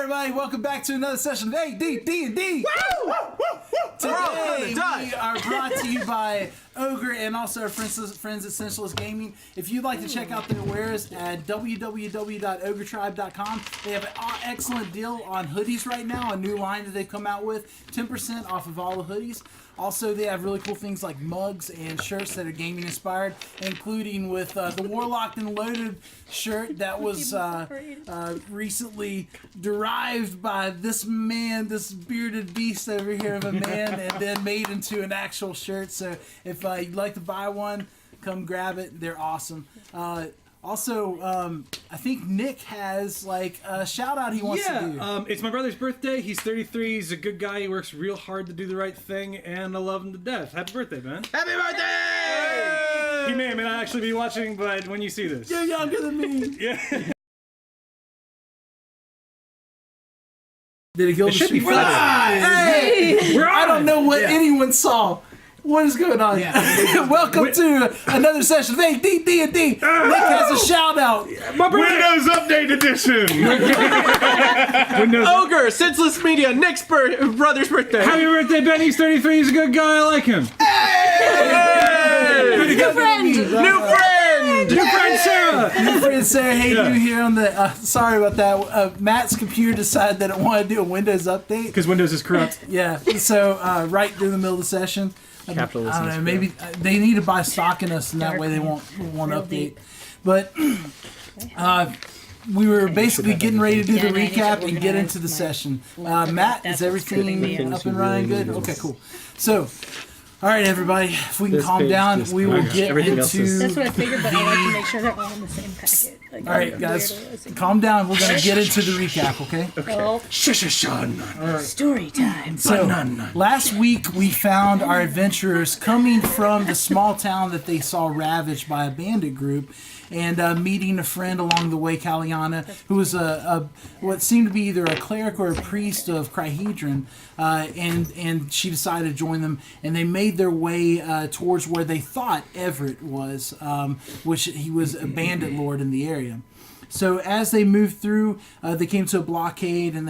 everybody, welcome back to another session of ADDnD. Today we are brought to you by Ogre and also our friends at Essentialist Gaming. If you'd like to check out their wares at www.ogretribe.com, they have an excellent deal on hoodies right now, a new line that they've come out with, 10% off of all the hoodies. Also, they have really cool things like mugs and shirts that are gaming inspired, including with the Warlocked and Loaded shirt that was recently derived by this man, this bearded beast over here of a man, and then made into an actual shirt. So if you'd like to buy one, come grab it. They're awesome. Also, I think Nick has like a shout out he wants to do. It's my brother's birthday. He's 33. He's a good guy. He works real hard to do the right thing, and I love him to death. Happy birthday, man. Happy birthday! He may or may not actually be watching, but when you see this. You're younger than me. Yeah. Did it go? It should be fun. Hey! I don't know what anyone saw. What is going on? Yeah. Welcome to another session of ADDnD. Nick has a shout out. Windows Update Edition. Ogre, Senseless Media, Nick's brother's birthday. Happy birthday, Ben. He's 33. He's a good guy. I like him. Hey! New friend. New friend. New friend Sarah. New friend Sarah. Hey, you here on the? Sorry about that. Matt's computer decided that it wanted to do a Windows update Because Windows is corrupt. Yeah. So right through the middle of the session. Capitalism. I don't know. Maybe they need to buy stock in us, and that way they won't update. But we were basically getting ready to do the recap and get into the session. Matt, is everything up and running good? Okay, cool. So, all right, everybody, if we can calm down, we will get into. That's what I figured, but I like to make sure they're all in the same packet. Like, all right, guys, calm down. We're going to get into the recap, okay? Oh, story time. So, last week we found our adventurers coming from the small town that they saw ravaged by a bandit group, and meeting a friend along the way, Kaliana, who was what seemed to be either a cleric or a priest of Crihedron, and she decided to join them, and they made their way towards where they thought Everette was, which he was a bandit lord in the area. So as they moved through, they came to a blockade, and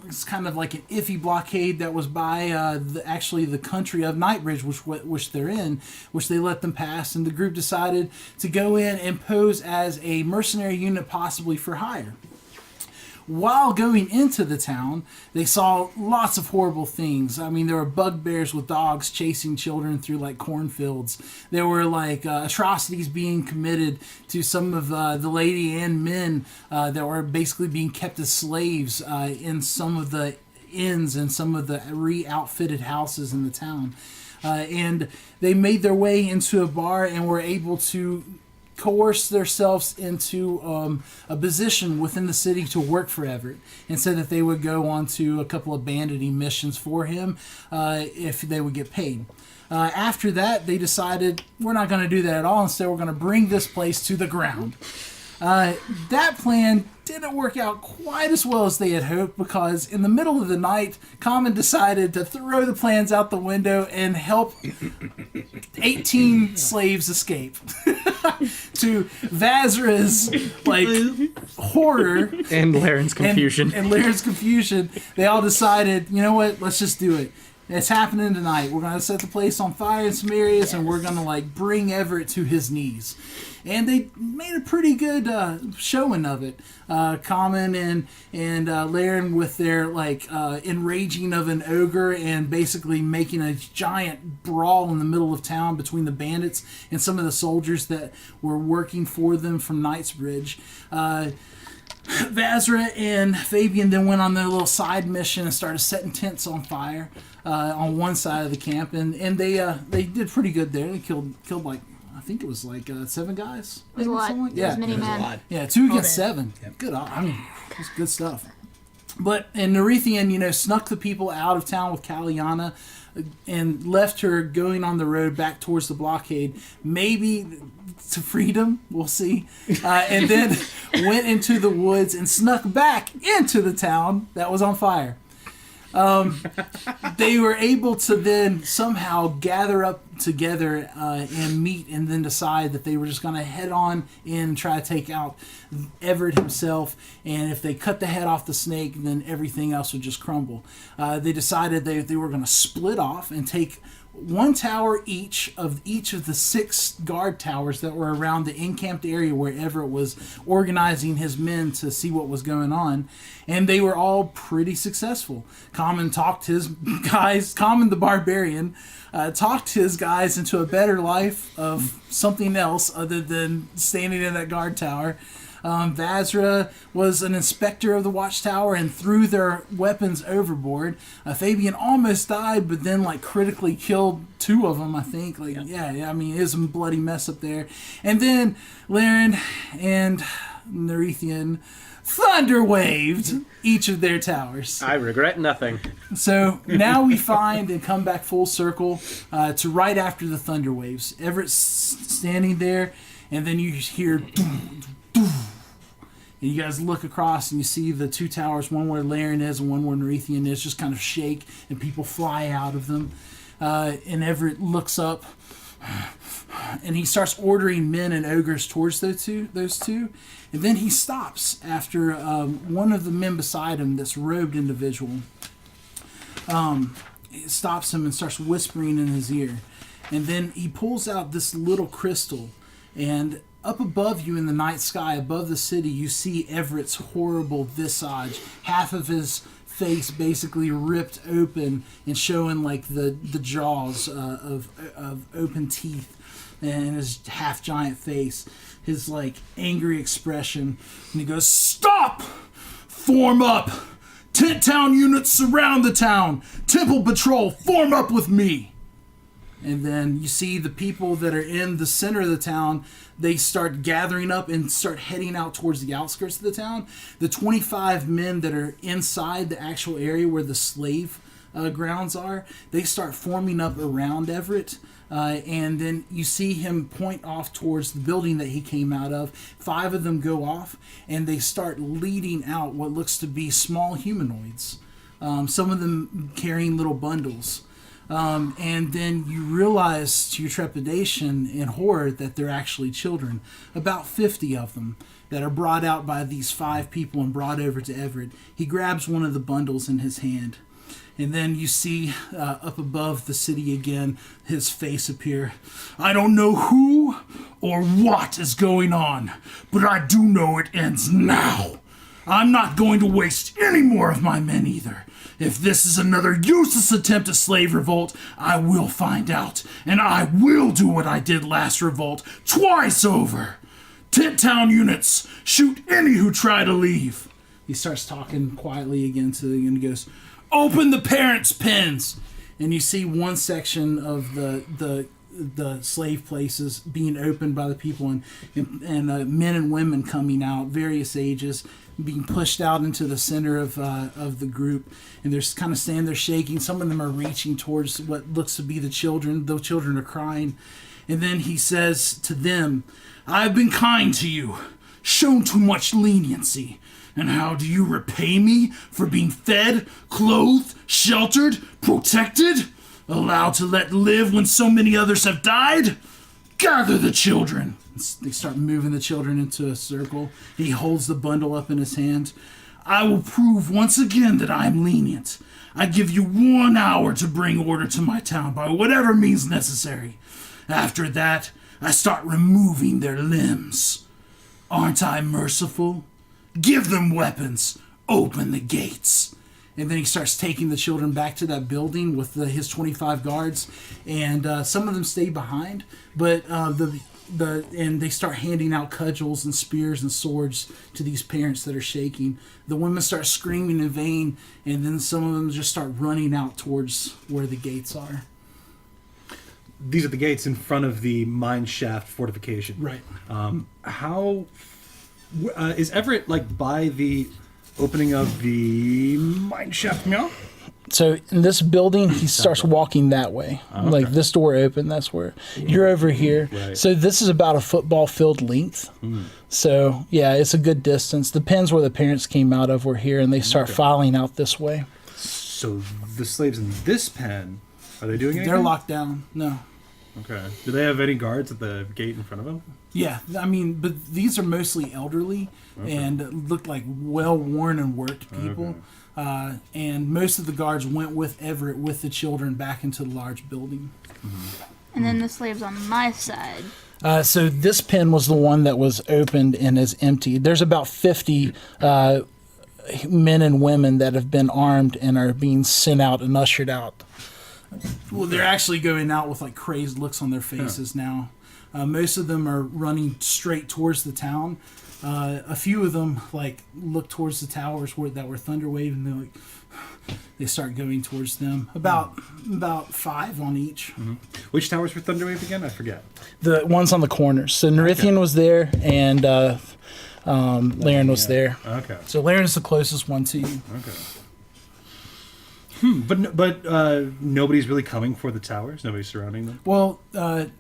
it's kind of like an iffy blockade that was by actually the country of Nightbridge, which they're in, which they let them pass, and the group decided to go in and pose as a mercenary unit, possibly for hire. While going into the town, they saw lots of horrible things. I mean, there were bugbears with dogs chasing children through like cornfields. There were like atrocities being committed to some of the lady and men that were basically being kept as slaves in some of the inns and some of the re-outfitted houses in the town. And they made their way into a bar and were able to coerce themselves into a position within the city to work for Everette, and said that they would go on to a couple of banditing missions for him if they would get paid. After that, they decided, we're not going to do that at all. Instead, we're going to bring this place to the ground. That plan didn't work out quite as well as they had hoped, because in the middle of the night, Common decided to throw the plans out the window and help 18 slaves escape. To Vazra's horror And Laren's confusion. and Laren's confusion, they all decided, you know what, let's just do it. It's happening tonight. We're going to set the place on fire in some areas, and we're going to bring Everette to his knees. And they made a pretty good showing of it. Common and Laren with their enraging of an ogre and basically making a giant brawl in the middle of town between the bandits and some of the soldiers that were working for them from Knightsbridge. Vazra and Fabian then went on their little side mission and started setting tents on fire on one side of the camp, and they did pretty good there. They killed I think it was 7 guys. It was a lot. Yeah, There's many men. Yeah, 2 against 7. Yep. Good. I mean, it's good stuff. And Nerethian, snuck the people out of town with Kaliana and left her going on the road back towards the blockade, maybe to freedom, we'll see, and then went into the woods and snuck back into the town that was on fire. They were able to then somehow gather up together and meet and then decide that they were just going to head on in and try to take out Everett himself. And if they cut the head off the snake, then everything else would just crumble. They decided they were going to split off and take one tower each of the 6 guard towers that were around the encamped area where Everett was organizing his men to see what was going on, and they were all pretty successful. Common the barbarian, talked his guys into a better life of something else other than standing in that guard tower. Vazra was an inspector of the watchtower and threw their weapons overboard. Fabian almost died, but then critically killed 2 of them, I think. I mean, it was a bloody mess up there. And then Laren and Nerethian thunder waved each of their towers. I regret nothing. So now we find and come back full circle to right after the thunder waves. Everett's standing there, and then you hear and you guys look across and you see the 2 towers, one where Laren is and one where Nerethian is, just kind of shake and people fly out of them. And Everett looks up and he starts ordering men and ogres towards those two. And then he stops after one of the men beside him, this robed individual, stops him and starts whispering in his ear. And then he pulls out this little crystal, and up above you in the night sky, above the city, you see Everett's horrible visage. Half of his face basically ripped open and showing the jaws of open teeth, and his half giant face, his angry expression. And he goes, "Stop! Form up! Tent town units surround the town! Temple patrol, form up with me!" And then you see the people that are in the center of the town, they start gathering up and start heading out towards the outskirts of the town. The 25 men that are inside the actual area where the slave grounds are, they start forming up around Everett. And then you see him point off towards the building that he came out of. 5 of them go off, and they start leading out what looks to be small humanoids. Some of them carrying little bundles. And then you realize to your trepidation and horror that they're actually children. About 50 of them that are brought out by these 5 people and brought over to Everett. He grabs one of the bundles in his hand. And then you see up above the city again, his face appear. "I don't know who or what is going on, but I do know it ends now. I'm not going to waste any more of my men either. If this is another useless attempt at slave revolt, I will find out, and I will do what I did last revolt, twice over. Tent town units, shoot any who try to leave." He starts talking quietly again and he goes, "Open the parents' pens." And you see one section of the slave places being opened by the people, and men and women coming out, various ages, being pushed out into the center of the group, and they're kind of standing there shaking. Some of them are reaching towards what looks to be the children. The children are crying, and then he says to them, "I've been kind to you, shown too much leniency, and how do you repay me for being fed, clothed, sheltered, protected, allowed to let live when so many others have died? Gather the children." They start moving the children into a circle. He holds the bundle up in his hand. "I will prove once again that I am lenient. I give you 1 hour to bring order to my town by whatever means necessary. After that, I start removing their limbs. Aren't I merciful? Give them weapons. Open the gates." And then he starts taking the children back to that building with his 25 guards, and some of them stay behind, but and they start handing out cudgels and spears and swords to these parents that are shaking. The women start screaming in vain, and then some of them just start running out towards where the gates are. These are the gates in front of the mine shaft fortification. Right. How is Everett by the opening of the mine shaft mill? So in this building, he starts walking that way. Okay. This door open, that's where. You're over here. Right. So this is about a football field length. So, yeah, it's a good distance. The pens where the parents came out of were here, and they start filing out this way. So the slaves in this pen, are they doing anything? They're locked down. No. Okay. Do they have any guards at the gate in front of them? Yeah, I mean, but these are mostly elderly and look like well-worn and worked people. And most of the guards went with Everett with the children back into the large building. And then the slaves on my side. So this pen was the one that was opened and is empty. There's about 50 men and women that have been armed and are being sent out and ushered out. Well, they're actually going out with like crazed looks on their faces now. Most of them are running straight towards the town. A few of them like look towards the towers that were thunder waving. They're like, they start going towards them. About 5 on each. Which towers were Thunderwave again? I forget. The ones on the corners. So Nerithian was there, and Laren was there. Okay. So Laren is the closest one to you. Okay. But nobody's really coming for the towers. Nobody's surrounding them. Well,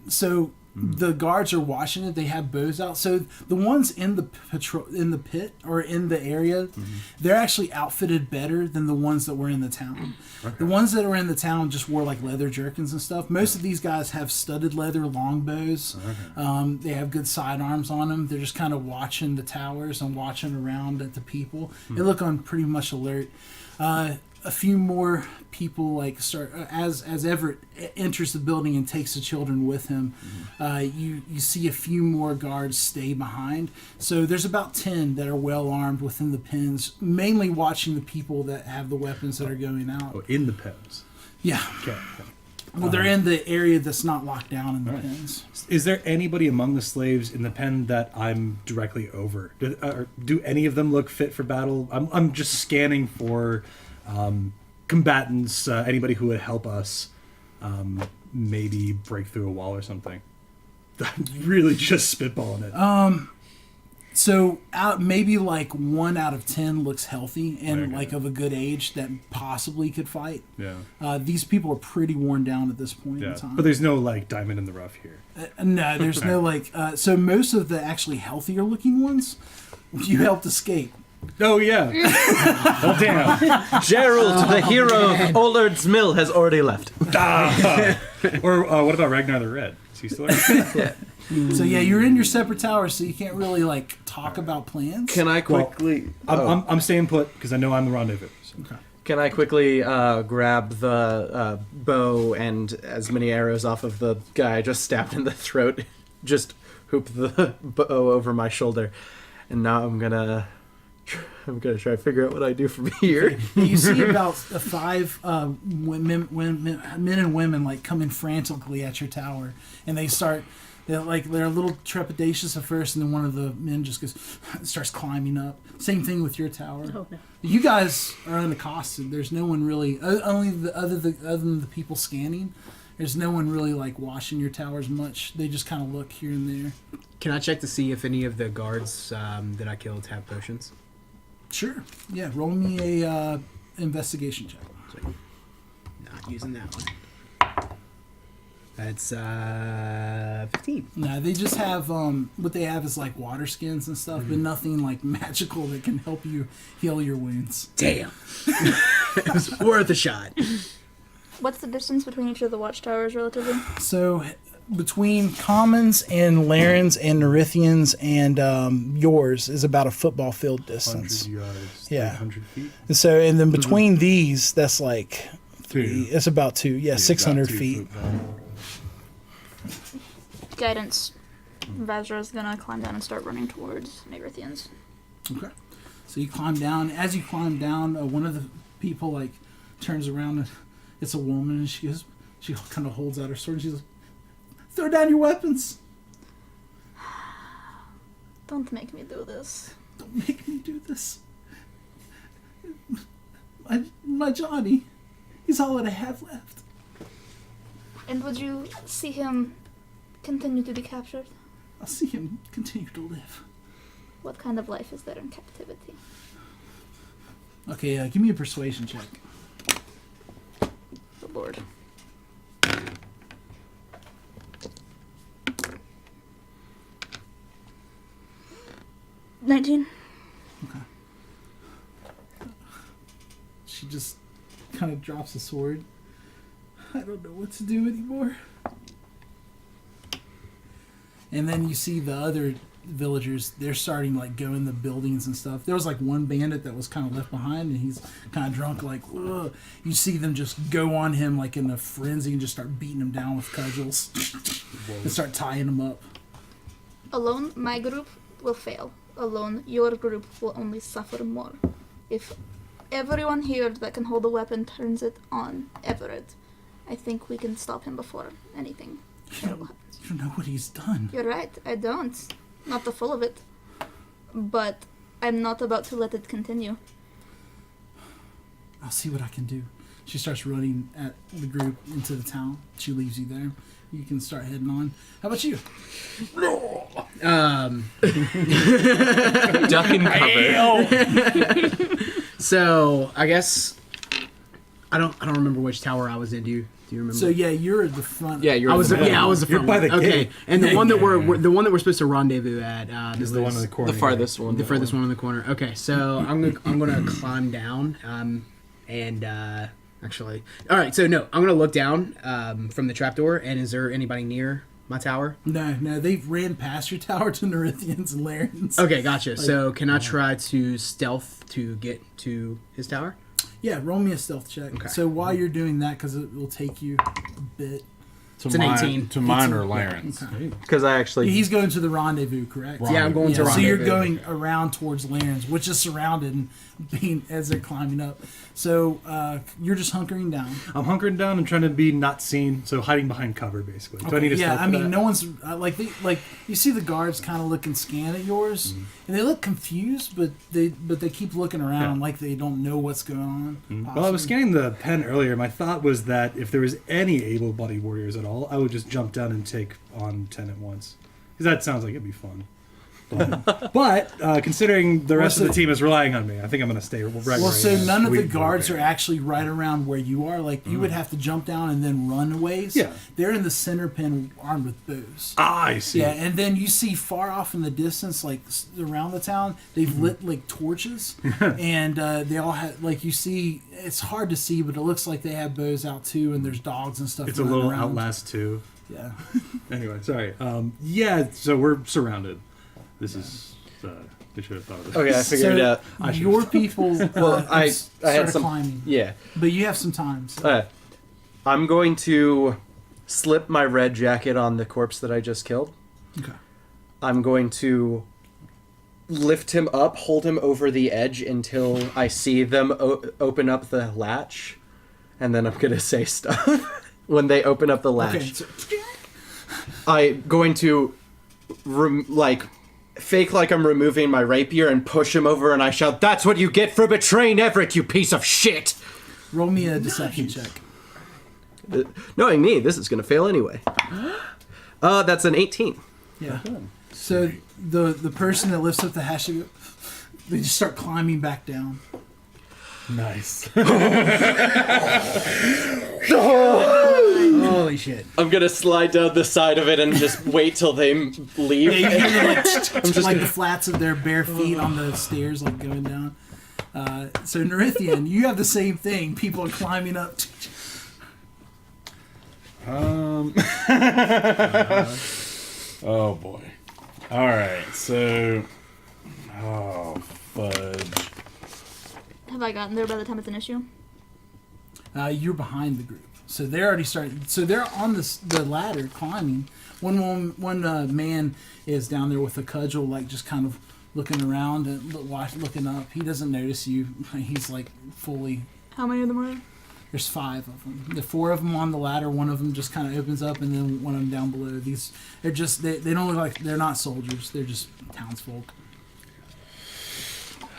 so the guards are watching it. They have bows out. So the ones in the pit or in the area, they're actually outfitted better than the ones that were in the town. Okay. The ones that were in the town just wore like leather jerkins and stuff. Most of these guys have studded leather longbows. They have good sidearms on them. They're just kind of watching the towers and watching around at the people. They look on pretty much alert. A few more people like start as Everett enters the building and takes the children with him. You see a few more guards stay behind. So there's about 10 that are well armed within the pens, mainly watching the people that have the weapons that are going out. Oh, in the pens. Yeah. Okay. Well, they're in the area that's not locked down in the pens. Is there anybody among the slaves in the pen that I'm directly over? Do any of them look fit for battle? I'm just scanning for combatants, anybody who would help us maybe break through a wall or something. I'm really just spitballing it. So maybe like 1 out of 10 looks healthy and like of a good age that possibly could fight. Yeah. These people are pretty worn down at this point in time. But there's no like diamond in the rough here. No, there's no like. So most of the actually healthier looking ones, you helped escape. Oh yeah. Oh damn. Gerald, the hero of Ollard's Mill, has already left. Or what about Ragnar the Red? Is he still there? So yeah, you're in your separate towers, so you can't really like talk about plans. Can I quickly? I'm staying put because I know I'm the rendezvous. Okay. Can I quickly grab the bow and as many arrows off of the guy I just stabbed in the throat? Just hoop the bow over my shoulder, and now I'm gonna try to figure out what I do from here. You see about 5 men and women like coming frantically at your tower, and they're a little trepidatious at first, and then one of the men just starts climbing up. Same thing with your tower. Oh no. You guys are unaccosted. There's no one really, other than the people scanning. There's no one really like watching your towers much. They just kind of look here and there. Can I check to see if any of the guards that I killed have potions? Sure. Yeah. Roll me a investigation check. Not using that one. That's 15. No, they just have what they have is like water skins and stuff, but nothing like magical that can help you heal your wounds. Damn. It was worth a shot. What's the distance between each of the watchtowers relatively? So between commons and Larens and Nerithians and yours is about a football field distance. 100 yards. Yeah. 100 feet. And so, and then between these, that's like 3. Two. It's about 2. Yeah, 600 About 2 feet. football. Guidance. Vazra's gonna climb down and start running towards Nerithians. Okay. So you climb down. As you climb down, one of the people like turns around and it's a woman, and she kind of holds out her sword. And she's like, "Throw down your weapons! Don't make me do this. Don't make me do this. My Johnny, he's all that I have left." And would you see him continue to be captured? I'll see him continue to live. What kind of life is there in captivity? Okay, give me a persuasion check. The Lord. $19. She just kind of drops the sword. I don't know what to do anymore. And then you see the other villagers, they're starting to like go in the buildings and stuff. There was like one bandit that was kind of left behind, and he's kind of drunk, like, ugh. You see them just go on him like in a frenzy and just start beating him down with cudgels and start tying him up. Alone, my group will fail. Alone, your group will only suffer more. If everyone here that can hold a weapon turns it on Everett, I think we can stop him before anything terrible happens. You don't know what he's done. You're right, I don't. Not the full of it. But I'm not about to let it continue. I'll see what I can do. She starts running at the group into the town. She leaves you there. You can start heading on. How about you? Duck and cover. So I guess I don't remember which tower I was in. Do you remember? So yeah, you're at the front. Yeah, you're. I was the front. You're by the okay, gate. and the one that we're supposed to rendezvous at Is the one in the corner. The farthest one. the furthest one in the corner. Okay, so I'm gonna climb down. Actually, all right. So no, I'm gonna look down from the trapdoor. And is there anybody near my tower? No, they've ran past your tower to Nerithians and Larens. Okay, gotcha. So can I try to stealth to get to his tower? Yeah, roll me a stealth check. Okay. So while you're doing that, because it will take you a bit. It's an 18. To mine or Larens. Okay. Because I actually. He's going to the rendezvous, correct? Yeah, I'm going to So rendezvous. you're going around towards Larens, which is surrounded and being as they're climbing up. So you're just hunkering down. I'm hunkering down and trying to be not seen, so hiding behind cover, basically. Do I need to Yeah, stealth I for mean, that? no one's like you see the guards kind of look and scan at yours, and they look confused, but they keep looking around Yeah. like they don't know what's going on. Well, I was possibly. scanning the pen earlier. My thought was that if there was any able-bodied warriors at all, I would just jump down and take on 10 at once. Because that sounds like it'd be fun. But considering the rest of the team is relying on me, I think I'm going to stay right where I Well, so am. none of the Sweet guards are barbarian. actually right around where you are. Like you would have to jump down and then run a ways. Yeah. They're in the center pen, armed with bows. Ah, I see. Yeah, and then you see far off in the distance, like around the town, they've lit like torches, and they all have like you see. It's hard to see, but it looks like they have bows out too, and there's dogs and stuff. It's a running little around. Outlast too. Yeah. Anyway, sorry. Yeah, so we're surrounded. This is... they should have thought of this. Okay, I figured it out. Your people. Well, I had started some. climbing, Yeah. but you have some time. So. I'm going to slip my red jacket on the corpse that I just killed. Okay. I'm going to lift him up, hold him over the edge until I see them open up the latch, and then I'm going to say stuff when they open up the latch. Okay. So, I'm going to fake like I'm removing my rapier and push him over, and I shout, "That's what you get for betraying Everett, you piece of shit!" roll me a deception check. Knowing me, this is going to fail anyway. That's an 18. Yeah. So the person that lifts up the hatch, they just start climbing back down. Nice. Holy shit! I'm going to slide down the side of it and just wait till they leave. Yeah, you hear like the flats of their bare feet on the stairs, like going down. So Nerithian, you have the same thing. People are climbing up. Oh boy. All right. So. Oh fudge. Have I gotten there by the time it's an issue? You're behind the group, so they're already starting. So they're on the ladder climbing. One man is down there with a cudgel, like just kind of looking around and looking up. He doesn't notice you. He's like fully. How many of them are there? There's 5 of them. The 4 of them on the ladder. One of them just kind of opens up, and then one of them down below. They're just they don't look like they're not soldiers. They're just townsfolk.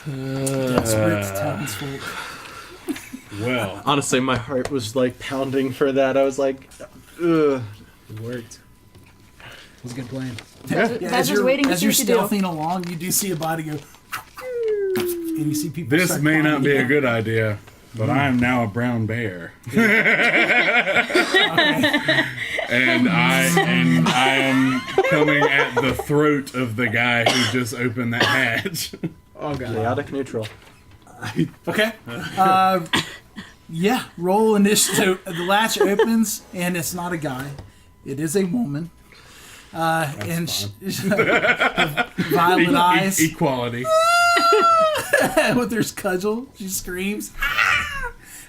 Desperate townsfolk. Well, Honestly, my heart was like pounding for that. I was like, ugh. It worked. It was a good plan. Guys just waiting to as see you're what you do. stealthing along, you do see a body go, and you see people. this start may not climbing be a down. good idea, but I am now a brown bear. And I am coming at the throat of the guy who just opened that hatch. Oh god. Chaotic neutral. Okay. Yeah, roll initiative. So the latch opens, and it's not a guy; it is a woman. And violet eyes Equality. with her cudgel. She screams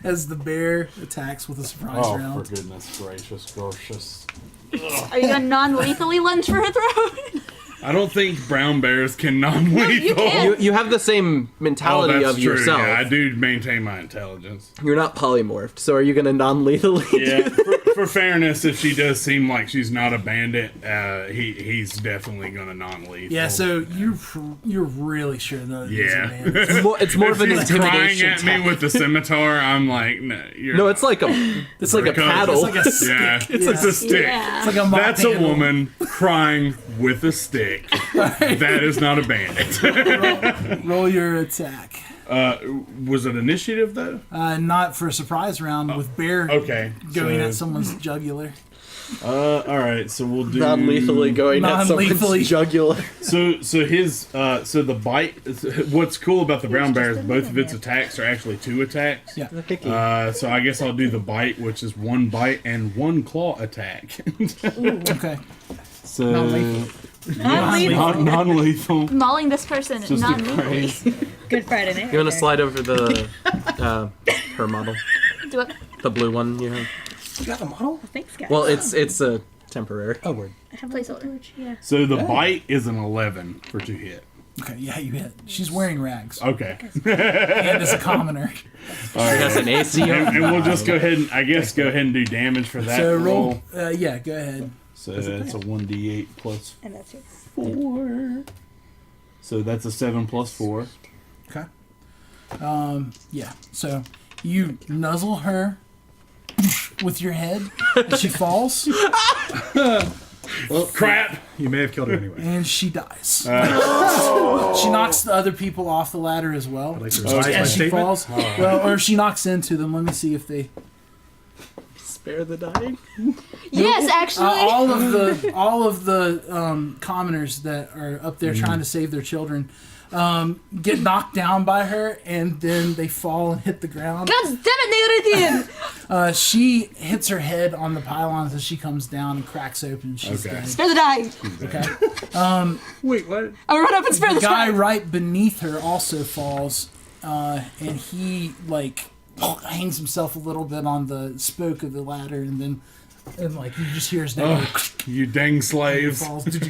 as the bear attacks with a surprise Oh, round. for goodness gracious. Are you gonna non-lethally lunge for her throat? I don't think brown bears can non-lethal. can't. You have the same mentality that's of true. yourself. Yeah, I do maintain my intelligence. You're not polymorphed, so are you going to non-lethally? Yeah, for fairness, if she does seem like she's not a bandit, he's definitely gonna non-lethal. Yeah, so you're really sure that Yeah. It's more of an If she's crying intimidation at me tactic. with the scimitar, I'm like, no, you're No, not. it's like a paddle. It's like a stick. Yeah, it's a stick. Yeah. It's like a mop That's a handle. woman crying with a stick. That is not a bandit. Roll your attack. Was it initiative though? Not for a surprise round with bear Okay. going so, at someone's jugular. all right, so we'll do Non-lethally going at Non-lethally. someone's jugular. So his so the bite. What's cool about the brown bear is both of its attacks are actually 2 attacks. Yeah. So I guess I'll do the bite, which is 1 bite and 1 claw attack. Okay. So Non-lethal. non-lethal. Mauling this person Just a non-lethally. craze. Good Friday night. You want right to slide over the her model, Do it. the blue one you have? You got a model? there. Thanks, guys. Well, it's a temporary. Oh, word. I have a placeholder. torch. Yeah. So the bite is an 11 for 2 hit. Okay, yeah, you hit. She's wearing rags. Okay. And is a commoner. She has an AC. And we'll just go ahead and go ahead and do damage for that So roll. roll. Yeah, go ahead. So that's a 1d8 plus And that's yours. 4. So that's a 7 plus 4. Okay. Yeah. So you nuzzle her with your head, and she falls, Well, crap! You may have killed her anyway. and she dies. She knocks the other people off the ladder as well. I'd like to revise my As she statement. falls, well, or she knocks into them. Let me see if they. Spare the dying. Yes, actually. All of the commoners that are up there trying to save their children get knocked down by her, and then they fall and hit the ground. God damn it, Negridian! She hits her head on the pylons as she comes down and cracks open. She's Okay. dead. Spare the dying. Okay. Wait, what? I'm gonna run up and spare The the guy dying. right beneath her also falls, and he hangs himself a little bit on the spoke of the ladder, and then you just hear his name. You dang slaves. Falls. Can't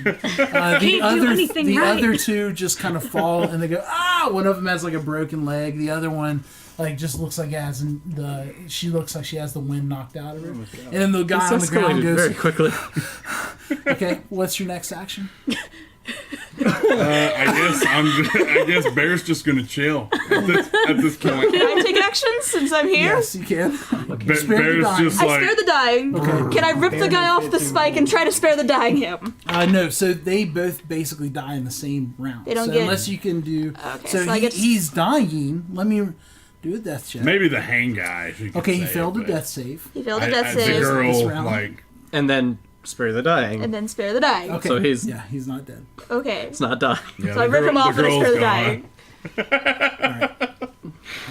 do anything the right. other two just kind of fall, and they go, ah! One of them has like a broken leg. The other one just looks like she looks like she has the wind knocked out of her. And then the guy on the ground Escalated very goes, quickly. okay, what's your next action? I guess Bear's just gonna chill at this point. Can I take action since I'm here? Yes, you can. Spare the Bear's dying. just I like, spare the dying. Can I rip the guy off the spike and try to spare the dying him? No, so they both basically die in the same round. They don't so get- unless you can do. Okay, so so I get- he's dying. Let me do a death check. maybe the hang guy. If you could Okay, he say failed it, a but death save. He failed a The death save, This girl, round. like, And then spare the dying. and then spare the dying. Okay. So he's he's not dead. Okay. it's not dying. yeah, So I rip him off and I spare the dying.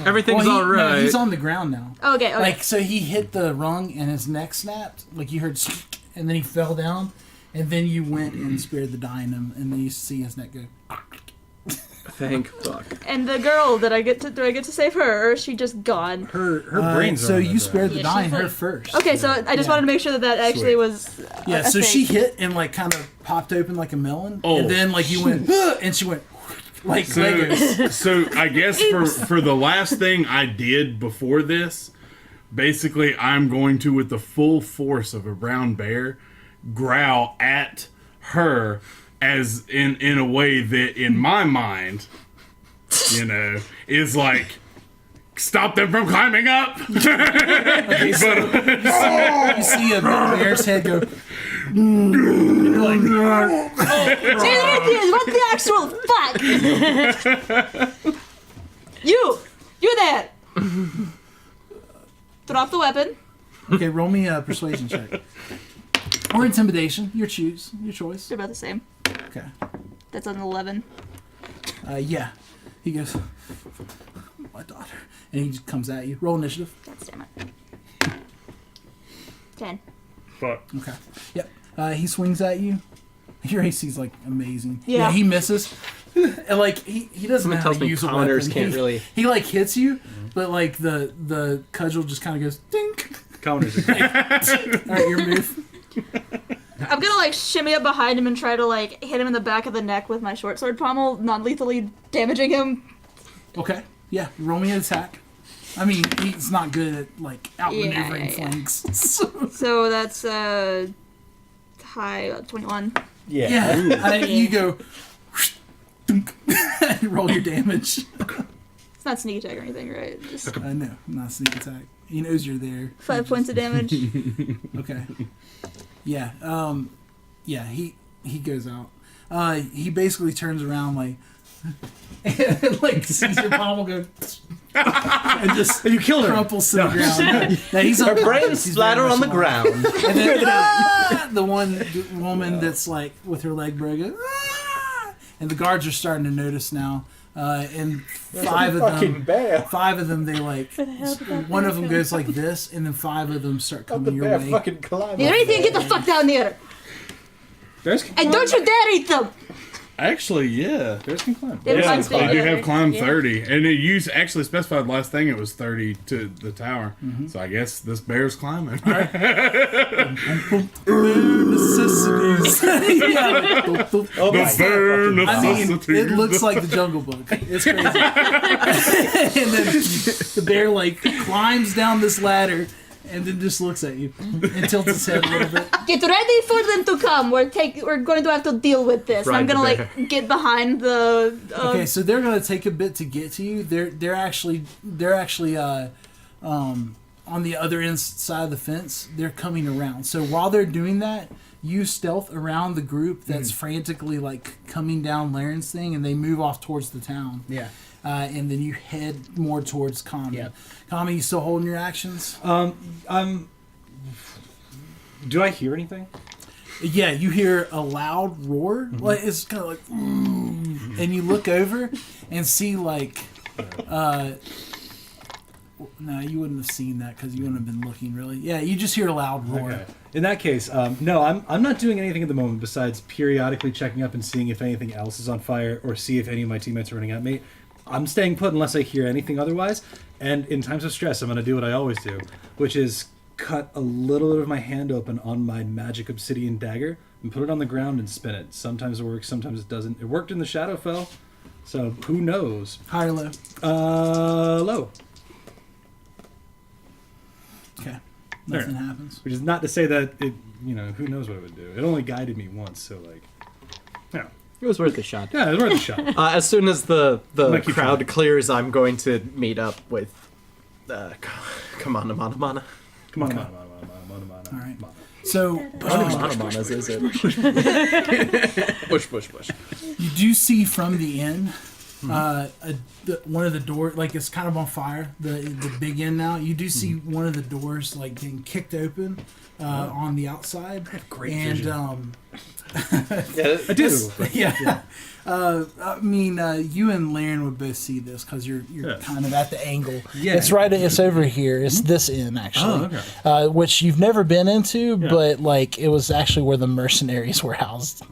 Everything's Well, all right. No, he's on the ground now. Okay. So he hit the rung and his neck snapped. Like you heard, and then he fell down, and then you went and spared the dying him, and then you see his neck go. Thank fuck. And the girl do I get to save her, or is she just gone? Her brains. So are on you the spared the Yeah, dying she's her like- first. Okay, so I just wanted to make sure that actually was. Yeah, a so thing. she hit and kind of popped open like a melon, Oh, and then you went, and she went like Legos. So I guess for the last thing I did before this, basically I'm going to, with the full force of a brown bear, growl at her as in a way that in my mind, is like, stop them from climbing up. You see a bear's head go. You're like, What the actual fuck? You there. Drop the weapon. okay, roll me a persuasion check or intimidation. Your choice. They're about the same. Okay. That's an 11. Yeah. He goes. my daughter. And he just comes at you. Roll initiative. God damn it. 10. Fuck. Okay. Yep. He swings at you. Your AC's like amazing. Yeah. He misses. And like he doesn't know Someone how tells to me use a commoners weapon. can't really. He like hits you, but like the cudgel just kind of goes dink. Counters. All right, your move. I'm gonna like shimmy up behind him and try to like hit him in the back of the neck with my short sword pommel, non-lethally damaging him. Okay. Yeah. Roll me an attack. I mean, he's not good at like outmaneuvering Yeah. flanks. So that's high 21. Yeah. You go. Dunk. Roll your damage. It's not sneak attack or anything, right? Just No, not sneak attack. He knows you're there. 5 points of damage. Okay. Yeah. Yeah. He goes out. He basically turns around like, and like sees your pommel go, and just You killed her. crumples to the ground. Yeah, he's unconscious. He's very much alive. And then the woman that's like with her leg broken, and the guards are starting to notice now. And five of them, they like, one of them goes like this, and then 5 of them start coming your way. You anything? Get the fuck down here! And don't you dare eat them! Actually, yeah. Bears can climb. They have Yeah, climb they speed, do yeah. have climb Yeah. 30. And it actually specified last thing it was 30 to the tower. So I guess this bear's climbing. Necessities. Yeah, like, boop, boop. The bear I mean, necessities. it looks like the Jungle Book. It's crazy. And then the bear like climbs down this ladder and then just looks at you and tilts his head a little bit. Get ready for them to come. We're going to have to deal with this. Ride I'm gonna the like get behind the. Okay, so they're gonna take a bit to get to you. They're actually on the other end side of the fence. They're coming around. So while they're doing that, you stealth around the group that's frantically like coming down Laren's thing, and they move off towards the town. Yeah. And then you head more towards Kami. Yep. Kami, you still holding your actions? Do I hear anything? Yeah, you hear a loud roar. Like it's kind of like, and you look over and see like, no, you wouldn't have seen that because you wouldn't have been looking really. Yeah, you just hear a loud roar. Okay. In that case, no, I'm not doing anything at the moment besides periodically checking up and seeing if anything else is on fire or see if any of my teammates are running at me. I'm staying put unless I hear anything otherwise. And in times of stress, I'm going to do what I always do, which is cut a little bit of my hand open on my magic obsidian dagger and put it on the ground and spin it. Sometimes it works, sometimes it doesn't. It worked in the Shadowfell, so who knows? High or low? Low. Okay. Nothing happens. Which is not to say that it, who knows what it would do. It only guided me once, so like, yeah. It was worth a shot. Yeah, it was worth a shot. As soon as the Might keep crowd trying. clears, I'm going to meet up with. Come on, Mana. Come on, All All right. So Mana is it? Bush. you do see from the inn, one of the doors, like it's kind of on fire. The big inn now. You do see one of the doors like getting kicked open on the outside. great and vision. Yeah, I do. Yeah. I mean, you and Laren would both see this because you're Yes. kind of at the angle. Yeah. It's right. It's over here. It's this inn actually, which you've never been into, but like it was actually where the mercenaries were housed.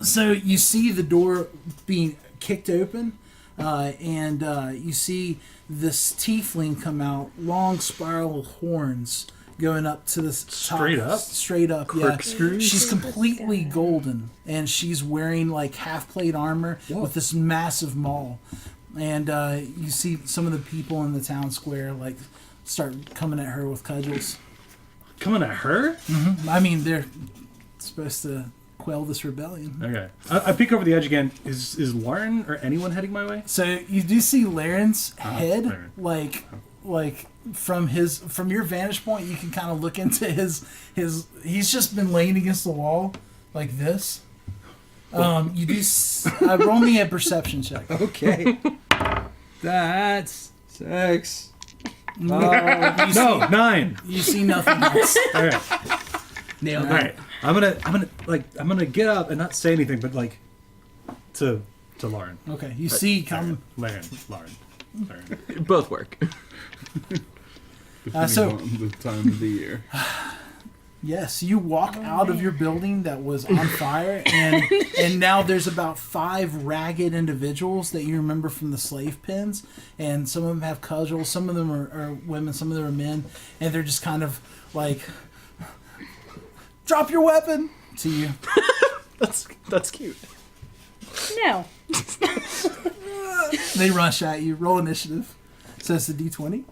So you see the door being kicked open, and you see this tiefling come out, long spiral horns going up to the Straight top, up? straight up. Corkscrews? She's completely golden, and she's wearing like half plate armor with this massive maul. And you see some of the people in the town square like start coming at her with cudgels. Coming at her? I mean, they're supposed to quell this rebellion. Okay. I peek over the edge again. Is Lauren or anyone heading my way? So you do see Laren's head, Laren. like from your vantage point, you can kind of look into his. He's just been laying against the wall like this. You do roll me a perception check. Okay. That's 6. You No, 9. you see nothing else. All right. Nailed All it. right. I'm gonna get up and not say anything, but like to Lauren. Okay, you see come. Lauren. Both work. So- Depending on the time of the year. Yes, you walk out of your building that was on fire, and now there's about 5 ragged individuals that you remember from the slave pens, and some of them have cudgels, some of them are women, some of them are men, and they're just kind of like, drop your weapon to you. That's cute. No. They rush at you. Roll initiative. Says the D20.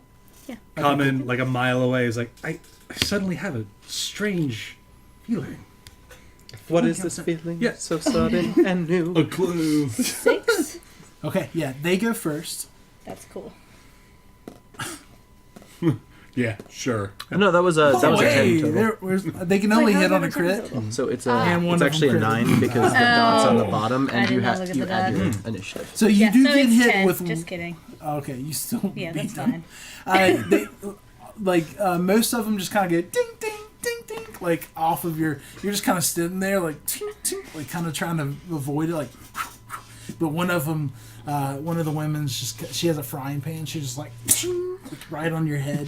Common, like a mile away, is like, I suddenly have a strange feeling. What is this feeling? Yeah. So sudden and new. A clue. 6. Okay, yeah, they go first. That's cool. Yeah, sure. No, that was a Oh, 10 total. They can only Wait, hit how's on a that crit. total? So it's And one it's of actually a them 9 because the dot's on the bottom, I and did you not look at the add dot. your initiative. So you Yeah, do so get it's hit 10. with. Just kidding. Okay, you still Yeah, beat that's them. fine. They, most of them just kind of get ding, ding, ding, ding, like off of your. You're just kind of sitting there, like, ting, ting, like kind of trying to avoid it, like. But one of them, one of the women's just. She has a frying pan. She's just like, ting, right on your head.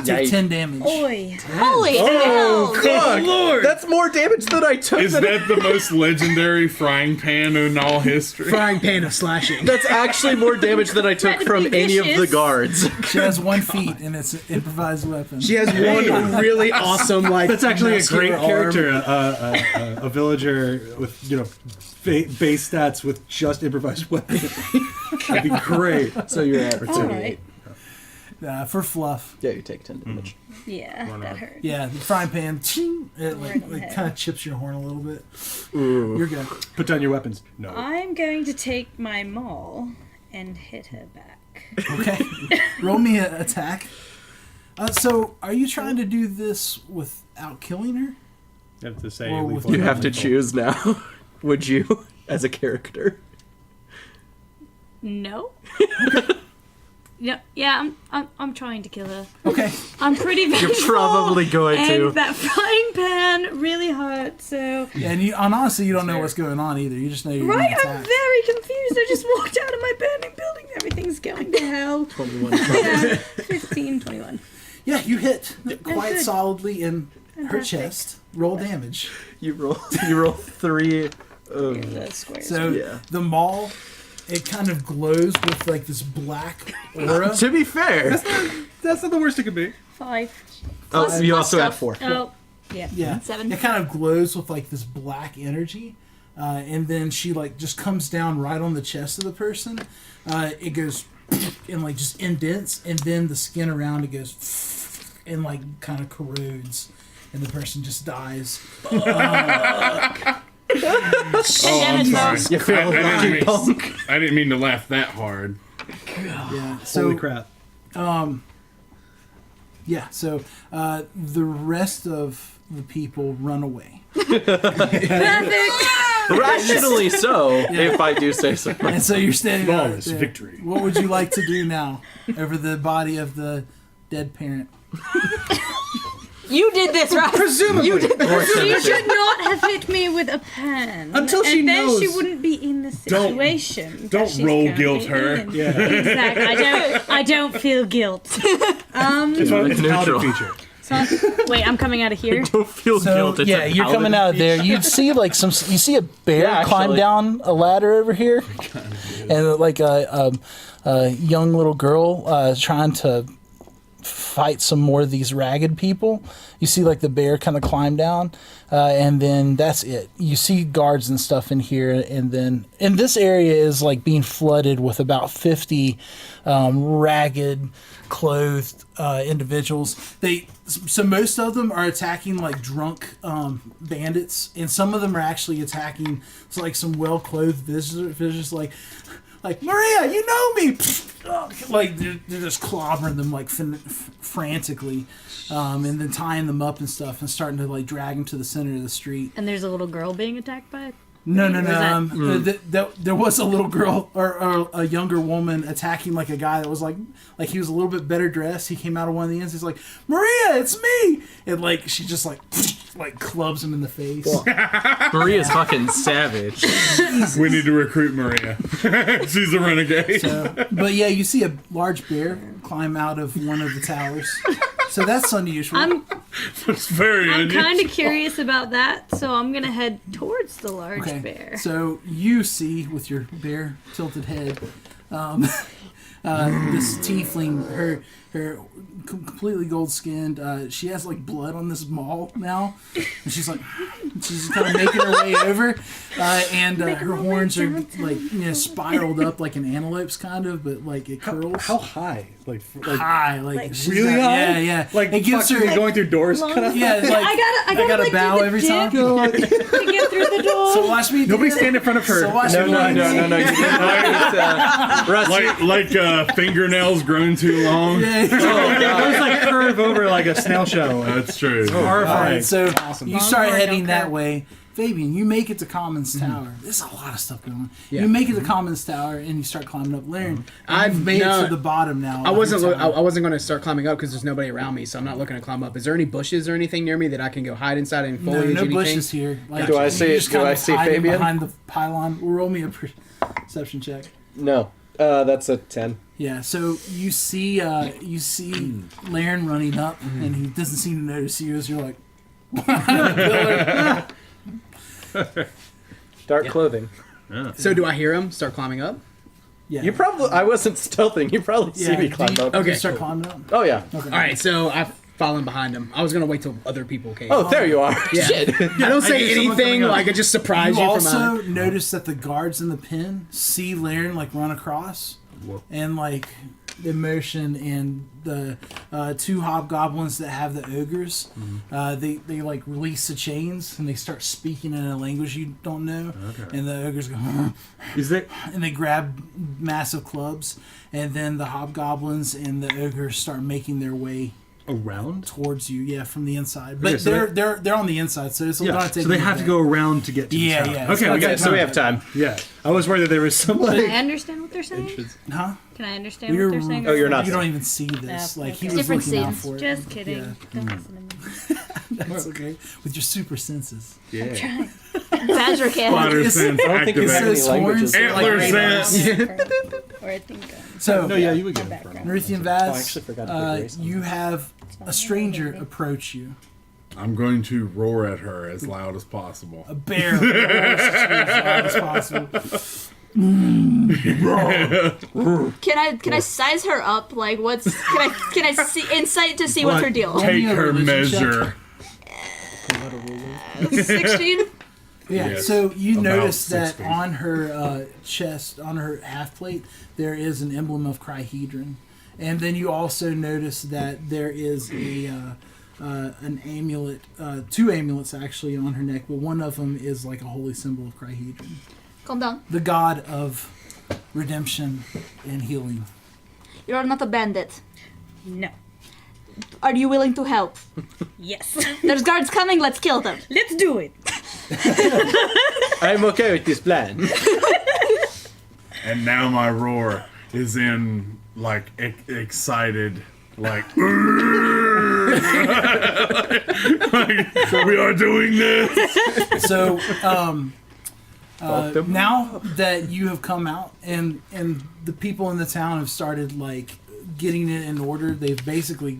Take 10 damage. Oi. Holy hell! Good lord! That's more damage than I took. Is that the most legendary frying pan in all history? Frying pan of slashing. That's actually more damage than I took That'd from be any of the vicious. guards. She has 1 feet and it's an improvised weapon. She has one really awesome, like, That's actually a muscular great arm. character, a villager with base stats with just improvised weapons. That'd be great. So you're at All right. For fluff. Yeah, you take 10 damage. Yeah, that hurt. Yeah, the frying pan, ting, it Right on the like head. kind of chips your horn a little bit. You're good. Put down your weapons. No. I'm going to take my maul and hit her back. Okay. Roll me an attack. So, are you trying to do this without killing her? You have to say. Or lethal. with- You have to choose now. Would you, as a character? No. Yeah, I'm trying to kill her. Okay. I'm pretty vengeful. You're probably going and to. that frying pan really hurt, so... Yeah, and honestly, you don't know what's going on either. You just know you're Right, being I'm attacked. very confused. I just walked out of my burning building. Everything's going to hell. 21. Yeah, 15, 21. Yeah, you hit quite good. solidly in her Fantastic. chest. Roll damage. You roll 3 of... The squares. So Yeah. the maul, it kind of glows with like this black aura. To be fair. That's not the worst it could be. 5. Oh, you plus also had stuff. 4. Oh, yeah. Yeah, 7. It kind of glows with like this black energy, and then she like just comes down right on the chest of the person. It goes and like just indents, and then the skin around it goes and like kind of corrodes, and the person just dies. Oh, I'm sorry. You feel lucky, punk. I didn't mean to laugh that hard. Yeah. So Holy crap. yeah. So the rest of the people run away. Rationally so, if I do say so. And so you're standing out Flawless there. victory. What would you like to do now over the body of the dead parent? You did this, right? Presumably. She should not have hit me with a pen. Until she and then knows. she wouldn't be in the Don't- situation. that don't she's roll currently guilt her. in. Yeah. Exactly. I don't feel guilt. It's a Neutral. paladin feature. Wait, I'm coming out of here. Don't feel guilt. It's yeah, a you're coming paladin out of there. feature. You see like you see a bear Yeah, climb actually. down a ladder over here, and like a young little girl trying to fight some more of these ragged people. You see like the bear kind of climb down, and then that's it. You see guards and stuff in here, and then and this area is like being flooded with about 50 ragged, clothed individuals. So most of them are attacking like drunk bandits, and some of them are actually attacking like some well-clothed visitors like Maria, you know me. Like they're just clobbering them like frantically, and then tying them up and stuff, and starting to like drag them to the center of the street. And there's a little girl being attacked by No. There was a little girl or a younger woman attacking like a guy that was like he was a little bit better dressed. He came out of one of the ends. He's like, Maria, it's me, and like she just like clubs him in the face. Maria's fucking savage. We need to recruit Maria. She's a renegade. But yeah, you see a large bear climb out of one of the towers. So that's unusual. It's very I'm unusual. kind of curious about that, so I'm gonna head towards the large Okay. bear. So you see with your bear tilted head, this tiefling, her completely gold skinned. She has like blood on this maul now, and she's kind of making her way over, and her horns are like spiraled up like an antelope's kind of, but like it curls. How high? Like high, like she's really got- high? Yeah. Like it gives her. going through doors. Kind of. Yeah, like I gotta like, bow do the every dip time. to get through the door. So watch me. Nobody do it. stand in front of her. So watch No, me. no, no, no, no. You didn't notice, Russ. Like fingernails grown too long. It was like curve over like a snail shell. That's true. Horrifying. Alright, so Awesome. you start Longhorn heading don't that care. way. Fabian, you make it to Commons Tower. There's a lot of stuff going on. Yeah. You make it to Commons Tower and you start climbing up. Laren, I've you've made no- it to the bottom now. I of wasn't. the I tower. wasn't going to start climbing up because there's nobody around me, so I'm not looking to climb up. Is there any bushes or anything near me that I can go hide inside and No, foliage? no anything? bushes here. Like, Do I you see- just do kind I of see hiding Fabian? behind the pylon? Roll me a perception check. No, that's a 10. Yeah, so you see Laren running up, and he doesn't seem to notice you as you're like, Dark clothing. So do I hear him start climbing up? yeah. You probably. I wasn't stealthing. You probably see me do climb you- up. do you Okay, start cool. climbing up. Oh yeah. Okay. All right, so I've fallen behind him. I was going to wait till other people came. Oh, there you are. Yeah. Shit. I don't say I see someone anything. coming up. Like I just surprise You you, also from notice that the guards in the pen see Laren like run across, and like the motion and the two hobgoblins that have the ogres, they like release the chains and they start speaking in a language you don't know, and the ogres go, Is there? and they grab massive clubs, and then the hobgoblins and the ogres start making their way Around? towards you, yeah, from the inside. But Okay, so they're on the inside, so it's Yeah. not taking. So they have to go around to get to Yeah, the tower. yeah. Okay, we got So we have time. Yeah. I was worried that there was some Can like. I understand what they're saying? Huh? Can I understand You're- what they're saying? Oh, you're not. You don't even see this. No, Like he okay. was Different looking out scenes. for it. Just kidding. Yeah. Don't listen to me. That's okay. With your super senses. Yeah. Badger can. Spider It's- sense I don't think you It have activated. any says languages. horns. Antler like sense. Or I think. So, No, yeah, you would get it. background. Nerithian Oh, I Vaz, actually forgot to put Grace on. you have a stranger approach you. I'm going to roar at her as loud as possible. A bear roars as loud as possible. Can I size her up? Like what's can I see insight to see what's her deal? Take me a her religion measure. 16. Yeah, Yes, so you about notice 6 that feet. on her chest, on her half plate, there is an emblem of Crihedron. And then you also notice that there is an amulet, two amulets actually on her neck, but one of them is like a holy symbol of Crihedron, Calm down. the god of redemption and healing. You're not a bandit. No. Are you willing to help? Yes. There's guards coming. Let's kill them. Let's do it. I'm okay with this plan. And now my roar is in like excited, like, like we are doing this. So now that you have come out and the people in the town have started like getting it in order, they've basically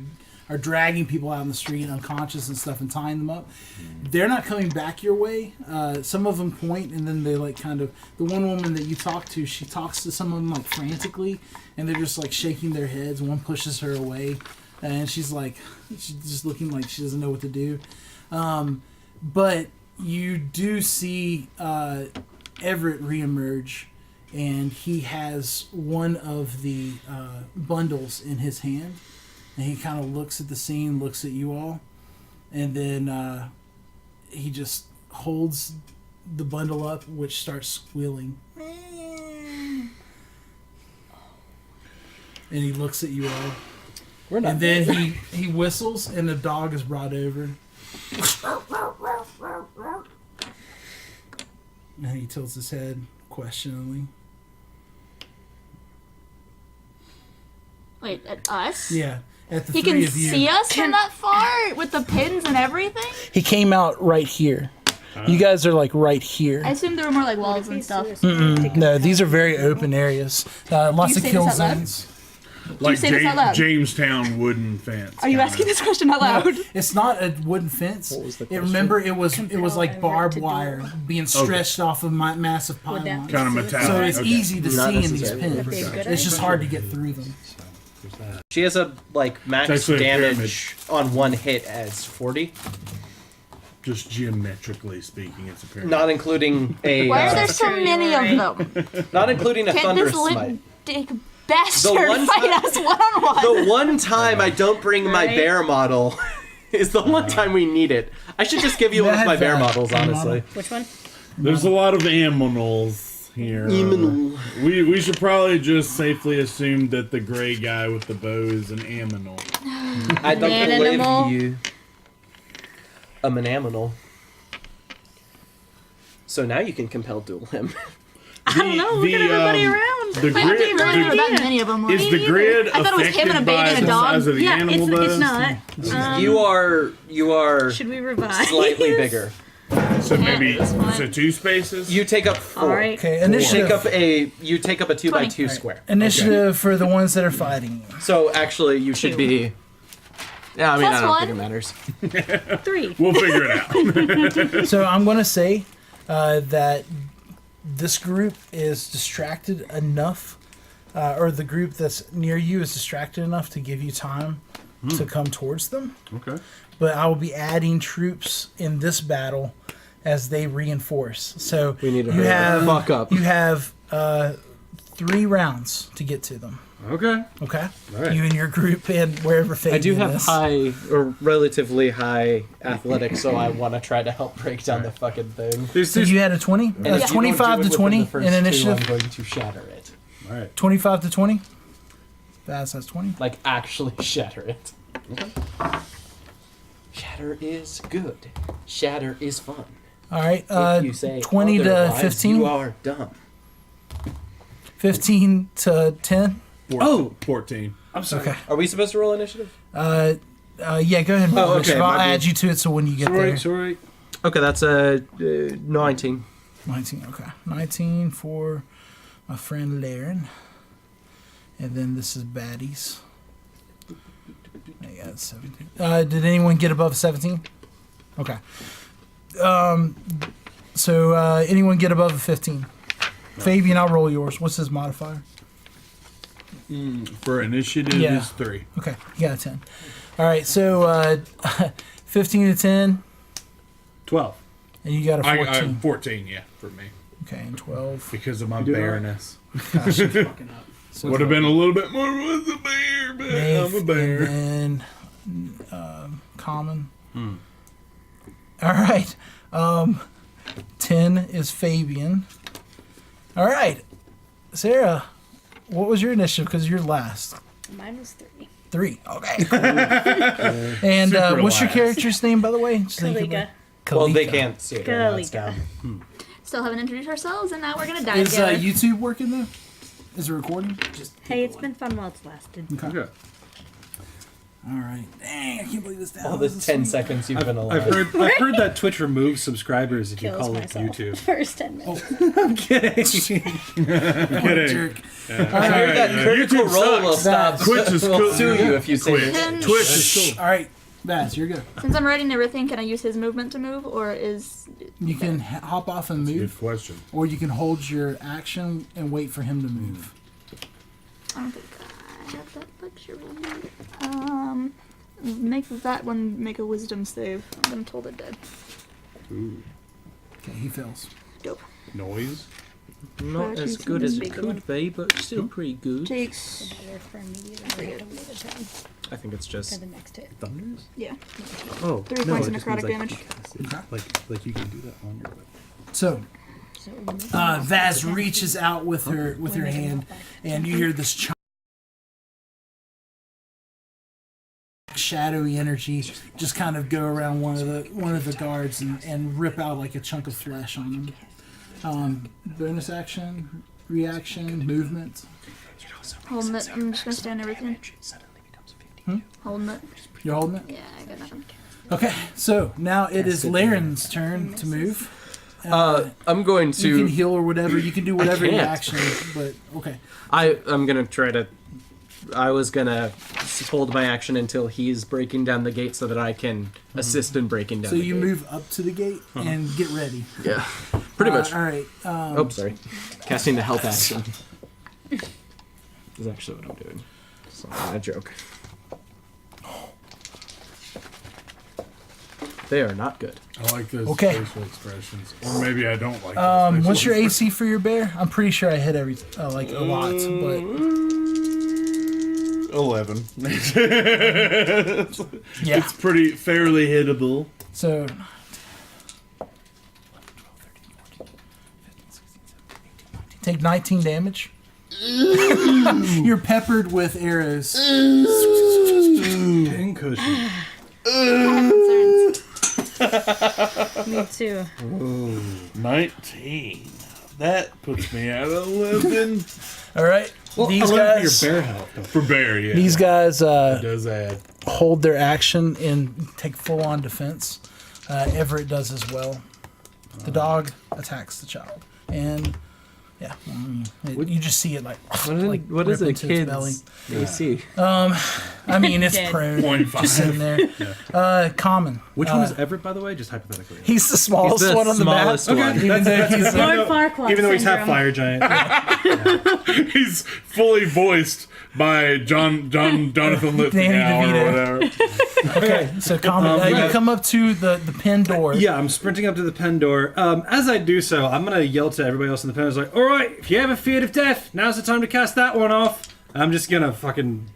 are dragging people out in the street unconscious and stuff and tying them up. They're not coming back your way. Some of them point and then they like kind of, the one woman that you talk to, she talks to some of them like frantically and they're just like shaking their heads. One pushes her away and she's just looking like she doesn't know what to do. But you do see Everette reemerge, and he has one of the bundles in his hand, and he kind of looks at the scene, looks at you all, and then he just holds the bundle up, which starts squealing. And he looks at you all. We're not. And then he whistles, and the dog is brought over. And he tilts his head questioningly. Wait, at us? Yeah, at the He three can of you. see us from that far with the pins and everything? He came out right here. You guys are like right here. I assumed there were more like walls and stuff. No, these are very open areas. Lots of say kill this out loud? zones. Like say this out loud? Jamestown wooden fence. Are you kinda. asking this question out loud? It's not a wooden fence. was the Remember, it was like Everett barbed to wire being stretched off of massive Would that pylons. be Kind of suicide? metallic. So it's Okay. easy to Not see in these necessarily. Would that be a pins. good It's just idea? hard to get through them. She has a max It's actually a damage on one hit as 40, Just geometrically speaking, it's a pyramid. not including a Why are there so True, many you're of them? not including a Can't thunder this smite. lip dick bastard one fight time- us one on one? The one time I don't bring my Right? bear model is the one time we need it. I should just give you one of my bear models, honestly. Which one? There's a lot of aminals here. We should probably just safely assume that the gray guy with the bow is an aminal. I don't Animal? believe you. I'm an aminal. So now you can compel duel him. I don't know. Look at everybody around. The Wait, I didn't grid, realize there were that many of them. is the grid I thought it was him and a affected baby by and a the dog. size of the Yeah, animal? it's does? not. You are Should we revise? slightly bigger. So maybe that's fine. so 2 spaces. You take up 4. All right. Okay, You initiative. take up a 2 by 2 20. square. Initiative for the ones that are fighting you. So actually, you should be. Yeah, I mean, I Plus don't think it one. matters. 3. We'll figure it out. So I'm going to say that this group is distracted enough, or the group that's near you is distracted enough to give you time to come towards them. Okay. But I will be adding troops in this battle as they reinforce. So We need to you hurry the have fuck up. You have 3 rounds to get to them. Okay. Okay, Right. you and your group and wherever Fabian I do have is. high, or relatively high athletics, so I want to try to help break down the fucking thing. So you had a 20, And if you don't 25 do it to within 20 the first in 2, initiative. I'm going to shatter it. All right. 25 to 20. That's 20. Like, actually shatter it. Shatter is good. Shatter is fun. All right, If you say 20 to otherwise, 15. You are dumb. 15 to 10. 14. I'm sorry. Okay. Are we supposed to roll initiative? Yeah, go ahead and roll Oh, okay, initiative. I'll my add bad. you to it so when you get there. Sorry. Okay, that's 19. 19, okay. 19 for my friend Laren. And then this is baddies. I got 17. Did anyone get above 17? Okay. So anyone get above a 15? Fabian, I'll roll yours. What's his modifier? For initiative Yeah. is 3. Okay, you got a 10. All right, so 15 to 10, 12. and you got a 14. 14, yeah, for me. Okay, and 12. Because of my do bareness. Gosh, So Would have been a little bit more with a bear, but I'm a bear. And then common. All right. 10 is Fabian. All right. Sarah, what was your initiative? Because you're last. Mine was 3. 3. Okay. Cool. And Super what's your last. character's name, by the way? Just think of Kaliga. it. Well, they Kalika. can't see it. Right now, it's Golly down. Still haven't introduced ourselves, and now we're gonna die Is together. YouTube working though? Is it recording? Just Hey, it's been fun while it's lasted. Okay. all right. Dang, I can't believe this. All this 10 seconds you've been alive. I've heard that Twitch removes subscribers if you Kills call it myself. YouTube. First 10 minutes. I'm kidding. Kidding. Jerk. I heard that yeah, critical YouTube role will sucks. stop. Twitch is will cool. sue you if you say Twitch. it. Twitch is cool. All right, Baz, you're good. Since I'm writing everything, can I use his movement to move, or is You can hop off and Good move, question. or you can hold your action and wait for him to move. I don't think I have that luxury. Make that one make a wisdom save. I'm gonna told it dead. Okay, he fails. Dope. Noise. Not But as you good can as it make could be, but still pretty good. Takes For immediate I think it's for just the next hit. Thunders? yeah, oh 3 No, points it of just means, necrotic damage. Like you can do that on your weapon. So So Vaz reaches out with her hand, and you hear this shadowy energy just kind of go around one of the guards and rip out like a chunk of flesh on him. Bonus action, reaction, movement. Holding it. I'm just gonna stand everything. Holding it. You're holding it? Yeah, I got nothing. Okay, so now it is Laren's turn to move. I'm going to. You can heal or whatever. You can do whatever your can't. action is, but okay. I'm gonna try to. I was gonna hold my action until he's breaking down the gate so that I can assist in breaking down. So the you gate. move up to the gate and get ready. Yeah, pretty much. All right. Oh, sorry. Casting the help action is actually what I'm doing. It's not a joke. They are not good. I like those Okay. facial expressions. Or maybe I don't like those facial What's your expressions. AC for your bear? I'm pretty sure I hit every like a lot, but 11. yeah. It's pretty fairly hittable. So. Take 19 damage. You're peppered with arrows. Pincushion. Concerns. Me too. 19. That puts me at 11. All right. These guys. For your bear health. For bear, yeah. These guys It does add. hold their action and take full-on defense. Everett does as well. The dog attacks the child, and yeah, you just see it like. What is rip a into its belly. kid's AC? I mean, it's Dead. prone, 0.5. just sitting there. Common. Which one is Everett, by the way? Just hypothetically. He's the smallest He's the one on the map. smallest one. Even though he's Lord Farquaad Even though he's half syndrome. fire giant. He's fully voiced by Jonathan Lipton Danny or DeVito. whatever. okay. So common. You come up to the pen door. Yeah, I'm sprinting up to the pen door. As I do so, I'm gonna yell to everybody else in the pen. I was like, "All right, if you ever feared of death, now's the time to cast that one off." I'm just gonna fucking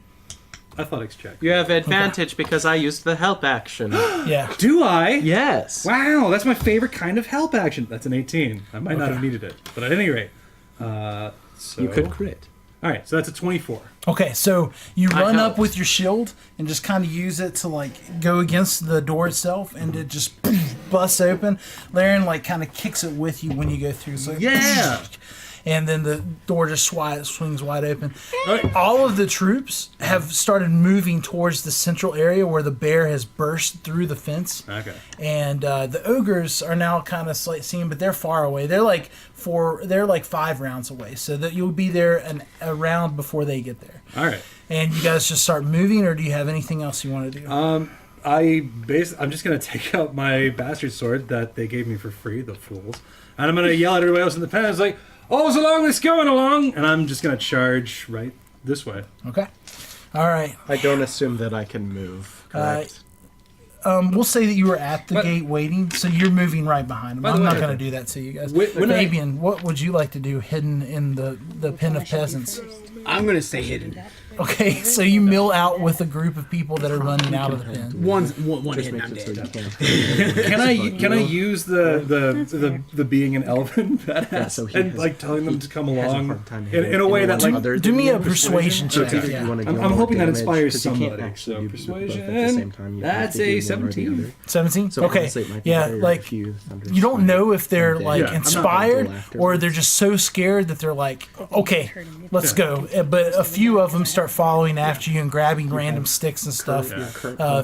athletics check. You have advantage because I used the help action. Yeah. Do I? Yes. Wow, that's my favorite kind of help action. That's an 18. I might not have needed it, but at any rate, so You could crit. All right, so that's a 24. Okay, so you run up helped. with your shield and just kind of use it to like go against the door itself, and it just busts open. Laren like kind of kicks it with you when you go through. So Yeah. and then the door just swings wide open. All of the troops have started moving towards the central area where the bear has burst through the fence. Okay. And the ogres are now kind of seen, but they're far away. They're like 5 rounds away, so that you'll be there a round before they get there. All right. And you guys just start moving, or do you have anything else you want to do? I'm just gonna take out my bastard sword that they gave me for free, the fools, and I'm gonna yell at everybody else in the pen. It's like, "All's along, it's going along," and I'm just gonna charge right this way. Okay. All right. I don't assume that I can move. Correct. We'll say that you were at the But- gate waiting, so you're moving right behind them. By the I'm way- not going to do that to you guys. When I- Fabian, what would you like to do hidden in the pen of peasants? I'm gonna stay hidden. Okay, so you mill out with a group of people that are running out of the pen. One Just hidden. makes I'm it so dead. you can. Can I use the being an elven badass Yeah, so he and has- like telling them to come has a along hard time in a way that anyone like other Do than me you. a persuasion check. Okay. Yeah. You wanna I'm deal more hoping that damage, inspires 'cause you can't somebody. actually So do both at the persuasion. same time. You have That's to a do one or the 17. other. 17? So Okay. honestly, it might be Yeah, better like if you you don't know if they're Yeah, like I'm not inspired gonna go or after they're just so scared that they're like, okay, let's go. But a few of them start following after you and grabbing random sticks and stuff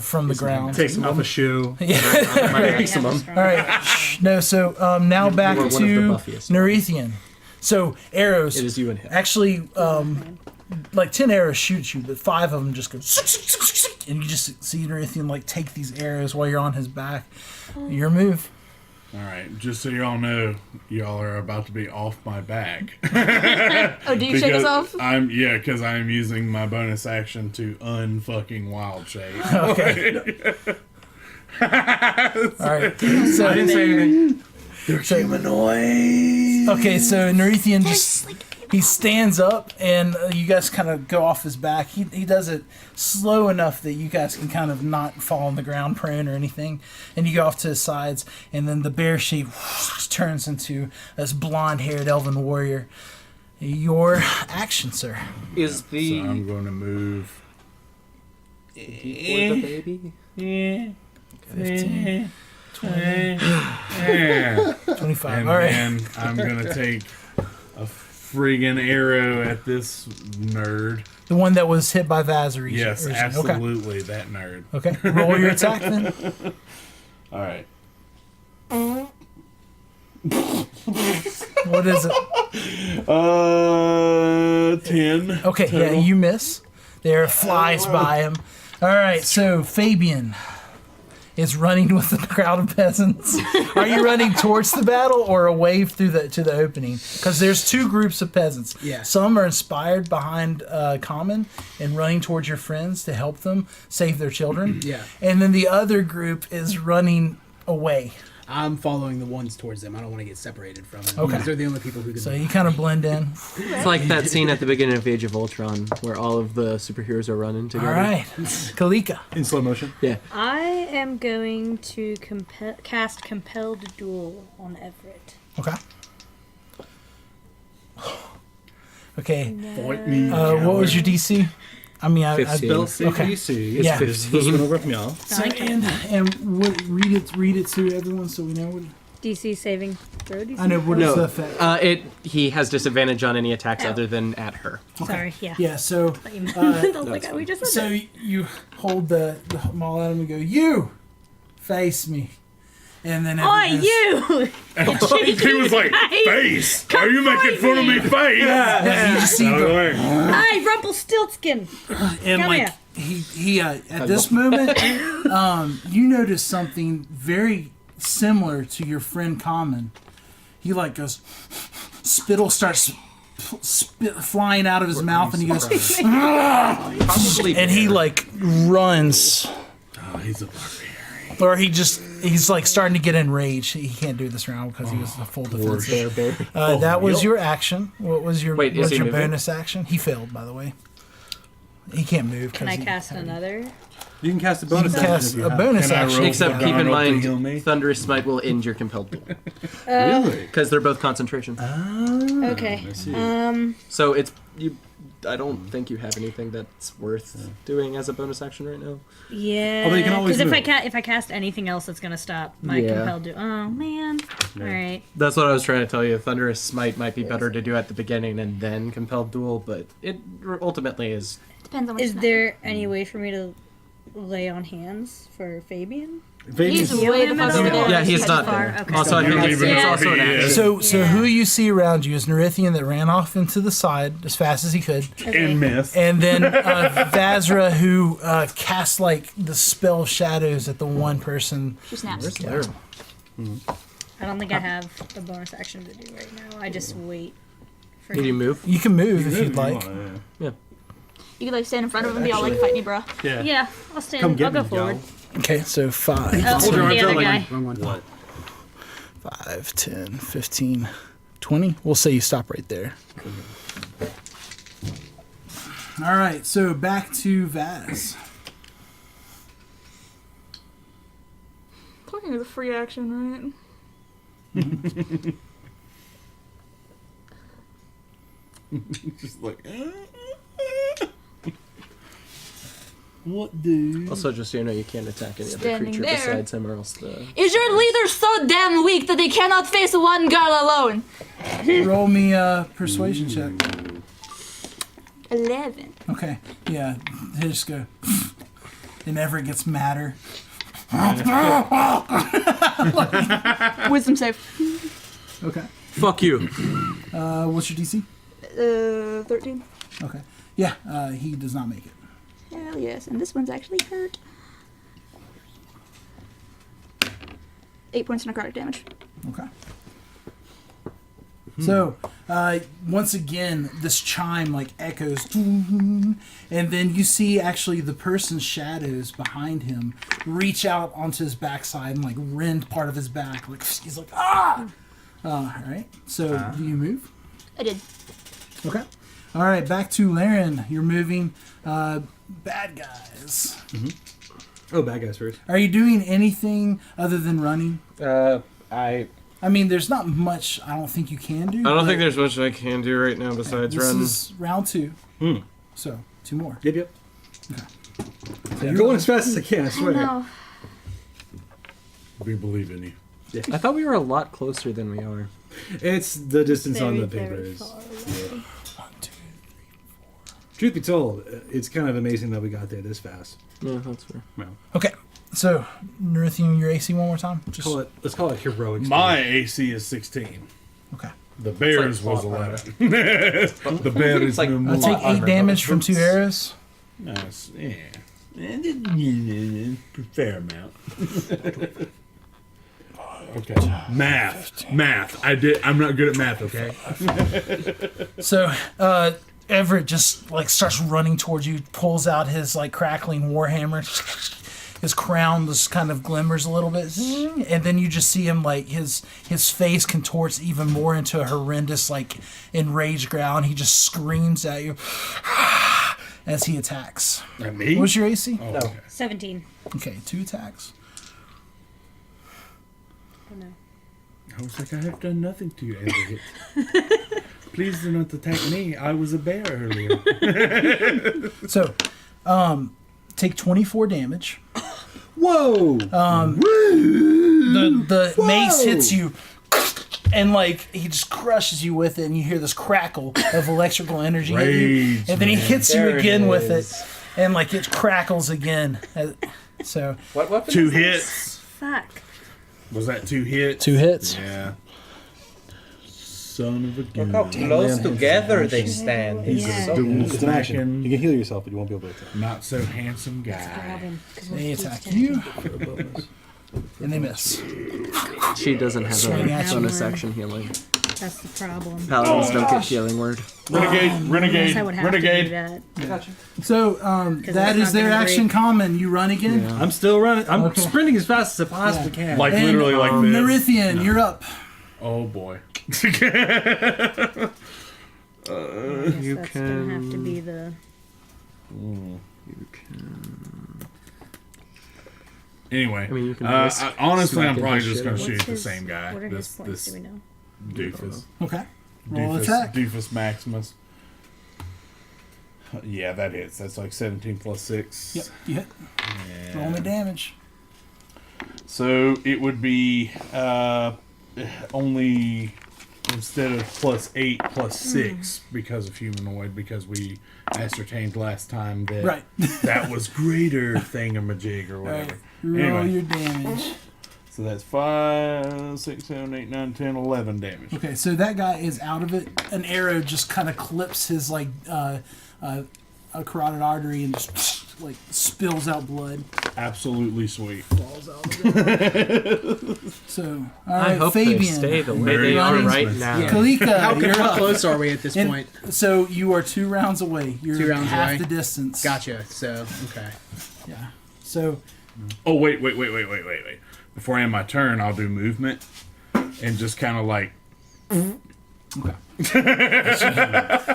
from the ground. Taking off a shoe. maximum. All right. No, so now back You are one of to the buffiest. Nerethian. So arrows. It is you and him. Actually, like 10 arrows shoot you, but 5 of them just go, and you just see Nerethian like take these arrows while you're on his back. Your move. All right, just so y'all know, y'all are about to be off my back. Oh, do you shake us off? Because I'm using my bonus action to unfucking wild shape. Okay. All right. So, I didn't say anything. They're humanoid. Okay, so Nerethian just he stands up, and you guys kind of go off his back. He does it slow enough that you guys can kind of not fall on the ground prone or anything, and you go off to his sides, and then the bear shape turns into this blonde-haired elven warrior. Your action, sir. Is the So I'm going to move. for the baby? 15, Yeah. 25. And All right. then I'm gonna take a friggin' arrow at this nerd. The one that was hit by Vaz Yes, originally. absolutely, that nerd. Okay. Roll your attack then. All right. What is it? 10. Okay, yeah, you miss. There flies by him. All right, so Fabian is running with the crowd of peasants. Are you running towards the battle or away through to the opening? Because there's two groups of peasants. Yeah. Some are inspired behind Common and running towards your friends to help them save their children. Yeah. And then the other group is running away. I'm following the ones towards them. I don't want to get separated from them. Okay. Because they're the only people who can. So you kind of blend in. It's like that scene at the beginning of Age of Ultron where all of the superheroes are running together. All right, Kalika. In slow motion. Yeah. I am going to cast Compelled Duel on Everett. Okay. Okay. Point me. What was your DC? I mean, I 15. Spell Okay. CDC. Yeah. This one over from y'all. So, and what, read it to everyone so we know what. DC saving throw DC? I know what is the effect. He has disadvantage on any attacks other than at her. Sorry, yeah. Yeah, so I was like, we just said so you hold the maul at him and go, "You face me," and then Oi, everyone you! He was like, face? Are you making fun of me, face? Yeah, you just see Out of the way. Hi, Rumpelstiltskin! and Come like he at this moment, you notice something very similar to your friend Common. He like goes, spittle starts flying out of his mouth, and he goes, and he like runs, Oh, he's a barbarian. or he's like starting to get enraged. He can't do this round because he was a full defensive. That was your action. What was your Wait, is what's he your moving? bonus action? He failed, by the way. He can't move. Can I cast another? You can cast a You bonus can action cast if you a have. bonus Can I action. roll? Except Yeah. keep in Donald to mind, heal me? Thunderous Smite will end your compelled duel. Really? Because they're both concentration. Okay. I see. So it's you. I don't think you have anything that's worth doing as a bonus action right now. Yeah. Although you can always Because move. if I cast anything else, it's gonna stop my Yeah. Compelled Duel. Oh man. All right. That's what I was trying to tell you. Thunderous Smite might be better to do at the beginning and then compelled duel, but it ultimately is. Depends on what Is you there any way for me to lay on hands for Fabian? He's Fabian's- way the fuck over there. Yeah, he's not far. there. Okay. Also, I You think don't it's, even it's know also an who he action. is. So who you see around you is Nerithian that ran off into the side as fast as he could, And miss. and then Vazra who cast like the spell of shadows at the one person. She snaps. Yeah. I don't think I have a bonus action to do right now. I just wait for Can you him. move? You can move if you'd like. You could like stand in front of him and be all like, "Fight me, bro." Yeah, I'll stand. Come I'll get go me, forward. Okay, so 5, Oh, Hold your arms the out other like guy. wrong one. What? 5, 10, 15, 20. We'll say you stop right there. All right, so back to Vaz. Talking is a free action, right? Just like, What do? Also, just so you know, you can't attack any other Standing creature there. besides him, or else the. Is your leader so damn weak that they cannot face one girl alone? Roll me a persuasion check. 11. Okay, yeah, they just go. And Everett gets madder. Wisdom save. Okay. Fuck you. What's your DC? 13. Okay. Yeah, he does not make it. Hell yes, and this one's actually hurt. 8 points of necrotic damage. Okay. So, once again, this chime like echoes, and then you see actually the person's shadows behind him reach out onto his backside and like rend part of his back. Like he's like, ah! All right. So, do you move? I did. Okay. All right. Back to Laren. You're moving. Bad guys. Oh, bad guys first. Are you doing anything other than running? I mean, there's not much I don't think you can do. I don't but think there's much I can do right now besides this run. is round 2. Hmm. So, 2 more. Yep. So I'm going as fast as I can, I swear. No. We believe in you. I thought we were a lot closer than we are. It's the distance on Very, the paper very is. far away. Truth be told, it's kind of amazing that we got there this fast. Yeah, that's fair. Well, Okay, so Nerithian, your AC one more time. Just let's call it heroic. My AC is 16. okay. The bears like was plot 11. The bear is like- no more. I'll take 8 damage from 2 arrows. Nice. Yeah. Fair amount. Okay. Math. I'm not good at math, okay? So Everett just like starts running towards you, pulls out his like crackling warhammer. His crown just kind of glimmers a little bit, and then you just see him like his face contorts even more into a horrendous like enraged growl, and he just screams at you as he attacks. At me? What's your AC? Oh, okay. 17. Okay, 2 attacks. Oh no. I was like, I have done nothing to you, Everett. Please do not attack me. I was a bear earlier. So, take 24 damage. Whoa! The mace hits you, and like he just crushes you with it, and you hear this crackle of electrical energy hit you, Rage, and then he man. hits you There it again with is. it, and like it crackles again. So What weapon? 2 is this? hits. Fuck. Was that 2 hits? 2 hits. Yeah. Son of a gun. Look how close together they stand. He's It's Yeah. so Dual It's an action. smacking, You can heal yourself, but you won't be able to attack. not so handsome Grab guy. him. 'Cause They we'll keep attack standing. you, and they miss. She doesn't have Swing a at you. bonus action healing. That's the problem. Paladins don't get healing word. Renegade, Unless I would have to do renegade. that. So that's that is not their gonna action break. common. You run again. Yeah. I'm still running. I'm Okay. sprinting as fast as I possibly can. Like And, literally like this. Nerithian, you're up. Oh boy. I guess You that's gonna have to can- be the. Anyway, I mean, you can risk honestly, I'm smacking probably his just shit gonna away. shoot What's the his- same guy. What are his This points? Do we know? doofus. Okay. Roll attack. Doofus Maximus. Yeah, that hits. That's like 17 plus 6. Yep, you hit. Yeah. Roll me damage. So it would be only instead of +8 +6 because of humanoid, because we ascertained last time that Right. that was greater thingamajig or whatever. Roll Anyway. your damage. So that's 5, 6, 7, 8, 9, 10, 11 damage. Okay, so that guy is out of it. An arrow just kind of clips his like a carotid artery and just like spills out blood. Absolutely sweet. Falls out of it. So, all right, I hope Fabian. they stay the way Very they are running. right Christmas. now. Yeah. Kalika, you're How up. close are we at this And point? so you are 2 rounds away. You're 2 rounds half away? the distance. Gotcha. So, okay. Yeah. So Oh, wait. Before I end my turn, I'll do movement and just kind of like. okay.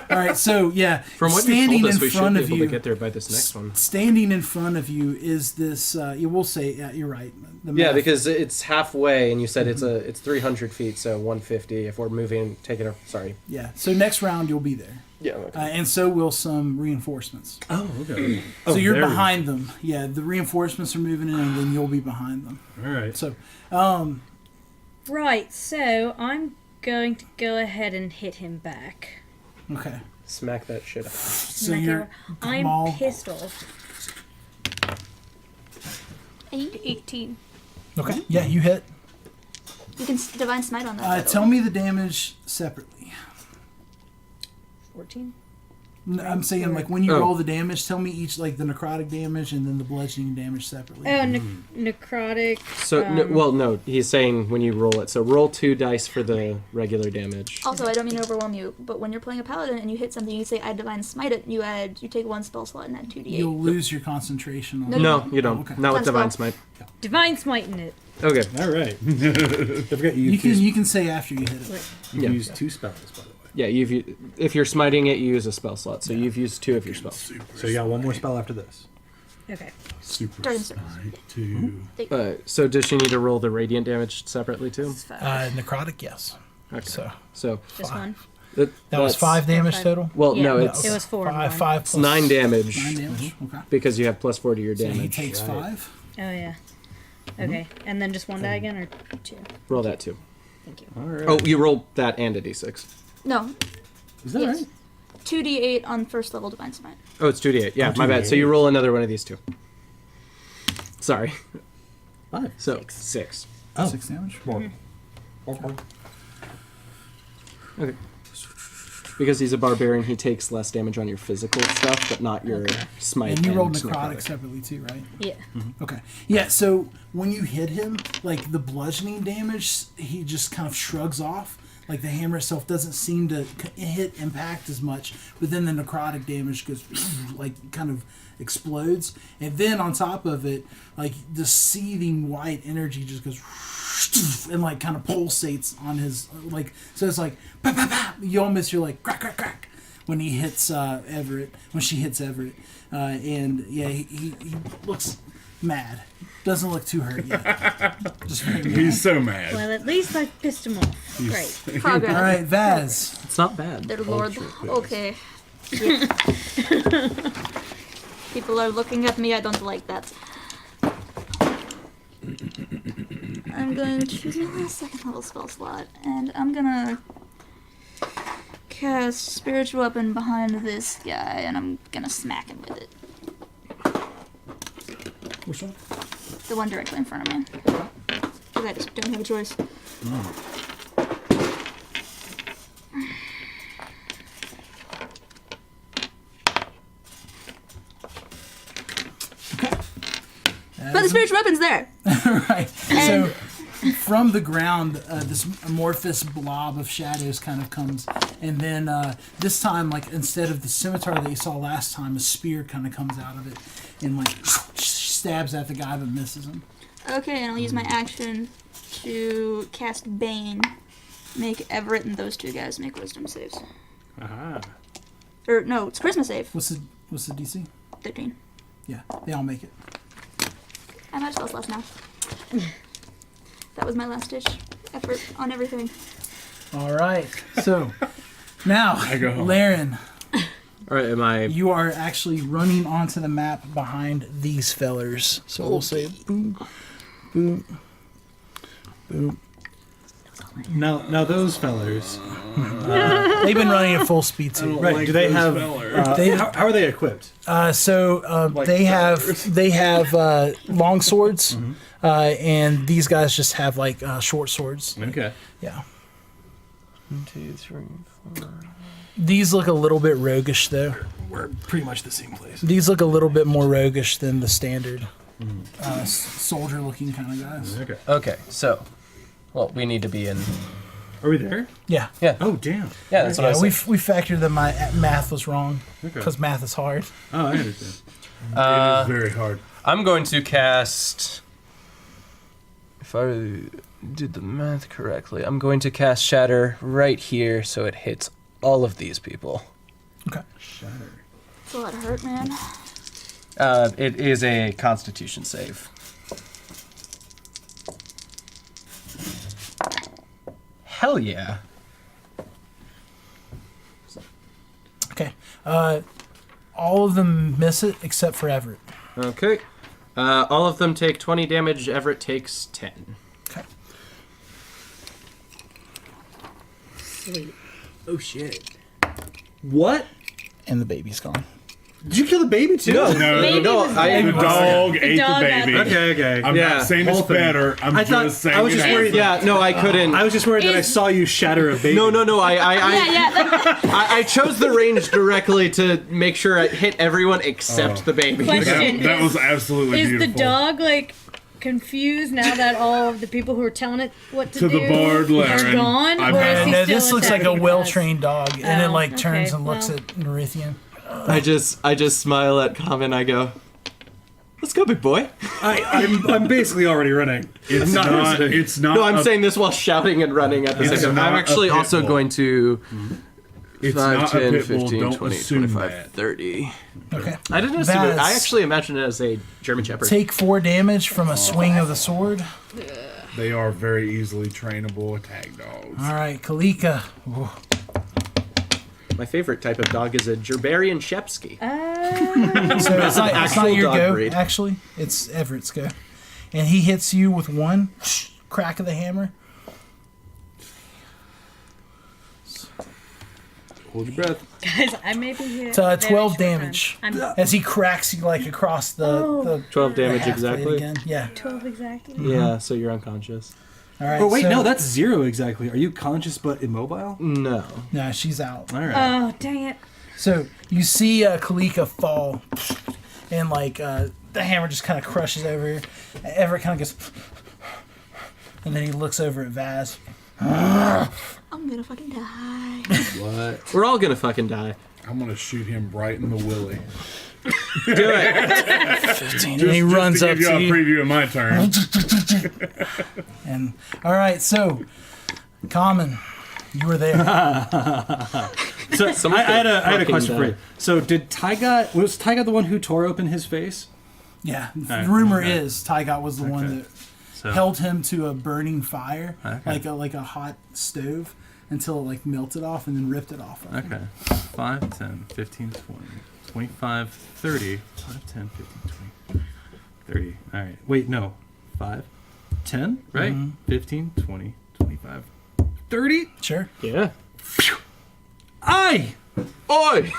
All right. So yeah, From what you standing told us, in we should front be of able you. to get there by this next one. Standing in front of you is this. You will say, yeah, you're right. The Yeah, math- because it's halfway, and you said it's 300 feet, so 150. If we're moving, taking a sorry. yeah. So next round you'll be there, Yeah. Okay. and so will some reinforcements. Oh, okay. So you're there we behind them. Yeah, the reinforcements are moving in, and then you'll be behind them. go. All right. So, Right, so I'm going to go ahead and hit him back. okay. Smack that shit out. So Smack you're it. I'm Kamal. pissed off. 18. Okay. Yeah, you hit. You can divine smite on that. by the Tell way. me the damage separately. 14? I'm saying like when you Oh. roll the damage, tell me each like the necrotic damage and then the bludgeoning damage separately. Oh, necrotic. So no, he's saying when you roll it. So roll 2 dice for the regular damage. Also, I don't mean to overwhelm you, but when you're playing a paladin and you hit something, you say I divine smite it. You take 1 spell slot and add 2d8. You'll lose your concentration on No, it. No, you don't. Okay. Not with Fun divine spell. smite. Divine smiting it. Okay. All right. Don't forget You can say after you hit it. you Yeah. use 2 spells, by the way. Yeah, if you're smiting it, you use a spell slot. So you've used 2 of your spells. So you got 1 more spell after this. Okay. Super Turn smite 2. So does she need to roll the radiant damage separately too? It's 5. Necrotic, yes. Okay. So Just one. that was that's- 5 damage Five. total. Well, Yeah, no, no, it's it was 4. and 5, one. 5 it's plus 9 damage 9 damage. Okay. because you have +4 to your So he damage. takes 5. Oh, yeah. Okay, and then just one die again, or 2? Roll that too. Thank you. All right. Oh, you roll that and a d6. No. Is that Yes. right? 2d8 on first level Divine Smite. Oh, it's 2d8. Yeah, Oh, my bad. So you 2d8. roll another one of these two. Sorry. 5. So 6. Oh. 6 damage. More. Okay. Because he's a barbarian, he takes less damage on your physical stuff, but not your smite. And you rolled necrotic. necrotic separately too, right? Yeah. Okay. Yeah, so when you hit him, like the bludgeoning damage, he just kind of shrugs off. Like the hammer itself doesn't seem to hit impact as much, but then the necrotic damage goes like kind of explodes, and then on top of it, like the seething white energy just goes and like kind of pulsates on his like. So it's like bah, bah, bah. You almost hear like crack crack crack when he hits Everett. When she hits Everett, and yeah, he looks mad. Doesn't look too hurt yet. Just very mad. He's so mad. Well, at least I pissed him off. Great. Progress. All right, Vaz. It's not bad. Their lord. Okay. Yeah. People are looking at me. I don't like that. I'm going to choose my last second level spell slot, and I'm gonna cast Spiritual Weapon behind this guy, and I'm gonna smack him with it. Which one? The one directly in front of me. Because I just don't have a choice. But the spiritual weapon's there. Right. So from the ground, this amorphous blob of shadows kind of comes, and then this time, like instead of the scimitar that you saw last time, a spear kind of comes out of it and like stabs at the guy but misses him. Okay, and I'll use my action to cast Bane. Make Everett and those two guys make wisdom saves. Aha. Or no, it's charisma save. What's the DC? 13. Yeah, they all make it. I might as well last now. That was my last ditch effort on everything. All right. So now, I go home. Laren, All right, am I? you are actually running onto the map behind these fellers. So we'll say boom, boom, boom. Now those fellers. They've been running at full speed too. Right? Do they have? How are they equipped? They have long swords, and these guys just have like short swords. Okay. Yeah. 1, 2, 3, 4. These look a little bit roguish though. We're pretty much the same place. These look a little bit more roguish than the standard soldier-looking kind of guys. Okay. Okay, so, well, we need to be in. Are we there? Yeah. Yeah, Oh damn. yeah, that's what I Yeah, was. we factored that my math was wrong Okay. because math is hard. Oh, I understand. It is very hard. I'm going to cast. If I did the math correctly, I'm going to cast Shatter right here, so it hits all of these people. Okay. Shatter. It's a lot of hurt, man. It is a Constitution save. Hell yeah! Okay. All of them miss it except for Everett. Okay. All of them take 20 damage. Everett takes 10. Okay. Sweet. Oh shit. What? And the baby's gone. Did you kill the baby too? No, No, Baby no, was I- dead. the dog ate dog the got baby. Okay. I'm Yeah, not saying it's whole thing. better. I'm I thought- just saying I was just it worried- happened. Yeah, no, I couldn't. I was just worried that I saw you shatter a baby. No. I Yeah. I chose the range directly to make sure I hit everyone except the baby. Question That was is, absolutely is beautiful. the dog like confused now that all of the people who are telling it what to To do the bard are Laren, gone, I've or had- is he No, still this looks like a attacking well-trained dog, and it Oh, like turns okay, and looks well. at Nerithian. I just smile at Common. I go, "Let's go, big boy." I'm basically already running. It's not. It's not. No, I'm a- saying this while shouting and running at the It's same time. not I'm a actually pit also bull. going to It's 5, not a 10, pit bull. 15, Don't 20, assume 25, that. 30. Okay. I didn't assume it. I Vaz. actually imagined it as a German Shepherd. Take 4 damage from a swing of the sword. They are very easily trainable attack dogs. All right, Kalika. Ooh. My favorite type of dog is a Gerberian Shepsky. So it's not Actual your dog go, breed. actually. It's Everett's go. and he hits you with one crack of the hammer. Hold your breath. Guys, I may be here. It's 12 damage as he cracks you like across the 12 damage half blade exactly. again. Yeah. 12 exactly. Yeah, so you're unconscious. All right. Oh wait, so- no, that's 0 exactly. Are you conscious but immobile? No. Nah, she's out. All right. Oh, dang it. So you see Kalika fall, and like the hammer just kind of crushes over here. Everett kind of goes, and then he looks over at Vaz. I'm gonna fucking die. What? We're all gonna fucking die. I'm gonna shoot him right in the willy. Do it. 15, and he runs to up give you to a you. preview of my turn. And all right, so Common, you were there. So I had a fucking question for die. you. So was Tygot the one who tore open his face? Yeah, the right, rumor okay. is Tygot was the one that So held him to a burning fire, Okay. like a hot stove, until it like melted off and then ripped it off. Of him. okay. 5, 10, 15, 20, 25, 30. 5, 10, 15, 20, 30. All right. Wait, no. 5, 10, right? 15, 20, 25, 30. Sure. Yeah. Oi!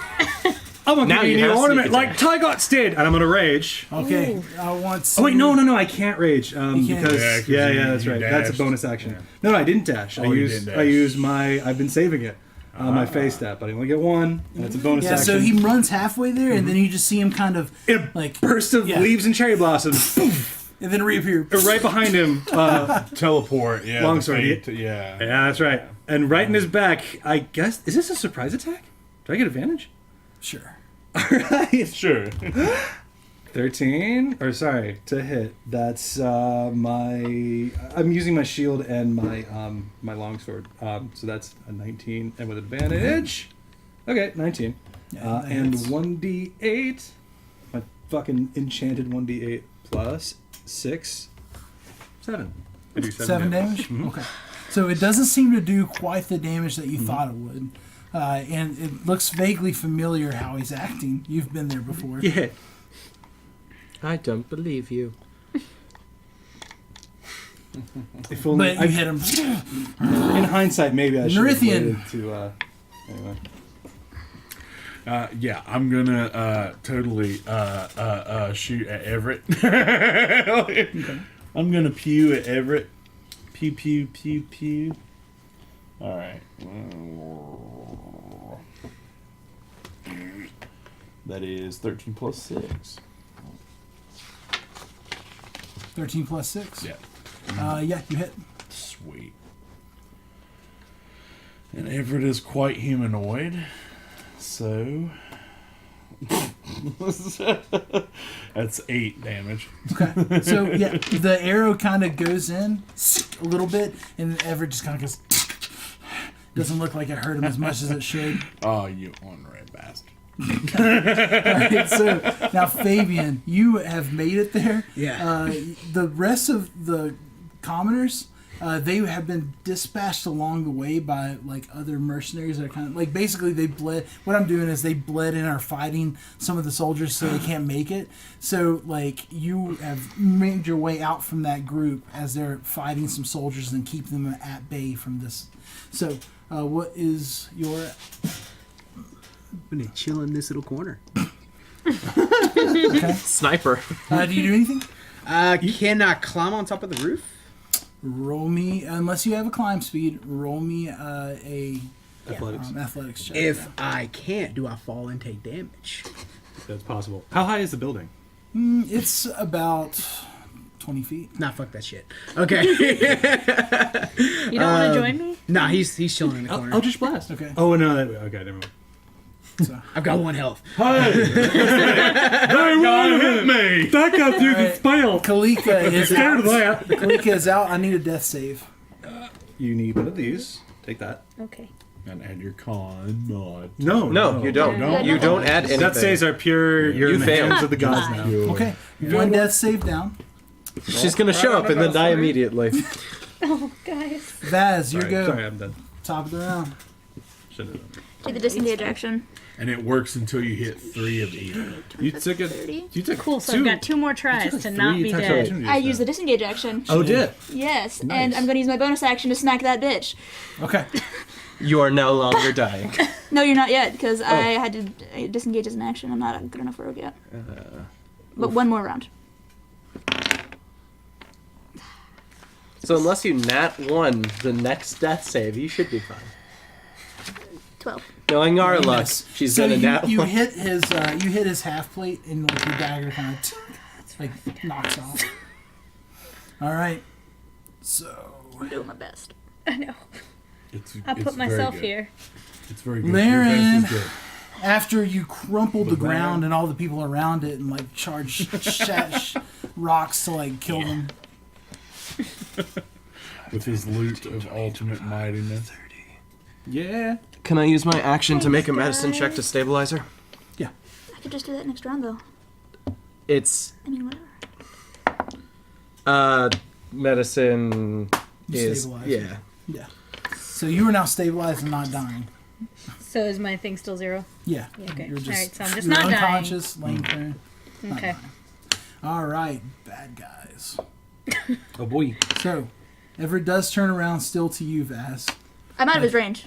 I'm gonna Now give you you an have ornament sneak like Tygot did, and I'm gonna rage. Okay. I want. Oh wait, no, I can't rage. can't. Because Yeah, 'cause yeah, you- that's you right. That's a dashed. bonus action. Yeah. No, I didn't dash. Oh, you didn't dash. I used my. I've been saving it. My face stat, but I only get one. And it's a bonus Yeah. action. So he runs halfway there, and then you just see him kind of in a like burst of yeah. leaves and cherry blossoms, and then reappear. right behind him. Teleport. Yeah. Longsword, the fate, yeah. Yeah, that's right. And right in his back, I guess. Is this a surprise attack? Do I get advantage? Sure. Sure. 13, or sorry, to hit. That's my. I'm using my shield and my longsword. So that's a 19, and with advantage. Okay, 19. Yeah, that And hits. 1d8. My fucking enchanted 1d8 plus 6, 7. I do 7 damage? Okay. So it doesn't seem to do quite the damage that you thought it would. And it looks vaguely familiar how he's acting. You've been there before. Yeah. I don't believe you. If only But you hit him. in hindsight, maybe I should have Nerithian. waited to. Anyway. Yeah, I'm gonna totally shoot at Everett. I'm gonna pew at Everett. Pew pew pew pew. All right. That is 13 plus 6. 13 plus 6? Yeah. Yeah, you hit. Sweet. And Everett is quite humanoid, so that's 8 damage. Okay. So, yeah, the arrow kind of goes in a little bit, and Everett just kind of goes. Doesn't look like it hurt him as much as it should. Oh, you unread bastard. Alright, so now Fabian, you have made it there. Yeah. The rest of the commoners, they have been dispatched along the way by like other mercenaries that are kind of like basically they bled. What I'm doing is they bled and are fighting some of the soldiers so they can't make it. So like you have made your way out from that group as they're fighting some soldiers and keep them at bay from this. So what is your I'm gonna chill in this little corner. Sniper. do you do anything? Can I climb on top of the roof? Roll me, unless you have a climb speed, roll me a athletics check. If I can't, do I fall and take damage? That's possible. How high is the building? It's about 20 feet. Nah, fuck that shit. Okay. You don't want to join me? Nah, he's chilling in the corner. I'll just blast. Okay. Oh no! Okay, never mind. I've got 1 health. Hey, won't hit me. Back up, you Alright. can spell. Kalika is Scared of out. that. Kalika is out. I need a death save. You need one of these. Take that. Okay. And add your con mod. No, you don't. No. You don't add anything. Death saves are pure. You're You in the failed. hands of the gods now. Okay. One death save down. She's gonna show up and then die immediately. Oh, guys. Vaz, your Sorry, go. sorry, I'm done. Top of the round. Shouldn't have done. Do the disengage action. and it works until you hit 3 of either. You took it. 30. You took Cool, so two. I've got 2 more tries to not be dead. I use the disengage action. Oh, did. Yes, Nice. and I'm going to use my bonus action to smack that bitch. Okay. You are no longer dying. No, you're not yet, because I had to disengage as an action. I'm not a good enough rogue yet. But one more round. So unless you nat 1 the next death save, you should be fine. 12. Knowing our luck, Yes. she's So gonna nat you 1. hit his half plate and like your dagger kind of like knocks off. All right. So I'm doing my best. I know. It's I put very myself good. here. It's very good. Laren, Your best is good. after you crumpled the But ground man- and all the people around it and like charged rocks to like kill them. With his loot of ultimate mightiness. Yeah. Can I use my action to make a medicine check to stabilize her? I could just do that next round, though. It's I mean, whatever. medicine You is stabilize yeah. her. Yeah. So you are now stabilized and not dying. So is my thing still 0? Yeah. Yeah, okay. You're just, Alright, so I'm just you're not dying. unconscious, laying there. Okay. All right, bad guys. Oh boy. So, Everett does turn around still to you, Vaz. I'm out of his range.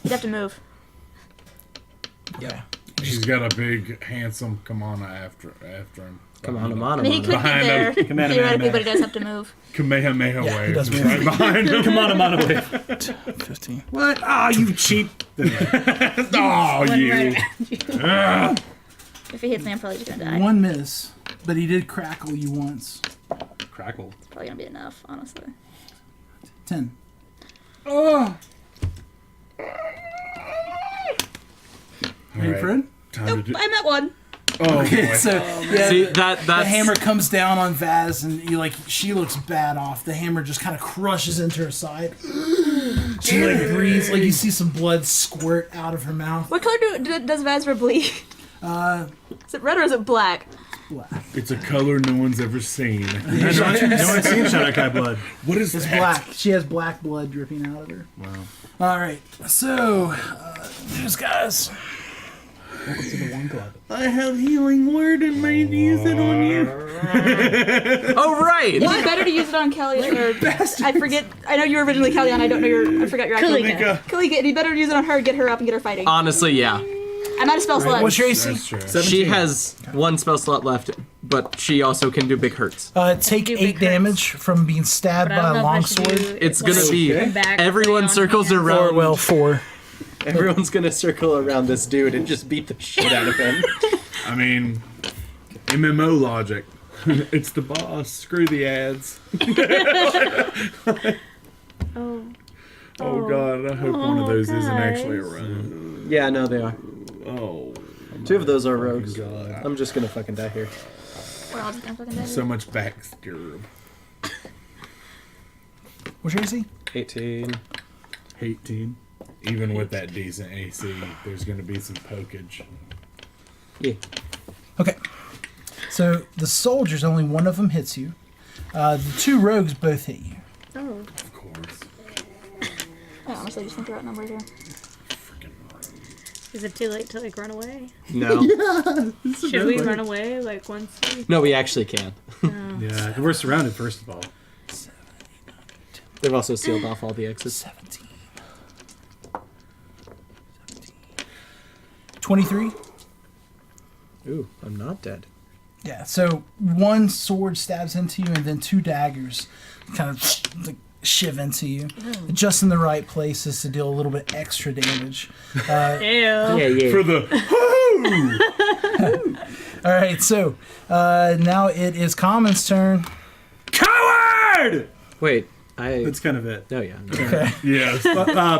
He'd have to move. Yeah. She's got a big, handsome Kamana after him. Come on, I mean, he could get Behind there, him. theoretically, but he does have to move. Kamehameha Yeah, he wave. does is move. right behind him. Come on, away. 15. What? Ah, you cheap. Oh, One you. right around you. If he hits me, I'm probably just gonna die. One miss, but he did crackle you once. Crackle. Probably gonna be enough, honestly. 10. Ready, Alright, Fred? Time Nope, to do. I'm at 1. Oh, Okay, boy. so yeah, See, the that's hammer comes down on Vaz, and you like she looks bad off. The hammer just kind of crushes into her side. She like breathes, like you see some blood squirt out of her mouth. What color does Vazra bleed? Is it red or is it black? Black. It's a color no one's ever seen. No one's seen Shadowkai blood. What is It's that? black. She has black blood dripping out of her. Wow. All right, so these guys. Welcome to the One Club. I have healing word and may use it on you. oh right. Is it better to use it on Kelly or I forget? I know you were originally Kelly, and I don't know your. I forgot your actual name. Kalika. Kalika. It'd be better to use it on her, get her up, and get her fighting. Honestly, yeah. I'm out of spell slots. What's your AC? That's true. She has 1 spell slot left, but she also can do big hurts. Take Do 8 big damage from being stabbed But I by don't a know if I should longsword. do It's it, gonna like, be come back, everyone lay on circles hands. around. 4. Everyone's gonna circle around this dude and just beat the shit out of him. I mean, MMO logic. It's the boss. Screw the ads. Oh god, I hope one of those isn't actually a rogue. Yeah, no, they are. Oh. 2 of those are rogues. God. I'm just gonna fucking die here. We're all just gonna fucking die. So much backstab. What's your AC? 18. 18. Even with that decent AC, there's going to be some pokage. Yeah. Okay. So the soldiers, only one of them hits you. The 2 rogues both hit you. Oh. Of course. I honestly just think they're outnumbered here. Freaking rogue. Is it too late to like run away? No. Should we run away like once? No, we actually can. Yeah, we're surrounded, first of all. They've also sealed off all the exits. 17. 23. Ooh, I'm not dead. Yeah, so 1 sword stabs into you, and then 2 daggers kind of like shiv into you, just in the right places to deal a little bit extra damage. Ew. Yeah. For the. All right, so now it is Common's turn. Coward! Wait, I. That's kind of it. Oh yeah. Okay. Yes.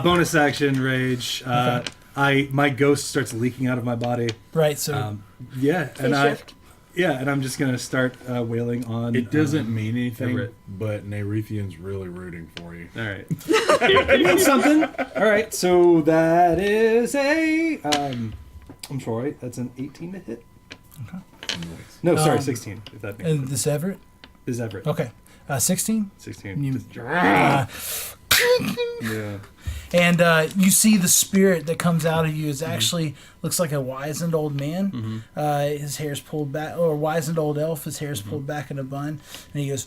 Bonus action, rage. My ghost starts leaking out of my body. Right, so Yeah, Phase shift. and I'm just gonna start wailing on. It doesn't mean anything, Everett. but Nerithian's really rooting for you. All right. It means something. All right, so that is a. I'm sorry, that's an 18 to hit. Okay. No, sorry, 16. If that makes sense. this Everett. Is Everett? Okay, 16. 16. You- Just- Yeah. And you see the spirit that comes out of you is actually looks like a wizened old man. His hair's pulled back, or a wizened old elf. His hair's pulled back in a bun, and he goes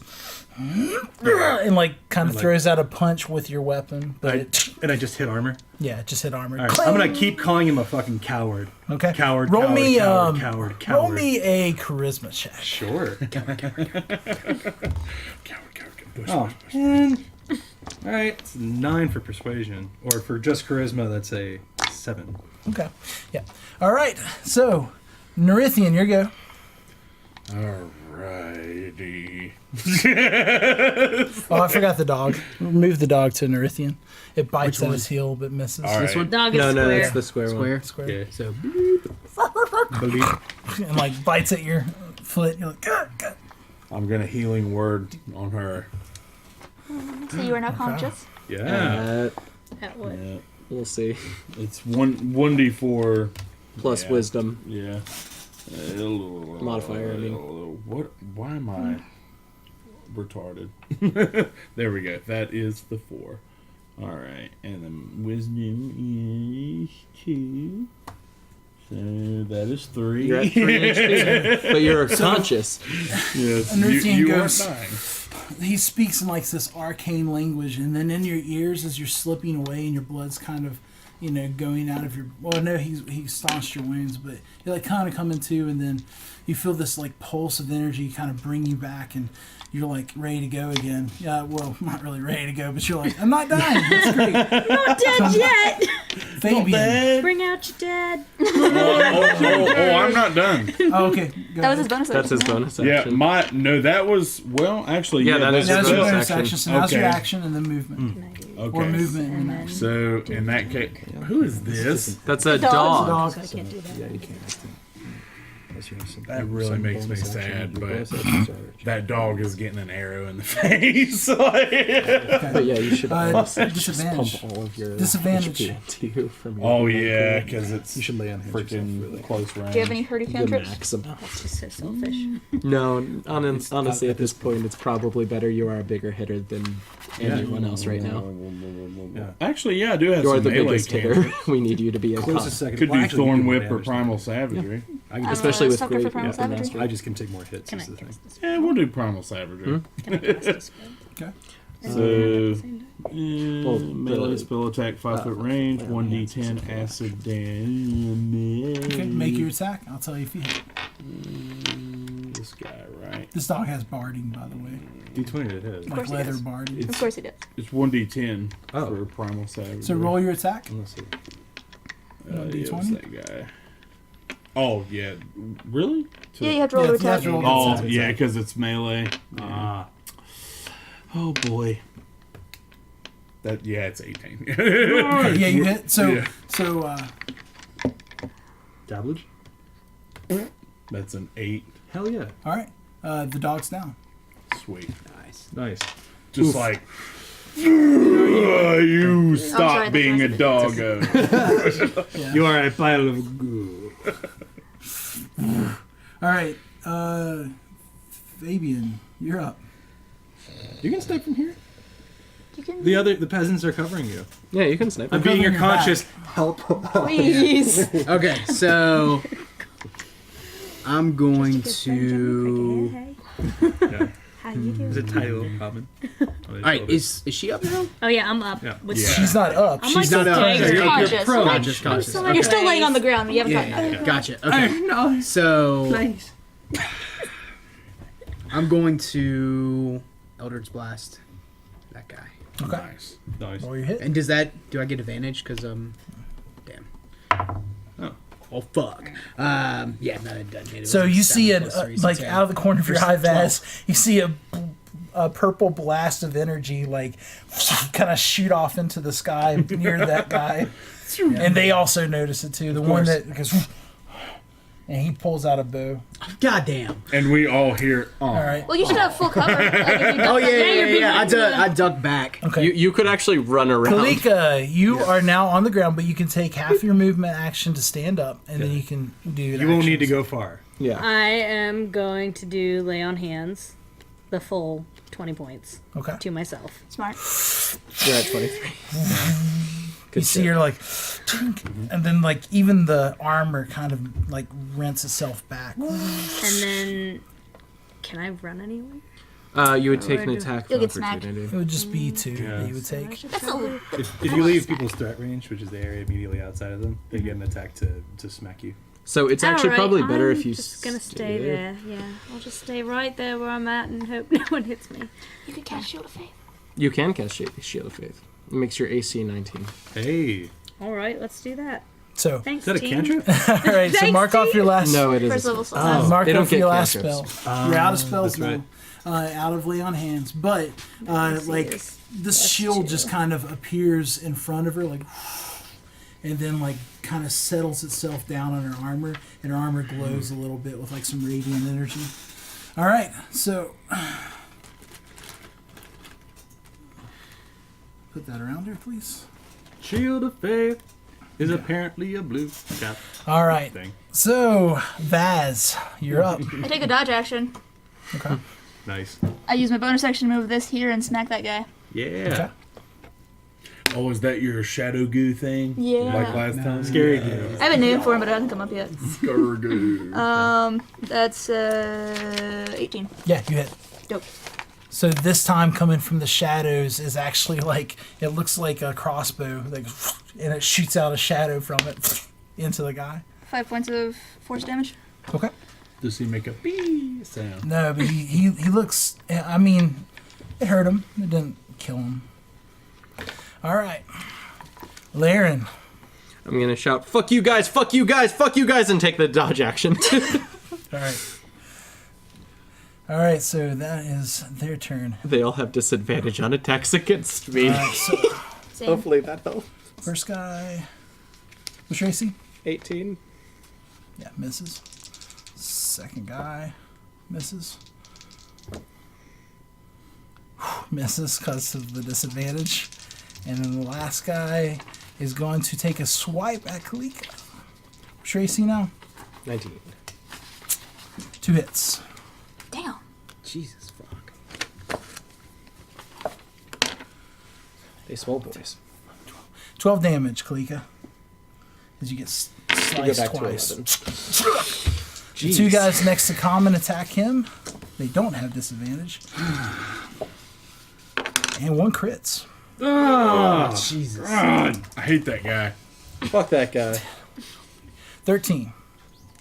and like kind of throws out a punch with your weapon. But And I just hit armor. yeah, just hit armor. All right, I'm gonna keep calling him a fucking coward. Okay. Coward. Roll coward, me coward, coward, coward. roll me a charisma check. Sure. Push, Oh, push, push. and all right, it's 9 for persuasion, or for just charisma, that's a 7. Okay. Yeah. All right. So, Nerithian, your go. Alrighty. Oh, I forgot the dog. Move the dog to Nerithian. It bites at his heel but misses. All This right. one? Dog is No, square. it's the square one. Square? Okay. So, And like bites at your foot. You're like, "Gah, gah." I'm gonna healing word on her. So you are now conscious. Yeah. At what? Yeah. We'll see. It's 1d4 Plus Yeah. wisdom. Yeah. Modifier, I mean. What? Why am I retarded? There we go. That is the 4. All right, and then wisdom is 2. So that is 3. You're at 3 HP, but you're conscious. Yes, Nerithian you are goes- dying. He speaks in like this arcane language, and then in your ears as you're slipping away and your blood's kind of, going out of your. Well, no, he staunched your wounds, but you're like kind of coming to, and then you feel this like pulse of energy kind of bring you back, and you're like ready to go again. Yeah, well, not really ready to go, but you're like, I'm not dying. That's great. Not dead yet. Fabian. Bring out your dad. Oh, I'm not done. Oh, okay. Go That was his ahead. bonus. That's his action, bonus Yeah, action. that was actually Yeah, that is That was your bonus bonus action. action. So now's your Okay. action and then movement. Okay. Or movement and And action. So in that case, who is this? That's a Dog. dog. Dog. So I can't do that. Yeah, you can't. That really makes me sad, but that dog is getting an arrow in the face. But yeah, you should Disadvantage. pump all of your Disadvantage. HP into you from your Oh yeah, because it's You should lay on hands yourself, freaking really. close range. Do you have any hardy the cantrips? max amount. That's just so selfish. No, honestly, at this point, it's probably better you are a bigger hitter than anyone else right now. Actually, yeah, I do have You're some the melee biggest hitter. cantrips. We need you to be a Close a con. second. Could Well, do actually, Thorn you do Whip more or damage Primal than Savagery. I can Especially with sucker for great Primal weapon Savagery. I just can take more hits. Can I Is the thing. cast this? Yeah, we'll do Primal Savagery. Can I cast this spell? Okay. So, Well, melee the- spell attack, 5 foot range, 1d10 acid damage. Okay, make your attack. I'll tell you if you hit. This guy, right? This dog has barding, by the way. D20 it is. Like course he leather does. barding. Of course he does. It's 1d10 Oh. for Primal Savagery. So roll your attack. Let's see. Yeah, D20? what's that guy? Oh, yeah. Really? To- Yeah, you have to roll Yeah, to you have attack. to roll Oh, attack. yeah, because it's melee. Oh, boy. It's 18. Okay, yeah, you hit. So, Yeah. Dabblage? That's an 8. Hell yeah. all right. The dog's down. Sweet. Nice. Just like, you sorry, stop that's being a nice. doggo. You are a pile of goo. All right. Fabian, you're up. You can snipe from here. You can The peasants are covering you. Yeah, you can snipe. I'm being your covering your conscious help. please. okay, so I'm going to. How you doing? It's a tiny little common. All right, is she up now? Oh yeah, I'm up. Yeah. With Yeah. She's not up. I'm She's like not up. staying You're there. conscious. Pro. Like, Conscious. Conscious. so Okay. You're still laying on the ground. You haven't Yeah, gotten gotcha. Okay. So I'm going to Eldritch Blast that guy. Okay. Nice. Nice. Roll your hit. And do I get advantage? Because damn. Oh fuck. Yeah, no, it doesn't. It So was you 7 see it plus 3, so like 10. out of the corner of your Or eye, 12. Vaz. You see a purple blast of energy, like kind of shoot off into the sky near that guy, and they also notice it too. The one course. that goes, and he pulls out a bow. Goddamn. And we all hear, oh. All right. Well, you should have full cover. Like, if you duck Oh back- yeah. I duck back. Okay. You could actually run around. Kalika, you are now on the ground, but you can take half your movement action to stand up, and then you can do. You won't need to go far. Yeah. I am going to do lay on hands. the full 20 points Okay. to myself. Smart. You're at 23. You see her like, tink, and then like even the armor kind of like rents itself back. And then, can I run anywhere? You would take an attack of You'll get smacked. It opportunity. would just be 2 Yeah. that you would So I take. should That's probably- a If you leave people's threat range, which is the area immediately outside of them, they get an attack to smack you. So it's actually Alright, probably better I'm if you just gonna stay there. Yeah, I'll just stay right there where I'm at and hope no one hits me. You can cast Shield of Faith. You can cast Shield of Faith. It makes your AC 19. Hey, All right, let's do that. So, Thanks, is that a team. cantrip? all right. So Thanks, mark off your last. No, it First is. level spell. Mark They don't off your get last cantrips. spell. You're out of spells that's right. now, out of lay on hands. But like is this shield just kind of appears in front of her, like, and then like kind of settles itself down on her armor, and her armor glows a little bit with like some radiant energy. All right, so put that around her, please. Shield of Faith is apparently a blue cap All right, thing. so Vaz, you're up. I take a dodge action. Okay. Nice. I use my bonus action to move this here and smack that guy. Yeah. Okay. Oh, is that your shadow goo thing? Yeah. Like last time? Scary goo. I have a name for him, but it hasn't come up yet. Scargoo. That's 18. Yeah, you hit. Dope. So this time coming from the shadows is actually like, it looks like a crossbow, like, and it shoots out a shadow from it into the guy. 5 points of force damage. Okay. Does he make a bee sound? No, but he looks, I mean, it hurt him. It didn't kill him. All right. Laren. I'm going to shout, fuck you guys, fuck you guys, fuck you guys, and take the dodge action. All right. All right, so that is their turn. They all have disadvantage on attacks against me. All right, so Same. Hopefully that helps. first guy, what's your AC? 18. Yeah, misses. Second guy, misses. Misses because of the disadvantage. And then the last guy is going to take a swipe at Kalika. What's your AC now? 19. 2 hits. Damn. Jesus fuck. They small boys. 12 damage, Kalika. As you get We go sliced back twice. to 11. The 2 guys next to Common attack him. They don't have disadvantage. And 1 crits. Oh, Jesus. God. I hate that guy. Fuck that guy. 13.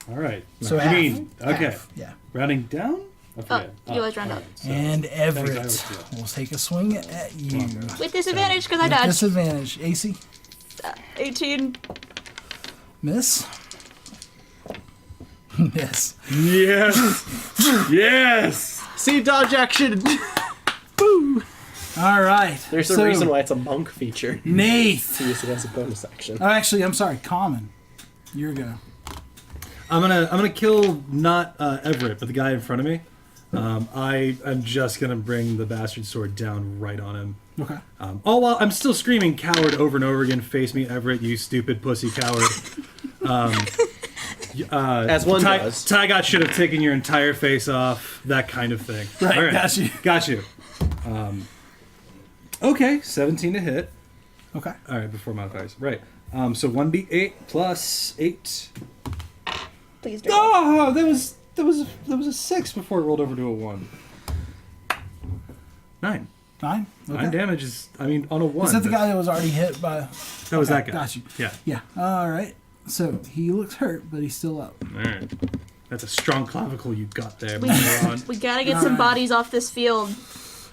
All right. So You half. mean, okay. Half, yeah. Rounding down? I Oh, forget. you always round up. And Everett Thanks, will take a swing at you. With disadvantage because I With dodged. disadvantage. AC. 18. Miss. Miss. Yes. Yes. See, dodge action. All right. There's a reason why it's a monk feature. Nath. To use it as a bonus action. Oh, actually, I'm sorry. Common. You're go. I'm gonna kill not Everett, but the guy in front of me. I am just gonna bring the bastard sword down right on him. Okay. All while I'm still screaming "coward" over and over again. Face me, Everett, you stupid pussy coward. As one does. Tygot should have taken your entire face off. That kind of thing. Right. All Got you. Got you. Okay, 17 to hit. Okay. All right, before modifiers. Right. So 1d8 plus 8. Please do. Oh, that was a 6 before it rolled over to a 1. 9. 9. Okay. 9 damage is, I mean, on a 1. Is that the but guy that was already hit by? That was Okay, that guy. got you. Yeah. Yeah. All right. So he looks hurt, but he's still up. All right. That's a strong clavicle you got there, We, moron. we gotta get some bodies off this field.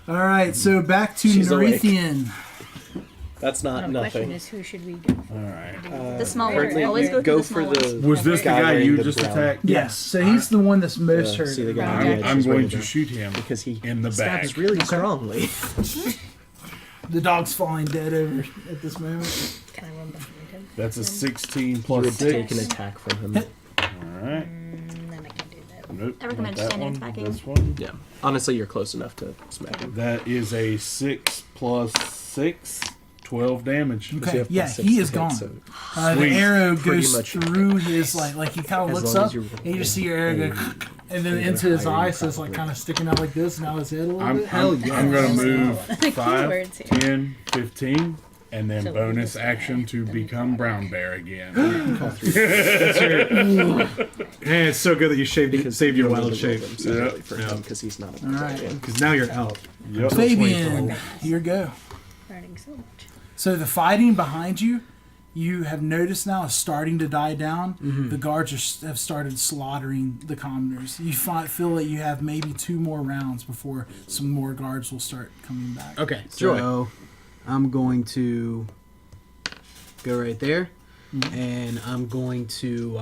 All right. So back to She's awake. Norithian. That's not The question nothing. is, who should we go for? All right. The small ones. Currently, Always go, Go the for small ones. the. Was this the guy wearing you the just brown. attacked? Yes. So he's the one that's most hurt. See the guy. Brown Yeah, jacket. I'm he's going ready to shoot him because he in the back. stabs really strongly. The dog's falling dead over at this moment. Can I run behind him? That's a 16 You plus would take 6. an attack from him. All right. Then I can do that. Nope. I recommend not that standing one. attacking. This one. Yeah. Honestly, you're close enough to smack him. That is a 6 plus 6. 12 damage. Okay, yeah, he is gone. So The Sweet. arrow Pretty goes much. through his like he kind of As looks long up as you and you just see your arrow go and then into his eye, so it's like kind of sticking out like this, and now his head a little I'm bit. going to move Keywords 5, here. 10, 15, and then So bonus this action guy, to then become this brown bear again. Man, it's so good that you saved your wild shape. Yep. for him because he's not a All right. barbarian. Because now you're out. Yep. Fabian, here you go. Learning so much. So the fighting behind you, you have noticed now is starting to die down. The guards have started slaughtering the commoners. You feel that you have maybe 2 more rounds before some more guards will start coming back. Okay, so I'm going to go right there, and I'm going to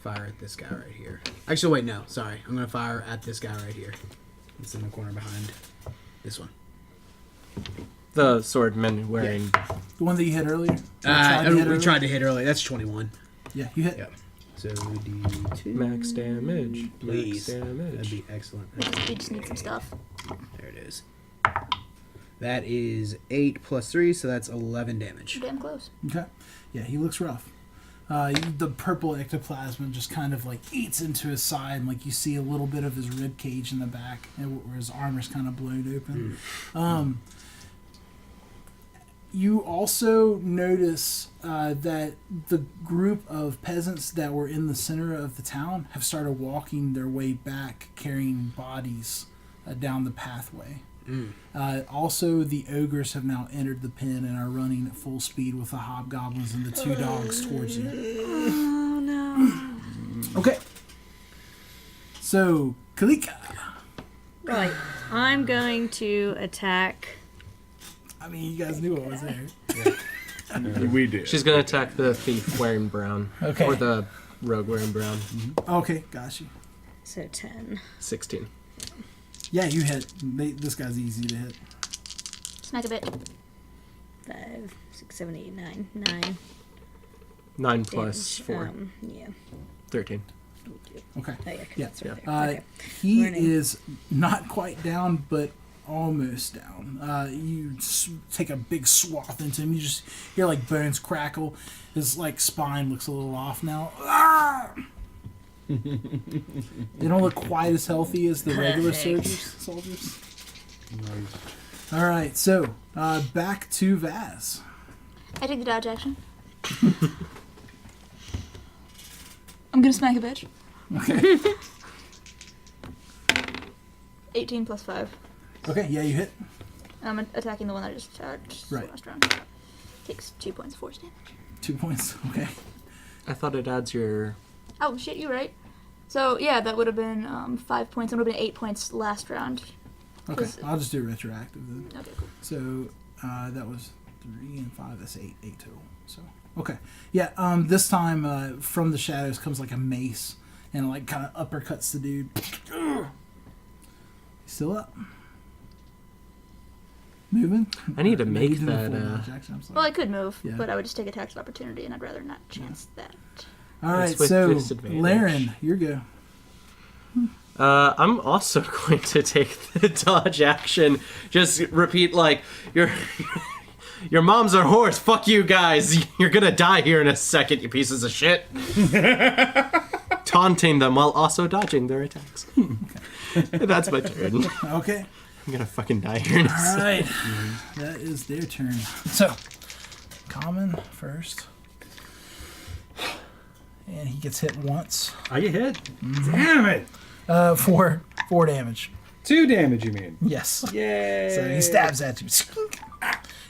fire at this guy right here. Actually, wait, no, sorry. I'm going to fire at this guy right here. It's in the corner behind this one. The swordman wearing. The one that you hit earlier? We tried to hit earlier. That's 21. Yeah, you hit. Yep. So D2. Max damage. Please. Max That'd damage. be excellent. We just need some stuff. There it is. That is 8 plus 3, so that's 11 damage. Damn close. Okay. Yeah, he looks rough. The purple ectoplasm just kind of like eats into his side, and like you see a little bit of his rib cage in the back, where his armor's kind of blown open. You also notice that the group of peasants that were in the center of the town have started walking their way back, carrying bodies down the pathway. Also, the ogres have now entered the pen and are running at full speed with the hobgoblins and the 2 dogs towards you. Oh no. Okay. So, Kalika. Right. I'm going to attack. I mean, you guys knew I was there. We did. She's gonna attack the thief wearing brown. Okay. Or the rogue wearing brown. Okay, got you. So 10. 16. Yeah, you hit. This guy's easy to hit. Smack a bit. 5, 6, 7, 8, 9. 9. 9 plus damage. 4. Yeah. 13. Okay. Oh, yeah, 'cause Yeah. that's right there. Okay. He Learning. is not quite down, but almost down. You take a big swath into him. You just hear like bones crackle. His like spine looks a little off now. Ah! They don't look quite as healthy as the regular Perfect. soldiers. All right, so back to Vaz. I take the dodge action. I'm gonna smack a bitch. Okay. 18 plus 5. Okay, yeah, you hit. And I'm attacking the one I just charged Right. last round. Takes 2 points of force damage. 2 points. Okay. I thought it adds your. Oh shit, you're right. So yeah, that would have been 5 points. It would have been 8 points last round. Okay, 'Cause- I'll just do retroactive then. Okay, cool. So that was 3 and 5. That's 8 total. So okay, yeah. This time from the shadows comes like a mace and like kind of uppercuts the dude. Still up. Moving. I need to No, make you did a that, full dodge action, I'm sorry. Well, I could move, Yeah. but I would just take attacks of opportunity, and I'd rather not chance that. All right, It's with so disadvantage. Laren, your go. I'm also going to take the dodge action. Just repeat like your mom's a horse. Fuck you guys. You're gonna die here in a second, you pieces of shit. Taunting them while also dodging their attacks. That's my turn. Okay. I'm gonna fucking die here in a All second. right, that is their turn. So, common first, and he gets hit once. Are you hit? Damn it! For 4 damage. 2 damage, you mean? Yes. Yay! So he stabs at you.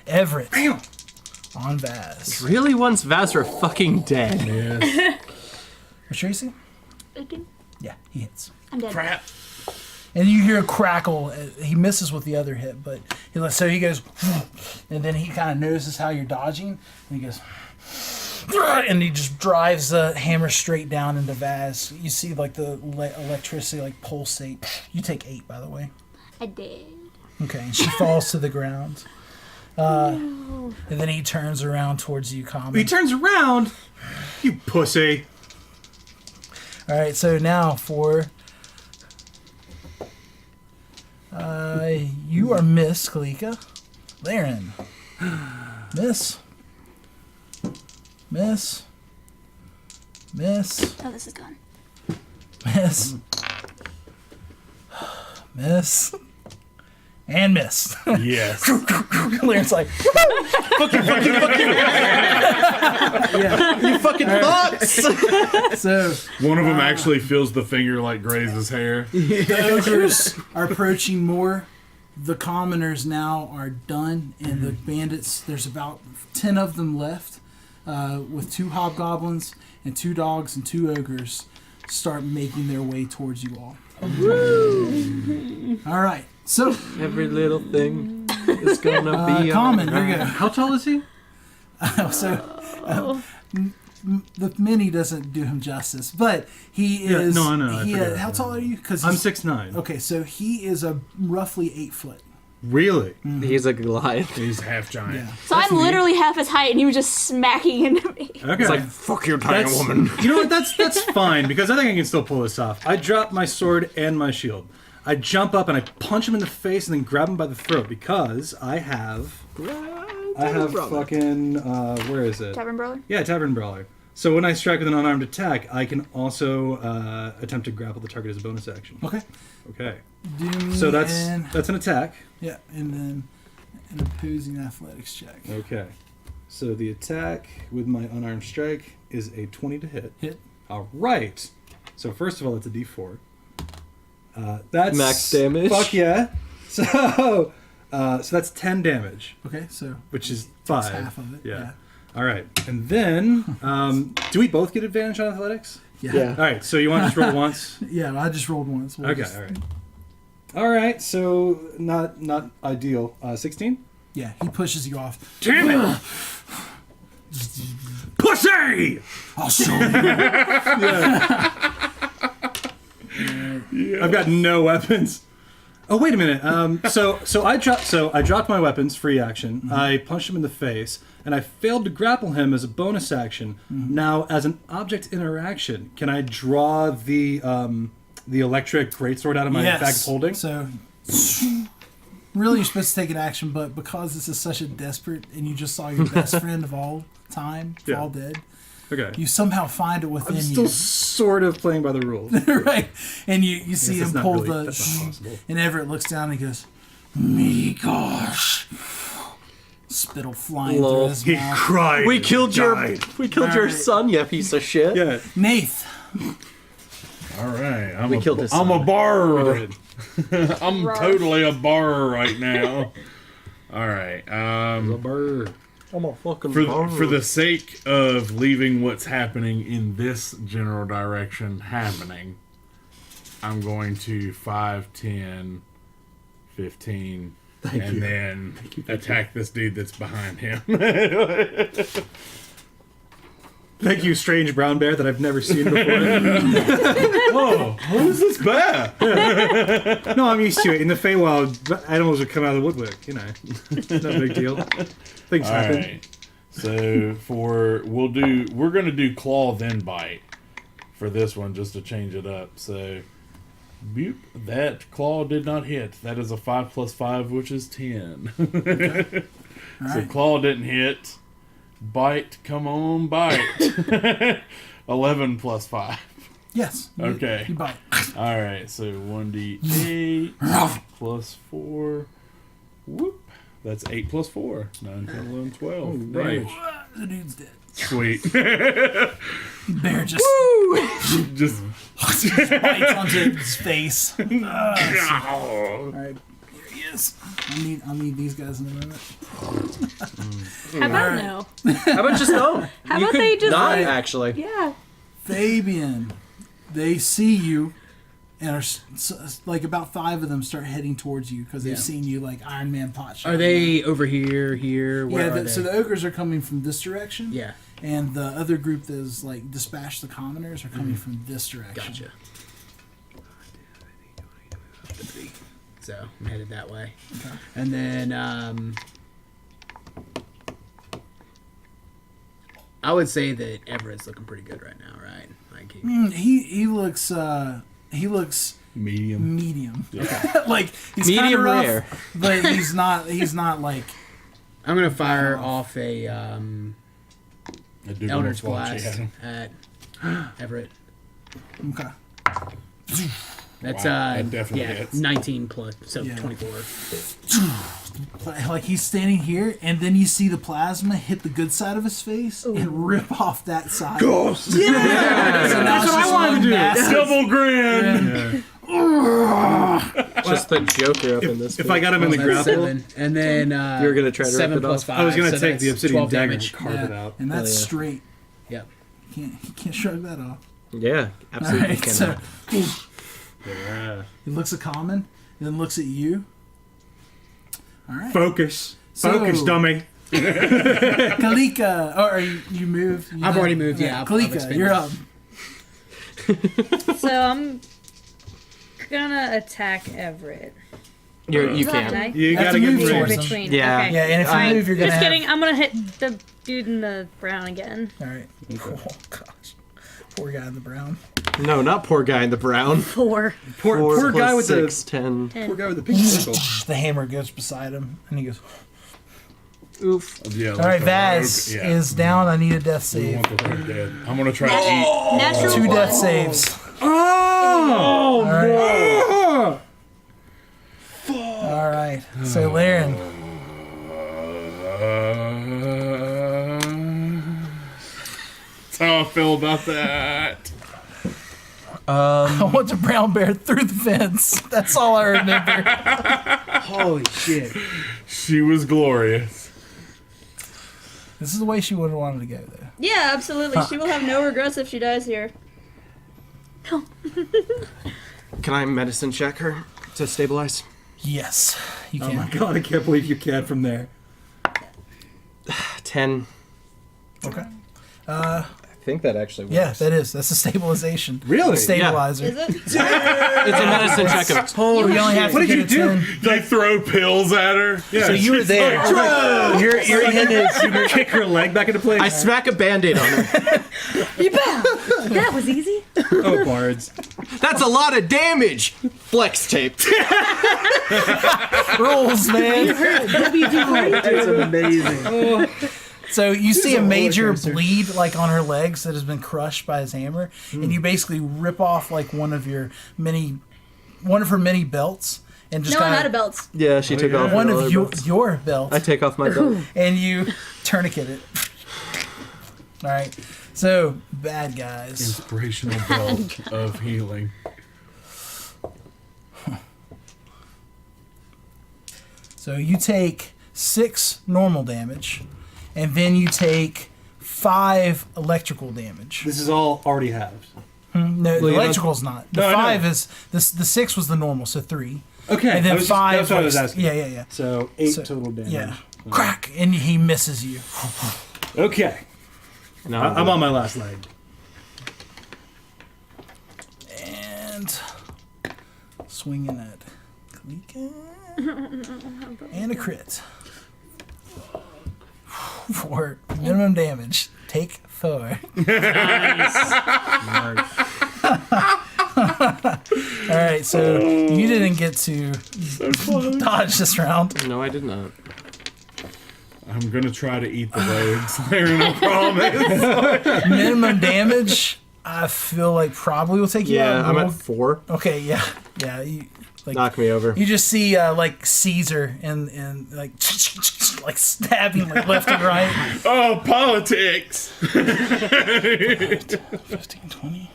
Everett. On Vaz. Really wants Vazra fucking dead. What's Tracy? 18. Yeah, he hits. I'm dead. Crap. And you hear a crackle. He misses with the other hit, but so he goes, and then he kind of notices how you're dodging, and he goes, and he just drives the hammer straight down into Vaz. You see like the electricity like pulsate. You take 8, by the way. I did. Okay, and she falls to the ground. And then he turns around towards you, Common. He turns around! You pussy! Alright, so now for... you are missed, Kalika. Laren. Miss. Miss. Miss. Oh, this is gone. Miss. Miss. And miss. Yes. Laren's like, Fuck you. You fucking thoughts. so One of them actually feels the finger like grazes hair. the ogres are approaching more. The commoners now are done, and the bandits, there's about 10 of them left, with 2 hobgoblins and 2 dogs and 2 ogres start making their way towards you all. All right, so Every little thing is gonna be common, here you go. How tall is he? The mini doesn't do him justice, but he Yeah, is. no, I know, I forgot. How tall are you? Because I'm 6'9". Okay, so he is a roughly 8 foot. Really? He's a Goliath. He's half giant. Yeah. So I'm literally half his height, and he was just smacking into me. Okay. It's like, fuck your tiny That's- woman. You know what? That's fine because I think I can still pull this off. I drop my sword and my shield. I jump up and I punch him in the face and then grab him by the throat because I have fucking where is it? Tavern Brawler? Yeah, Tavern Brawler. So when I strike with an unarmed attack, I can also attempt to grapple the target as a bonus action. Okay. Okay. Do me So that's an attack. yeah, and then an opposing athletics check. Okay. So the attack with my unarmed strike is a 20 to hit. Hit. All right. So first of all, it's a D4. That's Max damage? Fuck yeah. So that's 10 damage, Okay, so which is that's 5. half of it. Yeah. All right. And then, do we both get advantage on athletics? Yeah. All right. So you want to just roll once? Yeah, I just rolled once. We'll Okay. just- All right. All right. So not ideal. 16. Yeah, he pushes you off. Damn it! Pussy! I'll show you. I've got no weapons. Oh wait a minute. So I dropped my weapons, free action. I punched him in the face, and I failed to grapple him as a bonus action. Now, as an object interaction, can I draw the electric greatsword out of my bag of holding? So, really, you're supposed to take an action, but because this is such a desperate, and you just saw your best friend of all time fall dead, Okay. you somehow find it within I'm still you. sort of playing by the rules. Right, and you see that's him not pull really- that's not possible. and Everett looks down and he goes, "Me gosh." Spittle flying through his He mouth. cried. We killed your Alright. son, you piece of shit. Yeah. Nath. All right. We killed his I'm a son. bar. I'm totally a bar right now. All right. I'm a fucking For the sake of leaving what's happening in this general direction happening, I'm going to 5, 10, 15, then attack this dude that's behind him. Thank you, strange brown bear that I've never seen before. Oh, what is this bear? No, I'm used to it. In the Feywild, animals would come out of the woodwork. You know, no big deal. Things All happen. right. So we're gonna do claw then bite for this one just to change it up. So, boop, that claw did not hit. That is a 5 + 5, which is 10. All So right. claw didn't hit. Bite, come on, bite. 11 + 5. Yes. you- Okay. You bite. All right. So 1d8 + 4. Whoop. That's 8 + 4. 9, 10, 11, 12. Right. The dude's dead. Sweet. Bear just Just. bites onto his face. All Oh. right, here he is. I'll need these guys in a minute. How about no? How about just no? How You about could they just not, like- actually. Yeah. Fabian, they see you and are like about 5 of them start heading towards you because they've Yeah. seen you like Iron Man pot shot. Are they over here? Here? Where Yeah, are they? so the ogres are coming from this direction. Yeah. And the other group that is like dispatch the commoners are coming from this direction. Gotcha. So I'm headed that way, and then I would say that Everett's looking pretty good right now, right? Like He looks Medium. medium. Like he's Medium kinda rough, rare. but he's not like I'm gonna fire off a I do Eldritch almost watch Blast it. at Everett. Okay. That's Wow, that definitely yeah, hits. 19 plus, so Yeah. 24. Like he's standing here, and then you see the plasma hit the good side of his face and rip off that side. Ghost! So now it's just one massive Double grin. Just the Joker up in this. If I got him in the That's grapple, 7, and then You were gonna try to rip 7 it plus off? 5. I was gonna so take the that's obsidian 12 dagger damage. and carve it out. and that's Hell yeah. straight. Yep. You can't shrug that off. Yeah, All absolutely. right, Can. so Yeah. he looks at Common, and then looks at you. All right. Focus. So- Focus, dummy. Kalika, or you moved. I've already moved, yeah, I've Kalika, expanded. you're up. So I'm gonna attack Everett. You Can can. I? You have gotta to get move rid towards of him. Between. Yeah. Okay. Yeah, and if you Alright. move, you're gonna Just have. kidding. I'm gonna hit the dude in the brown again. All right. Oh gosh, poor guy in the brown. No, not poor guy in the brown. 4. Poor guy with 6, 10. the poor guy with the pink circle. The hammer goes beside him, and he goes. Oof. Yeah, All right, a Vaz rogue. Yeah. is down. I need a death We save. want the rogue dead. I'm gonna try to eat. Natural 2 death one. saves. Oh! All right. Oh! All right. So Laren, That's how I feel about that. I want the brown bear through the fence. That's all I remember. Holy shit. She was glorious. This is the way she would have wanted to go, though. Yeah, absolutely. She will have no regrets if she dies here. Can I medicine check her to stabilize? Yes, you Oh can. my god, I can't believe you can from there. 10. Okay. I think that actually works. Yeah, that's a stabilization. Really? Stabilizer. Is it? It's a medicine check of You only have What to did get you a do? 10. They throw pills at her. Yeah, So you were there. Your hit is you kick her leg back into place. I smack a band-aid on her. That was easy. Oh, bards. That's a lot of damage! Flex tape. rules, man. That's amazing. So you see a a roller major coaster. bleed like on her legs that has been crushed by his hammer, and you basically rip off like one of her many belts, and just No, I'm kind out of belts. Yeah, she took off one all of her your belts. your belts, I take off my belt. and you tourniquet it. All right. So bad guys. Inspirational belt of healing. So you take 6 normal damage, and then you take 5 electrical damage. This is all already halves. No, the you don't- electrical's not. The No, I know. 5 is the 6 was the normal, so 3. Okay, And then 5. That's what I was like- asking. Yeah. So 8 So- total damage. Yeah. Crack, and he misses you. Okay, No, I'm on my last leg. And swinging at Kalika. And a crit. For minimum damage. Take 4. Alright, so you didn't get to dodge this round. No, I did not. I'm gonna try to eat the rogues. Aaron, I promise. Minimum damage, I feel like probably will take you Yeah, out. I'm Roll- at 4. Okay, yeah. You, like, Knock me over. you just see like Caesar and like like stabbing like left and right. Oh, politics. 15, 20.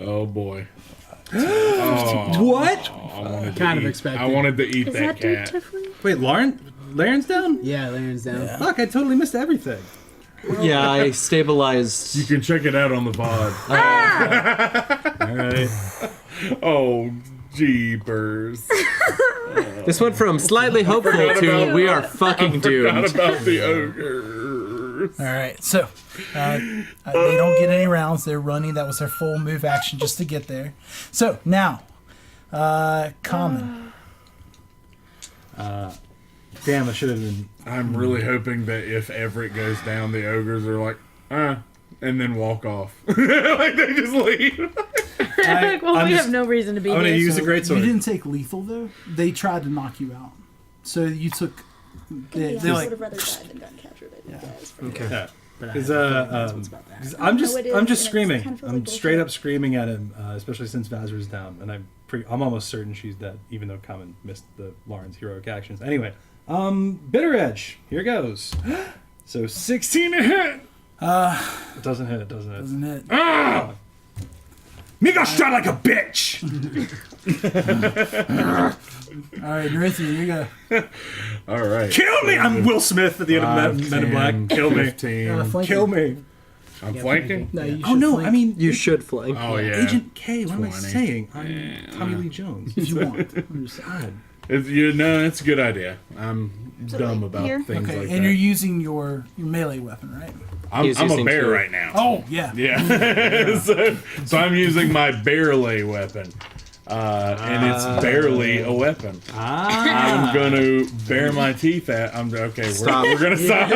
Oh boy. Oh, What? I wanted Kind to of eat, expected. I wanted to eat Is that that cat. Wait, Laren's down? Yeah, Laren's down. Fuck, I totally missed everything. Yeah, I stabilized. You can check it out on the VOD. Alright. Oh, jeepers. This went from slightly hopeful to we are fucking Forgot doomed. about the ogres. All right, so they don't get any rounds. They're running. That was their full move action just to get there. So now, Common. Damn, I should have been. I'm really hoping that if Everett goes down, the ogres are like, and then walk off. Like they just leave. Like, well, I'm we just- have no reason to be I'm gonna here. use So a great sword. You didn't take lethal though. They tried to knock you out. So you took They I like would have rather died than gotten captured. I think, guys. Okay. Yeah. But I Is that's what's about that. I'm No, it is, I'm just and it screaming. kind of feels I'm like straight bullshit. up screaming at him, especially since Vazra's down, and I'm almost certain she's dead, even though Common missed the Lauren's heroic actions. Anyway, Bitter Edge. Here goes. So 16 to hit. It doesn't hit. doesn't it? Ah! Me go strut like a bitch. All right, Narithian, you go. All right. Kill me. I'm Will Smith at the end of Men in Black. Kill me. 15. Flanking. Kill me. I'm flanking? No, you Oh should no, flank I mean You should flank. Oh, yeah. Agent K. What am I 20. saying? I'm Tommy Lee Jones. if you want. I'm just God. It's a good idea. I'm So, dumb like, about here? things Okay, like and that. you're using your melee weapon, right? He's I'm a using bear two. right now. Oh, yeah. Yeah. so I'm using my bear lay weapon. And it's barely a weapon. I'm gonna bare my teeth at. We're gonna stop.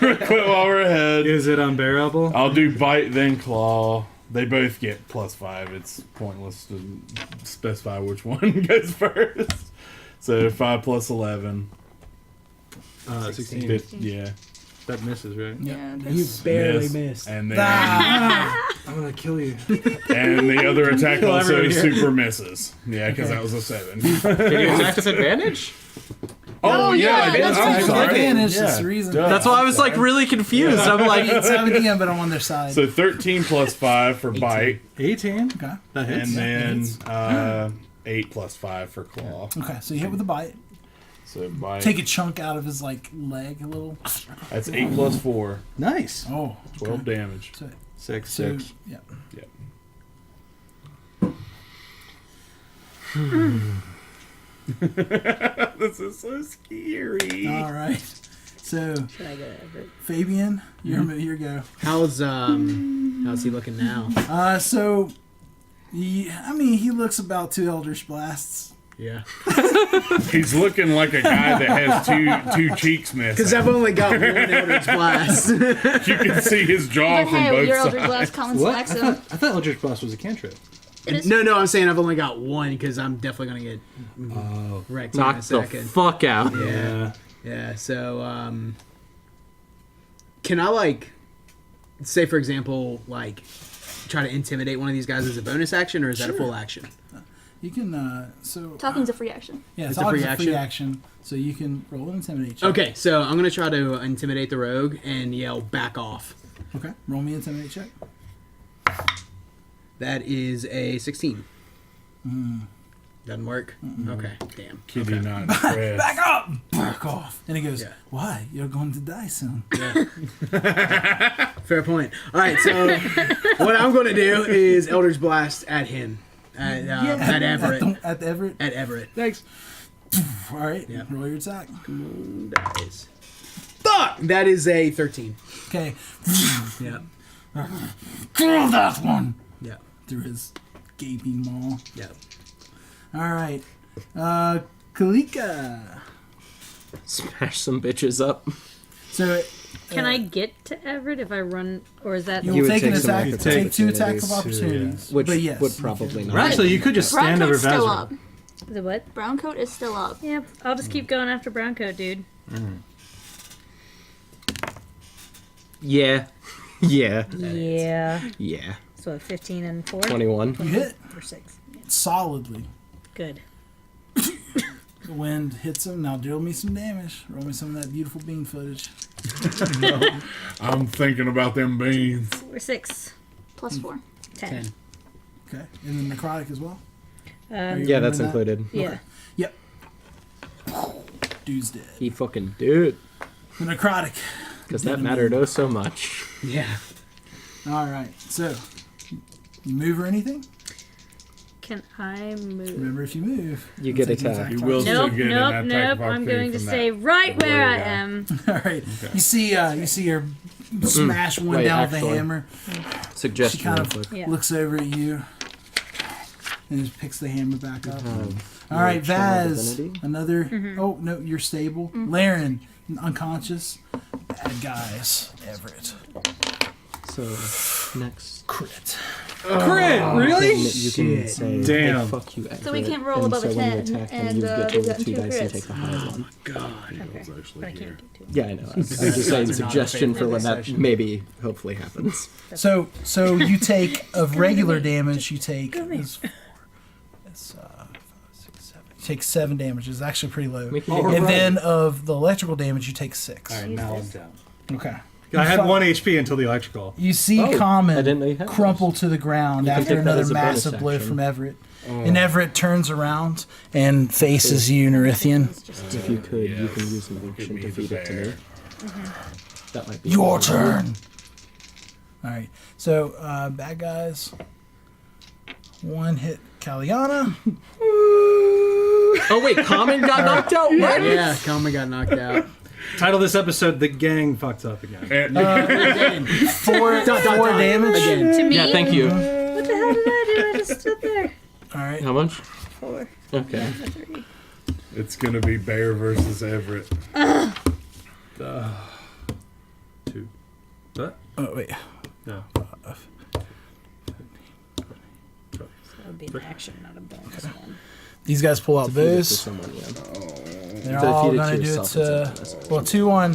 We're quit while we're ahead. Is it unbearable? I'll do bite then claw. They both get +5. It's pointless to specify which one goes first. So 5 + 11. 16. Yeah. That misses, right? Yeah, You that's, barely Miss. missed. And then I'm gonna kill you. and the other attack Kill also everyone here. super misses. Yeah, because that was a 7. Did you attack disadvantage? Oh yeah, I did. that's I'm right. sorry. Advantage, Yeah. that's the reason. Duh. That's why I was like really confused. I'm like, It's 17, but I'm on their side. So 13 + 5 for bite, 18. Okay. That hits. and then hits. 8 + 5 for claw. Okay, so you hit with a bite. So bite. Take a chunk out of his like leg a little. That's 8 + 4, Nice. Oh, 12 damage. So, 6. so yeah. This is so scary. All right. So Should I go Everett? Fabian, your go. How's he looking now? So he looks about 2 Eldritch Blasts. Yeah. He's looking like a guy that has two cheeks Because missing. I've only got one Eldritch Blast. You can see his jaw but from hey, both your sides. Eldritch Blast common What? I slack, so thought Eldritch Blast was a cantrip. it is. No, I'm saying I've only got one because I'm definitely going to get wrecked in a knock the second. fuck out. Yeah, so, can I, like, say, for example, like, try to intimidate one of these guys as a bonus action, or is that a full action? You can Talking's a free action. yeah, It's it's a free a free action? action, so you can roll an intimidate check. Okay, so I'm going to try to intimidate the rogue and yell, back off. Okay. Roll me an intimidate check. That is a 16. Doesn't work? Okay, damn. Kid you not, Fred. Back up! Back off! And he goes, Yeah. "Why? You're going to die soon." Fair point. All right, so what I'm going to do is Eldritch Blast at him. At Everett. At the Everett. At Everett. Thanks. All right. Yeah. Roll your attack. Dies. Fuck! That is a 13. Okay. Yeah. Kill that one Yeah. through his gaping maw. Yeah. All right. Kalika. Smash some bitches up. So Can I get to Everett if I run, or is that you You will would take an take some attack. opportunities. Take 2 attacks of opportunities. Which but yes, would you probably can. not. Or actually, you could just stand over Browncoat's still up. Vazra. the what? Browncoat is still up. Yep, I'll just keep going after Browncoat, dude. Yeah. Yeah. Yeah. Yeah. So 15 and 4 21. You hit or 6. Yeah. solidly. Good. The wind hits him. Now deal me some damage. Roll me some of that beautiful bean footage. I'm thinking about them beans. 4, 6, Plus 4. 10. 10. Okay. And the necrotic as well. Are you Yeah, that's remembering that? included. Yeah. Yep. Dude's dead. He fucking did. The necrotic. Because that mattered oh so much. Yeah. All right. So, you move or anything? Can I move? Remember, if you move, You get take an attacked. You will Nope, still get nope, an attack nope. of I'm opportunity going to from stay that. right where I Yeah. am. All right. You see her smash one Wait, down with the actually. hammer. Suggestion She kind real of quick. Yeah. looks over at you and just picks the hammer back up. All your right, channel Vaz. divinity? Another. Oh no, you're stable. Laren, unconscious. Bad guys. Everett. So Next. Crit. Crit, really? You can say, Damn. Hey, fuck you, So we Everett. can't roll And above so a when you 10, attack them, and, you get to we've roll gotten 2 two dice and crits. take the higher one. God. Hero's actually But I here. can't do 2. Yeah, I know. I'm just saying suggestion for when that maybe, hopefully happens. So you take of regular damage. You take. It's 5, 6, 7. You take 7 damage. It's actually pretty low. And then of the electrical damage, you take 6. All right, now I'm down. Okay. I had 1 HP until the electrical. You see I Common didn't know you had crumple to the ground can after take that another as a bonus massive blow action. from Everett. And Everett turns around and faces you, Nerithian. If you could, you can use an Give action me to the feed it to me. bear. That might be Your turn. All right. So, bad guys. 1 hit Kaliana. Oh wait, Common got knocked out. What? Yeah, Kama got knocked out. Title of this episode: The Gang Fucked Up Again. And 4 damage. Again. To me? Yeah, thank you. What the hell did I do? I just stood there. All right. How much? 4. Okay. 3. it's gonna be Bear versus Everett. 2. What? Oh wait. No. That would be an action, not a bonus one. These guys pull out Feed it to bows. someone, yeah. They're So all feed it gonna to do it yourself, to it's okay. well, 2 on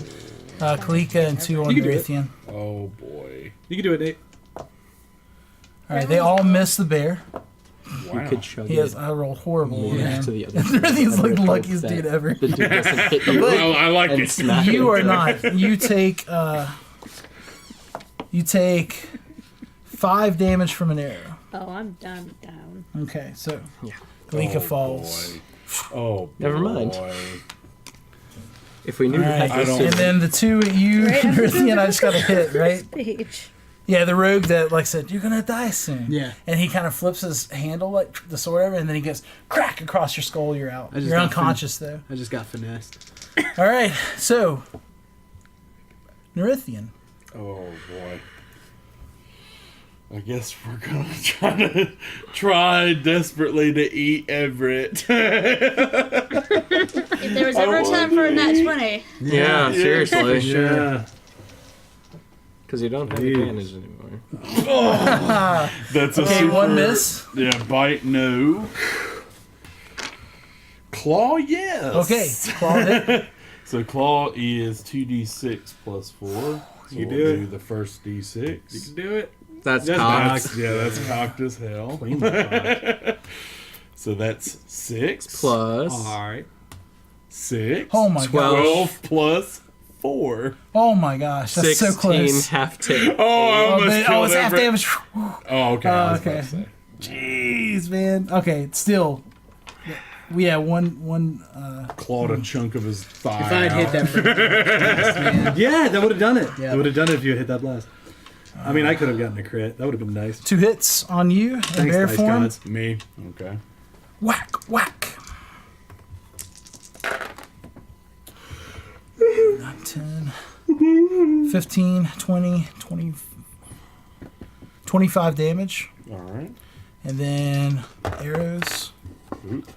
Kalika and 2 on You can do it. Nerithian. Oh boy! You can do it, Nate. All right. They all miss the bear. Wow. You could chug He has. it. I rolled horrible. Move Man. to the other. Nerithian's like the Hope luckiest that dude ever. The dude doesn't hit you. Well, I like and it. smack You into are it. not. You take 5 damage from an arrow. Oh, I'm down. Okay, so Yeah. Kalika falls. Boy. Oh, Never mind. boy. If we knew All you right. had this, And then the 2 at you, Right, I'm Nerithian, I just got a hit, right? Page. Yeah, the rogue that like said, "You're gonna die soon." Yeah. And he kind of flips his handle like the sword over, and then he goes crack across your skull. You're out. I just You're got unconscious though. I just got finessed. All right, so Nerithian. Oh boy. I guess we're gonna try desperately to eat Everett. If there was ever a time for a nat 20, yeah, seriously, Yeah. because you don't have Jeez. advantage anymore. That's a Okay, super, 1 miss. Yeah, bite no. Claw yes. Okay, claw hit. So claw is 2d6 plus 4. So You we'll do it. do the first d6. You can do it. That's That's cocked. Yeah, that's cocked as hell. Clean the So that's 6 Plus. All right. 6. Oh my 12. gosh. 12 plus 4. Oh my gosh, that's 16 so close. half take. Oh, I Oh, almost man, killed it's half Everett. damage. Oh, okay. I was about okay. to say. Jeez, man. Okay, still. Yeah, one. Clawed a chunk of his thigh. If I had hit out. that for man. Yeah, that would have done it. Yeah. That would have done it if you had hit that blast. I mean, I could have gotten a crit. That would have been nice. 2 hits on you in Thanks, bear dice form. gods. Me. Okay. Whack, whack. 9, 10, 15, 20, 20, 25 damage. All right. And then arrows. Oop.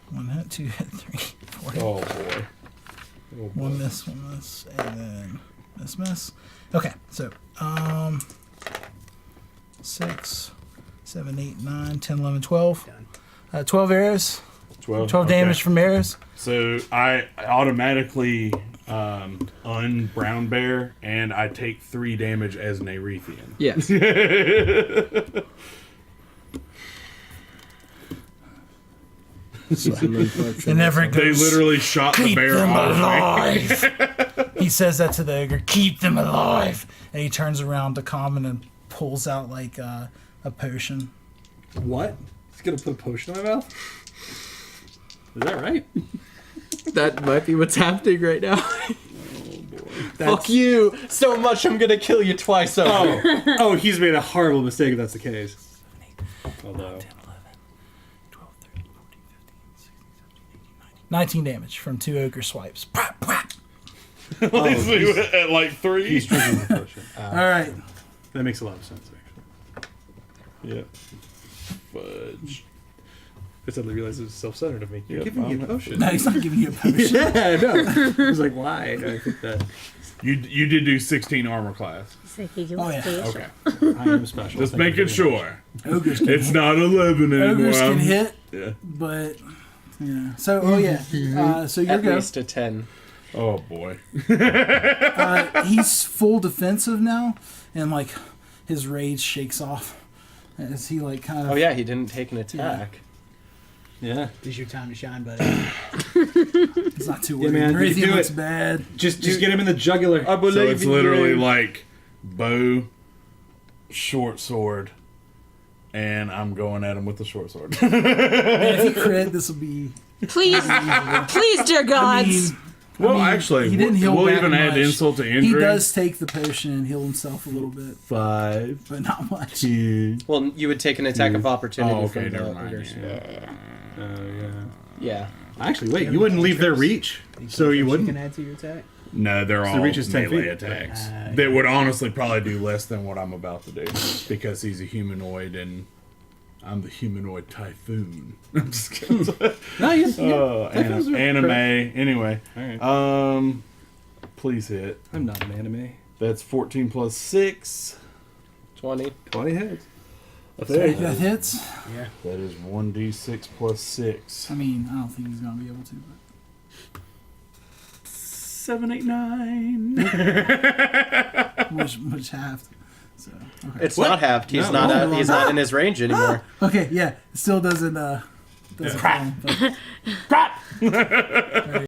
1 hit, 2 hit, 3, 4 hit. Oh boy. Oh, boy. 1 miss, and then miss. Okay, so 6, 7, 8, 9, 10, 11, 12. 12 arrows. 12 okay. damage from arrows. So I automatically un-brown bear, and I take 3 damage as an Arethian. Yes. And Everett They goes, literally shot the keep bear them off me. alive. He says that to the ogre, keep them alive. And he turns around to Common and pulls out like a potion. What? He's gonna put a potion in my mouth? Is that right? That might be what's happening right now. Fuck you so much I'm gonna kill you twice over. Oh, he's made a horrible mistake if that's the case. Although, 19 damage from 2 ogre swipes. Pwah, pwah. Honestly, at like 3. he's drinking the potion. All right. That makes a lot of sense, actually. Yep. Fudge. I suddenly realized it was self-centered of me. You're Yep, giving me a I'm- potion. No, he's not giving you a potion. Yeah, no. I was like, why? No, I think that You did do 16 armor class. It's like he Oh, yeah. special. Okay. I am special. Just Thank you making very much. sure. Ogres can It's hit. not 11 anymore. Ogres can hit, Yeah. but yeah. So so your At go. least a 10. Oh boy. He's full defensive now, and like his rage shakes off as he like kind of. Oh yeah, he didn't take an attack. Yeah. This is your time to shine, buddy. He's not too Yeah, worried. man, you Everything can do looks it. bad. Just get him in the jugular. So it's literally like bow, short sword, and I'm going at him with the short sword. Man, if you crit, this will be. Please, please, dear I gods. mean, Well, I mean, actually, he didn't heal we'll back even add much. insult to injury. He does take the potion and heal himself a little bit, 5, but not much. 2. Well, you would take an attack of opportunity Oh, okay, from never the mind. ogres. Yeah. Yeah. Yeah. Actually, wait. You wouldn't leave their reach, so you You wouldn't. can add to your attack. No, they're So all reach is 10 melee feet. attacks. That would honestly probably do less than what I'm about to do because he's a humanoid and I'm the humanoid typhoon. I'm just kidding. Nice. Anime. Anyway, All right. please hit. I'm not an anime. That's 14 plus 6. 20. 20 heads. That hits. That is 1d6 plus 6. I mean, I don't think he's gonna be able to. But 7, 8, 9. which halved. So okay. It's not halved. He's No. not. He's not in his range anymore. Okay, yeah, it still doesn't count, but-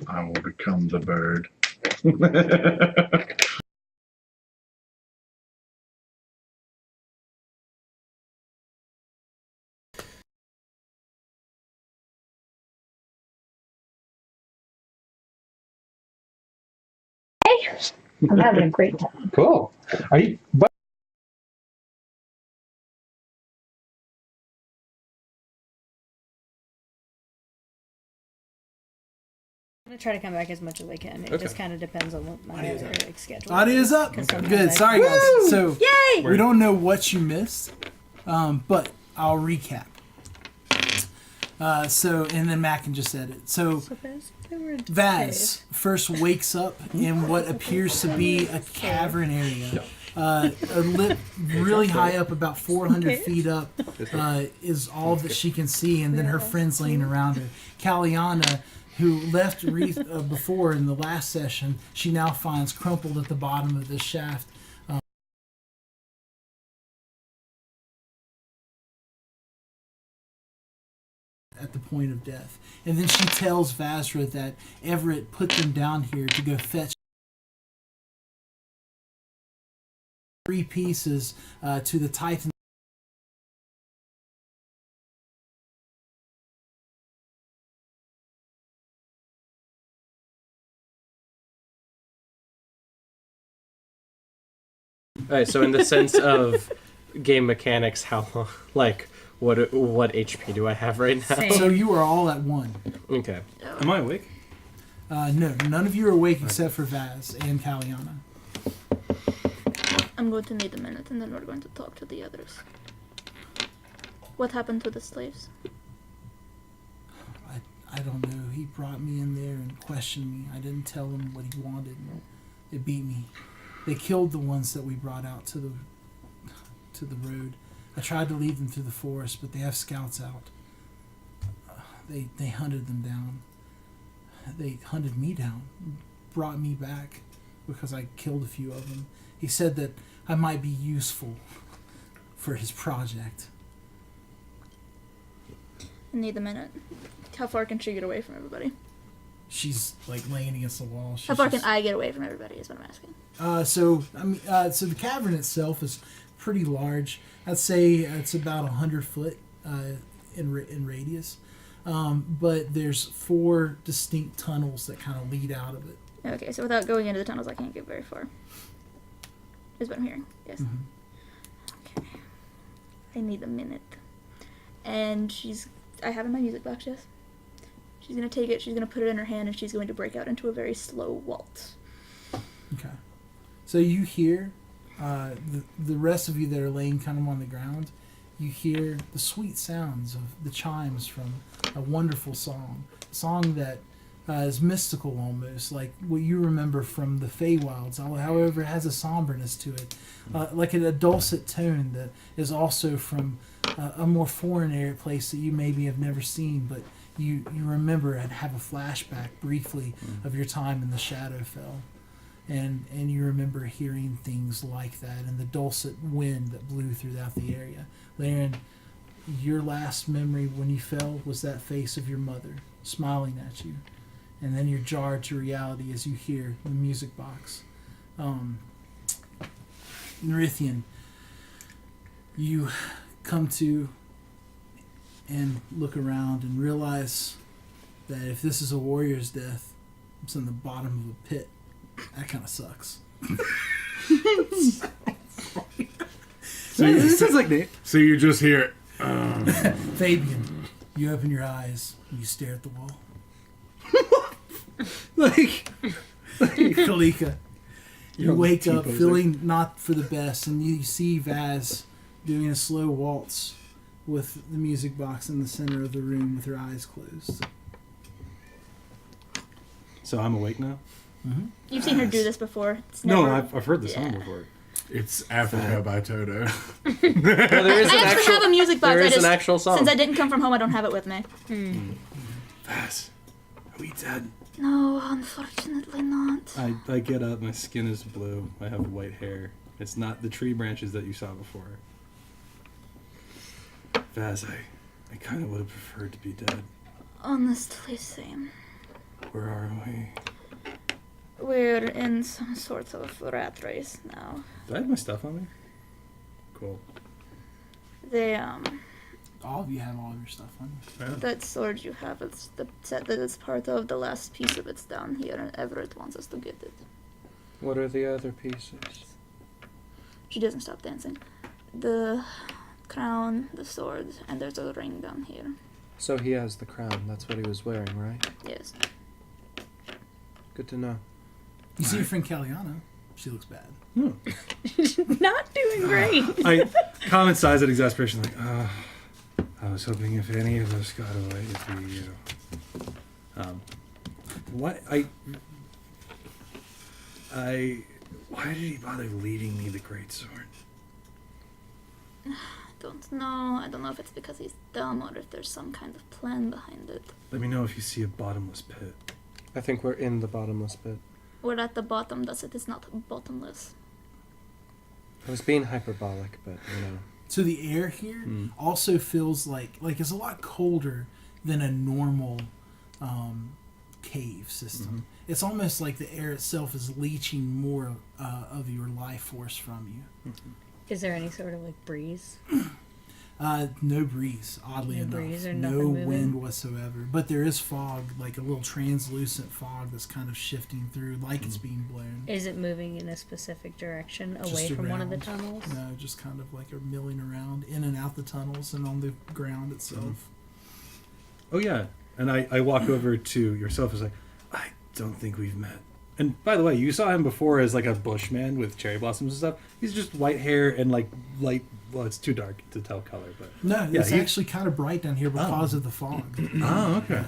I will become the bird. I'm having a great time. Cool. Are you? But I'm gonna try to come back as much as I can. It just kind of depends on what my schedule. Audio's up. Good. Sorry, guys. So Yay! we don't know what you missed, but I'll recap. And then Matt can just edit. So Vaz first wakes up in what appears to be a cavern area. Lit really high up, about 400 feet up, is all that she can see, and then her friends laying around her. Kaliana, who left Reith before in the last session, she now finds crumpled at the bottom of this shaft. At the point of death. And then she tells Vazra that Everett put them down here to go fetch 3 pieces to the Titan. Alright, so in the sense of game mechanics, how long, like, what HP do I have right now? Same. So you are all at 1. Okay. Am I awake? No, none of you are awake except for Vaz and Kaliana. I'm going to need a minute, and then we're going to talk to the others. What happened to the slaves? I don't know. He brought me in there and questioned me. I didn't tell him what he wanted. They beat me. They killed the ones that we brought out to the road. I tried to lead them through the forest, but they have scouts out. They hunted them down. They hunted me down, brought me back because I killed a few of them. He said that I might be useful for his project. I need a minute. How far can she get away from everybody? She's like laying against the wall. How far can I get away from everybody is what I'm asking. So the cavern itself is pretty large. I'd say it's about 100 foot in radius. But there's 4 distinct tunnels that kind of lead out of it. Okay, so without going into the tunnels, I can't get very far. Is what I'm hearing. Yes. Mm-hmm. Okay. I need a minute. And I have in my music box, yes. She's gonna take it, she's gonna put it in her hand, and she's going to break out into a very slow waltz. Okay. So you hear the rest of you that are laying kind of on the ground, you hear the sweet sounds of the chimes from a wonderful song. A song that is mystical almost, like what you remember from the Feywilds. However, it has a somberness to it, like a dulcet tone that is also from a more foreign place that you maybe have never seen, but you remember and have a flashback briefly of your time in the Shadowfell. And you remember hearing things like that and the dulcet wind that blew throughout the area. Laren, your last memory when you fell was that face of your mother smiling at you. And then you're jarred to reality as you hear the music box. Nerithian, you come to and look around and realize that if this is a warrior's death, it's in the bottom of a pit. That kind of sucks. This is like Nate. So you just hear, Fabian, you open your eyes and you stare at the wall. like Kalika, you wake up T-posing. feeling not for the best, and you see Vaz doing a slow waltz with the music box in the center of the room with her eyes closed. So I'm awake now? Mm-hmm. You've seen her do this before. It's No, never... I've heard the song before. it's Africa by Toto. No, there is I an actually have a music box. There I is just, an actual song. Since I didn't come from home, I don't have it with me. Vaz, are we dead? No, unfortunately not. I get up, my skin is blue, I have white hair. It's not the tree branches that you saw before. Vaz, I kind of would have preferred to be dead. Honestly, same. Where are we? We're in some sort of rat race now. Do I have my stuff on me? Cool. They All of you have all of your stuff on you. Yeah. that sword you have, it's the set that it's part of. The last piece of it's down here, and Everett wants us to get it. What are the other pieces? She doesn't stop dancing. The crown, the sword, and there's a ring down here. So he has the crown. That's what he was wearing, right? Yes. Good to know. You see your friend Caliana. She looks bad. Not doing great. I common size at exasperation, like, I was hoping if any of us got away, it'd be you. What why did he bother leading me the greatsword? Don't know. I don't know if it's because he's dumb or if there's some kind of plan behind it. Let me know if you see a bottomless pit. I think we're in the bottomless pit. We're at the bottom, thus it is not bottomless. I was being hyperbolic, but you know. So the air here also feels like it's a lot colder than a normal cave system. It's almost like the air itself is leaching more of your life force from you. Is there any sort of like breeze? No breeze, oddly No enough. breeze or No nothing moving? wind whatsoever. But there is fog, like a little translucent fog that's kind of shifting through, like it's being blown. Is it moving in a specific direction Just away from one of the around. tunnels? No, just kind of like a milling around in and out the tunnels and on the ground itself. Oh yeah, and I walk over to yourself. As like, I don't think we've met. And by the way, you saw him before as like a bushman with cherry blossoms and stuff. He's just white hair and like light. Well, it's too dark to tell color, but No, yeah, it's actually kind of bright down here because of the fog. Oh, okay.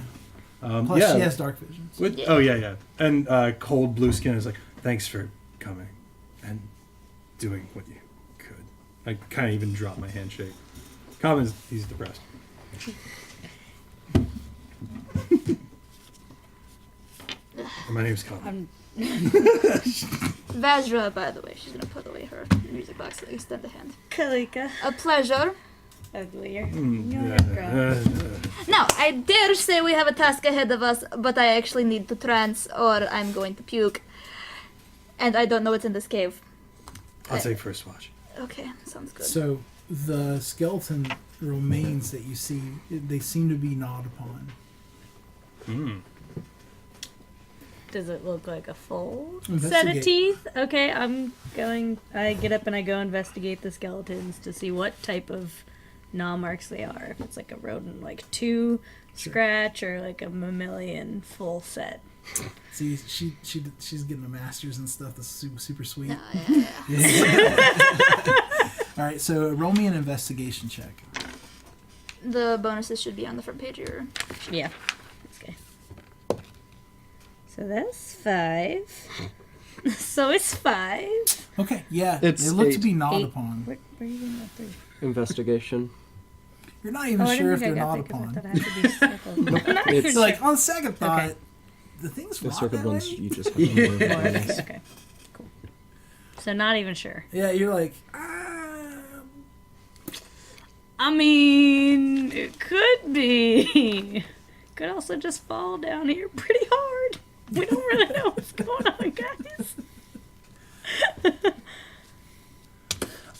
Plus, yeah. she has dark visions. Oh yeah. And cold blue skin is like, thanks for coming and doing what you could. I kind of even drop my handshake. Common's he's depressed. My name's Common. Vajra, by the way, she's gonna put away her music box and extend a hand. Kalika. A pleasure. Uglier. Now, I dare say we have a task ahead of us, but I actually need to trance or I'm going to puke. And I don't know what's in this cave. I'll take first watch. Okay, sounds good. So the skeleton remains that you see, they seem to be gnawed upon. Does it look like a full set of Investigate. teeth? Okay, I get up and I go investigate the skeletons to see what type of gnaw marks they are. If it's like a rodent, like 2 scratch, or like a mammalian full set. See, she's getting a master's and stuff. That's super sweet. Yeah. All right, so roll me an investigation check. The bonuses should be on the front page here. Yeah. Okay. So that's 5. So it's 5. Okay, yeah, It's they look to 8. be gnawed 8. upon. Where are you getting that 3? Investigation. You're not even Oh, I sure if didn't they're think I got gnawed that 'cause I upon. thought I had to be circled. I'm not even It's You're like, on second thought, Okay. the thing's The rot circled that ones way? you just have to move sure. minus. Okay. Cool. So not even sure. Yeah, you're like, I mean, it could be. Could also just fall down here pretty hard. We don't really know what's going on, guys.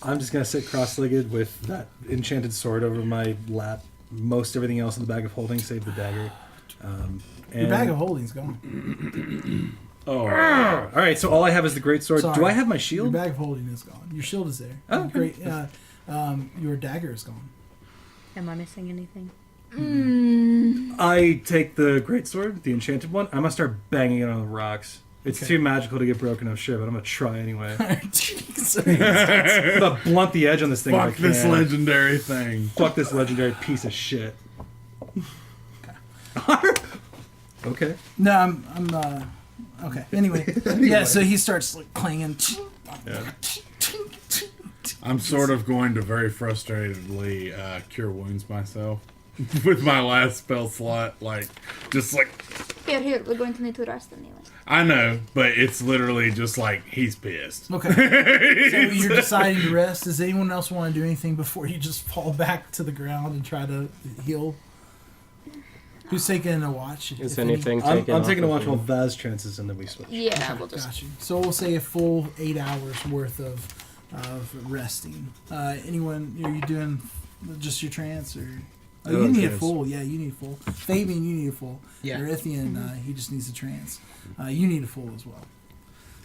I'm just gonna sit cross-legged with that enchanted sword over my lap. Most everything else in the bag of holding, save the dagger. your bag of holding's gone. Oh, all right. So all I have is the great sword. Sorry. Do I have my Your shield? bag of holding is gone. Your shield is there. Oh, okay. Great. Your dagger is gone. Am I missing anything? I take the great sword, the enchanted one. I'm gonna start banging it on the rocks. It's Okay. too magical to get broken, I'm sure, but I'm gonna try anyway. Jeez. I'm gonna blunt the edge on this thing. Fuck if I this can. legendary thing. Fuck this legendary piece of shit. Okay. No, I'm okay. Anyway, yeah. So he starts like clanging. Yeah. I'm sort of going to very frustratedly cure wounds myself with my last spell slot. Just like, Here, we're going to need to rest anyway. I know, but it's literally just like he's pissed. Okay. So you're deciding to rest. Does anyone else want to do anything before you just fall back to the ground and try to heal? Who's taking a watch? Is if any? anything I'm taken? taking a off watch of while me? Vaz trances and then we switch. Yeah, we'll just. Got you. So we'll say a full 8 hours worth of resting. Anyone? Are you doing just your trance or? Oh, you need a full. Yeah, you need a full. Fabian, you need a full. Yeah. Erythian, he just needs a trance. You need a full as well.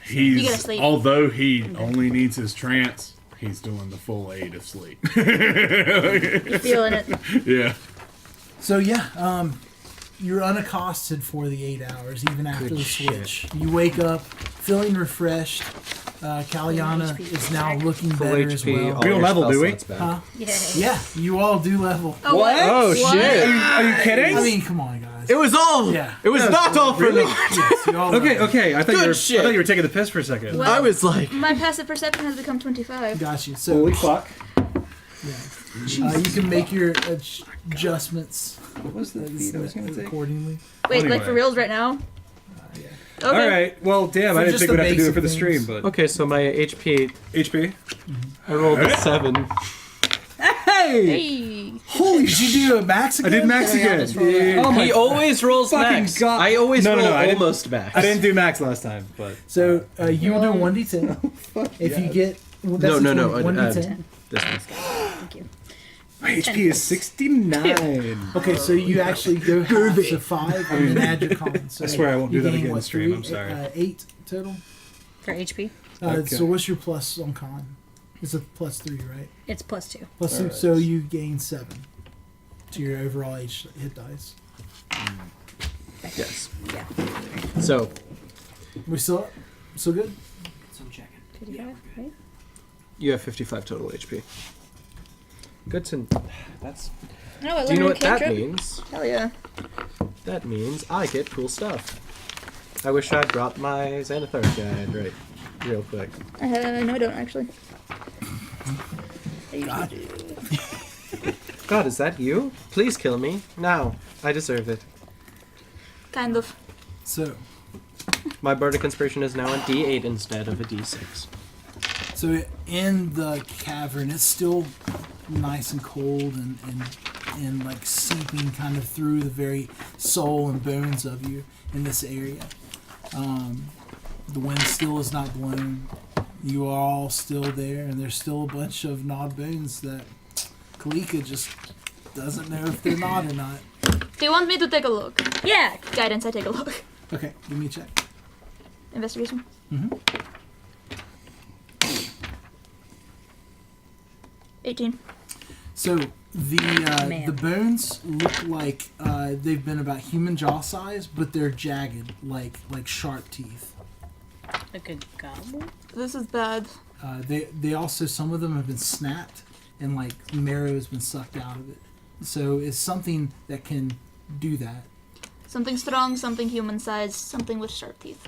You gotta He's sleep. although he only needs his trance, he's doing the full 8 of sleep. You feeling it? Yeah. So yeah, you're unaccosted for the 8 hours, even after the switch. You wake up feeling refreshed. Kaliana is now looking Full better as HP, well. all We don't your level, spell do we? slots back. Huh? Yeah. Yeah, you all do level. Oh, what? Oh shit! Are you kidding? I mean, come on, guys. It was all. Yeah. It was not all for Really? me. Yes, you all level. Okay. I thought Good you were. shit. I thought you were taking the piss for a second. Well, I was like, my passive perception has become 25. Got you. So Holy fuck! you can make your adjustments What was the feed I was gonna take? accordingly. Wait, Anyway. like for reals right now? Yeah. Okay. All right. Well, damn. For I didn't just think the we'd have to do it basic for the things. stream, but okay, so my HP, HP. I rolled a 7. Hey! Hey. Holy! Did you do a max I again? did max again. Oh he always rolls fucking max. God. I always No, roll I didn't- almost max. I didn't do max last time, but So you will do 1d10. If you get that's No, a no, 1d10. This one. Thank you. my HP is 69. Okay, so you actually go half to 5 and then add your con. So I swear I won't you do that gain, again in what, stream, 3, I'm sorry. 8 total. For HP, Okay. So what's your plus on con? It's a +3, right? it's +2. Plus 2, Alright. so you gain 7 to your overall hit dice. Yes. Yeah. So We still good? 55, right? you have 55 total HP. Good to. That's. No, I Do you know learned what that cantrip. means? Hell yeah. That means I get cool stuff. I wish I'd brought my Xanathar guide right, real quick. No, I don't actually. God. God, is that you? Please kill me now. I deserve it. Kind of. So My bardic inspiration is now a D8 instead of a D6. So in the cavern, it's still nice and cold and like seeping kind of through the very soul and bones of you in this area. The wind still is not blown. You are all still there, and there's still a bunch of gnawed bones that Kalika just doesn't know if they're gnawed or not. Do you want me to take a look? Yeah. Guidance, I take a look. Okay, give me a check. Investigation. Mm-hmm. 18. So the Man. bones look like they've been about human jaw size, but they're jagged, like sharp teeth. Like a gobble? This is bad. They also, some of them have been snapped and like marrow has been sucked out of it. So it's something that can do that. Something strong, something human sized, something with sharp teeth.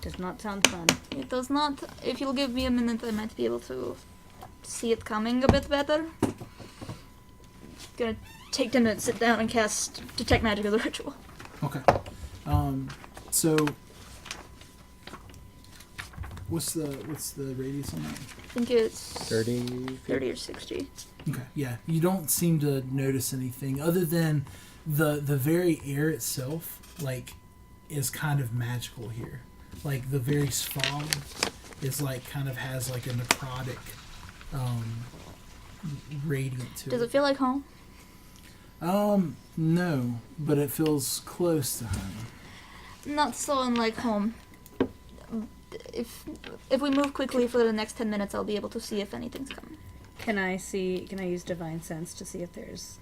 Does not sound fun. It does not. If you'll give me a minute, I might be able to see it coming a bit better. Gonna take 10 minutes, sit down, and cast Detect Magic of the Ritual. Okay. So what's the radius on that? I think it's 30. 30 or 60. Okay. Yeah. You don't seem to notice anything other than the very air itself, like, is kind of magical here. Like the very fog is like kind of has like a necrotic radiant to Does it. it feel like home? No, but it feels close to home. Not so unlike home. If we move quickly for the next 10 minutes, I'll be able to see if anything's coming. Can I use Divine Sense to see if it's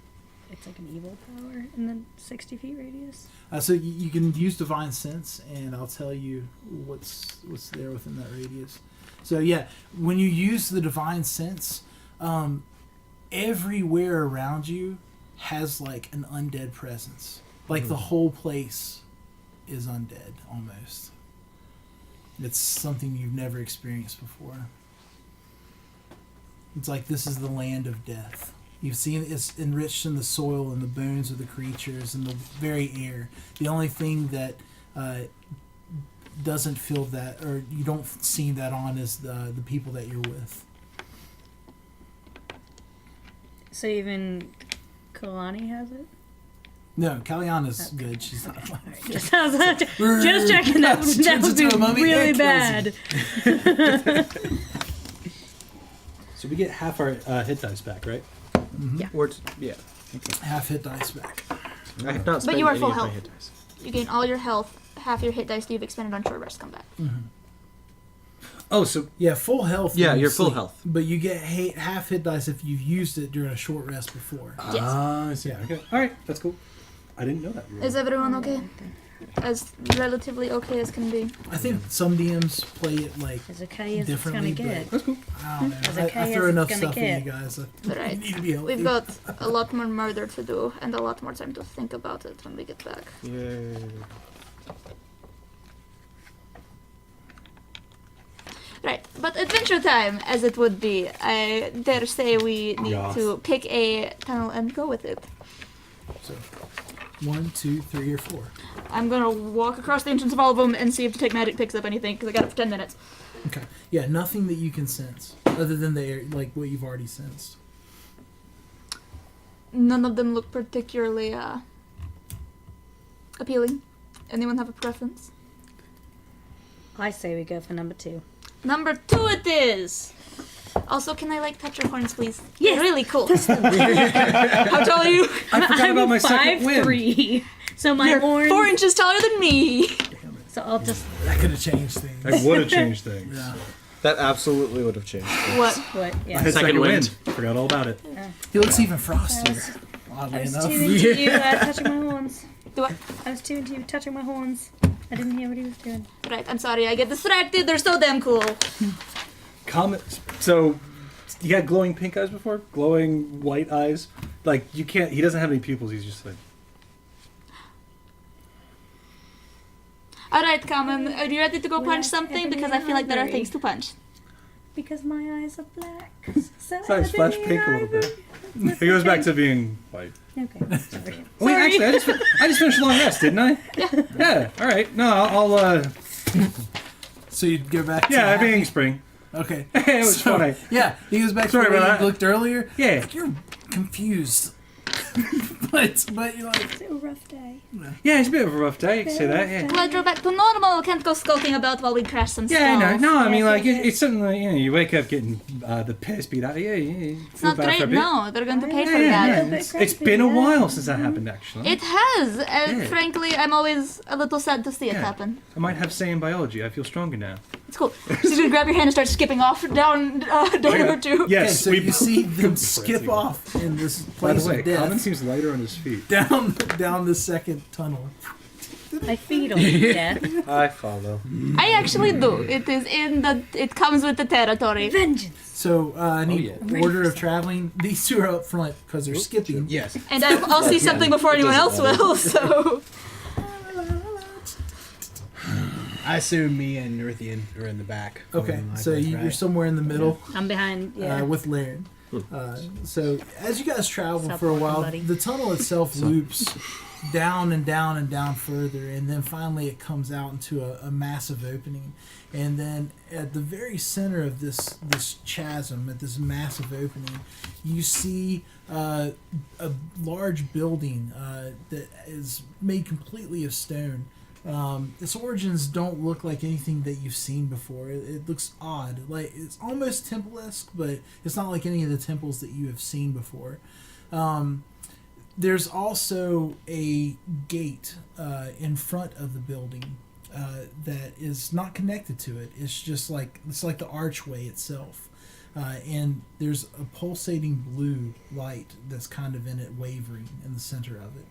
like an evil power in the 60 feet radius? So you can use Divine Sense, and I'll tell you what's there within that radius. So yeah, when you use the Divine Sense, everywhere around you has like an undead presence. Like the whole place is undead almost. It's something you've never experienced before. It's like this is the land of death. You've seen it's enriched in the soil and the bones of the creatures and the very air. The only thing that doesn't feel that, or you don't see that on, is the people that you're with. So even Kalani has it? No, Kaliana's good. She's not. Just checking. That would be really bad. So we get half our hit dice back, right? Yeah. Half hit dice back. I have not spent But you are any full of my health. hit dice. You gain all your health. Half your hit dice that you've expended on short rest come back. Oh, so Yeah, full health. Yeah, when you you're full sleep, health. But you get half hit dice if you've used it during a short rest before. Yes. I see. Okay. All right. That's cool. I didn't know that. Is everyone okay? As relatively okay as can be. I think some DMs play it like As okay as it's differently. gonna get. That's cool. I don't know. As I okay throw as enough it's stuff gonna at you get. guys. Right. Need to be healthy. We've got a lot more murder to do and a lot more time to think about it when we get back. Yay. Right, but adventure time, as it would be. I dare say we need Yes. to pick a tunnel and go with it. So, 1, 2, 3, or 4. I'm gonna walk across the entrance of all of them and see if Detect Magic picks up anything, because I got it for 10 minutes. Okay. Yeah, nothing that you can sense other than like what you've already sensed. None of them look particularly appealing. Anyone have a preference? I say we go for number 2. Number 2 it is! Also, can I touch your horns, please? Yes. They're really cool. How tall are you? I forgot about my second win. 5'3", so my You're horn. 4 inches taller than me. So I'll just That could have changed things. That would have changed things. Yeah. That absolutely would have changed. What? what? I Yeah. had Second second win. wind. Forgot all about it. He looks even frostier. Oddly I was enough. too into you touching my horns. Do what? I was too into you touching my horns. I didn't hear what he was doing. Right, I'm sorry, I get distracted. They're so damn cool. So, you had glowing pink eyes before? Glowing white eyes? Like, you can't... He doesn't have any pupils. He's just like... Alright, Common, are you ready to go punch Well, something? Ebony Because I feel like there are Ivory. things to punch. Because my eyes are black. So It's like splash ebony pink a little bit. ivory. It goes back to being white. Okay, sorry. Wait, actually, I just finished a long rest, didn't I? Yeah. Yeah, alright. No, I'll So you'd go back to yeah, that? being spring. Okay. It was So, funny. Yeah, he goes back Sorry to where about you that. looked earlier. Yeah. Like, you're confused. but you're like, It's a rough day. Yeah, it's a bit of a rough day, you can say that, yeah. Well, I draw back to normal. Can't go skulking about while we crash some Yeah, stuff. no, I mean, Yes, like, yes, yes. it's something like, you wake up getting the piss beat out of you. You It's feel not bad for a great, bit. no. They're going to pay for Yeah, that. yeah. It's been a while since that happened, actually. It has, and Yeah. frankly, I'm always a little sad to see it Yeah. happen. I might have say in biology. I feel stronger now. It's cool. She's gonna grab your hand and start skipping off down door number 2. okay, Yes, so we you see them skip off in this By place the way, of death Common seems lighter on his feet. down the second tunnel. I feed on death. I follow. I actually do. It comes with the territory. Vengeance. So I need yeah. order of traveling. These two are up front because they're skipping. Yes. And I'll see something before anyone else will, so... I assume me and Nerithian are in the back. Okay, More than so likely, you're right? somewhere in the middle. I'm behind. Yeah. With Laren. So as you guys travel Sup, for a while, buddy? the tunnel itself loops down and down and down further, and then finally it comes out into a massive opening. And then at the very center of this chasm, at this massive opening, you see a large building that is made completely of stone. Its origins don't look like anything that you've seen before. It looks odd. Like, it's almost temple-esque, but it's not like any of the temples that you have seen before. There's also a gate in front of the building that is not connected to it. It's just like the archway itself. And there's a pulsating blue light that's kind of in it, wavering in the center of it.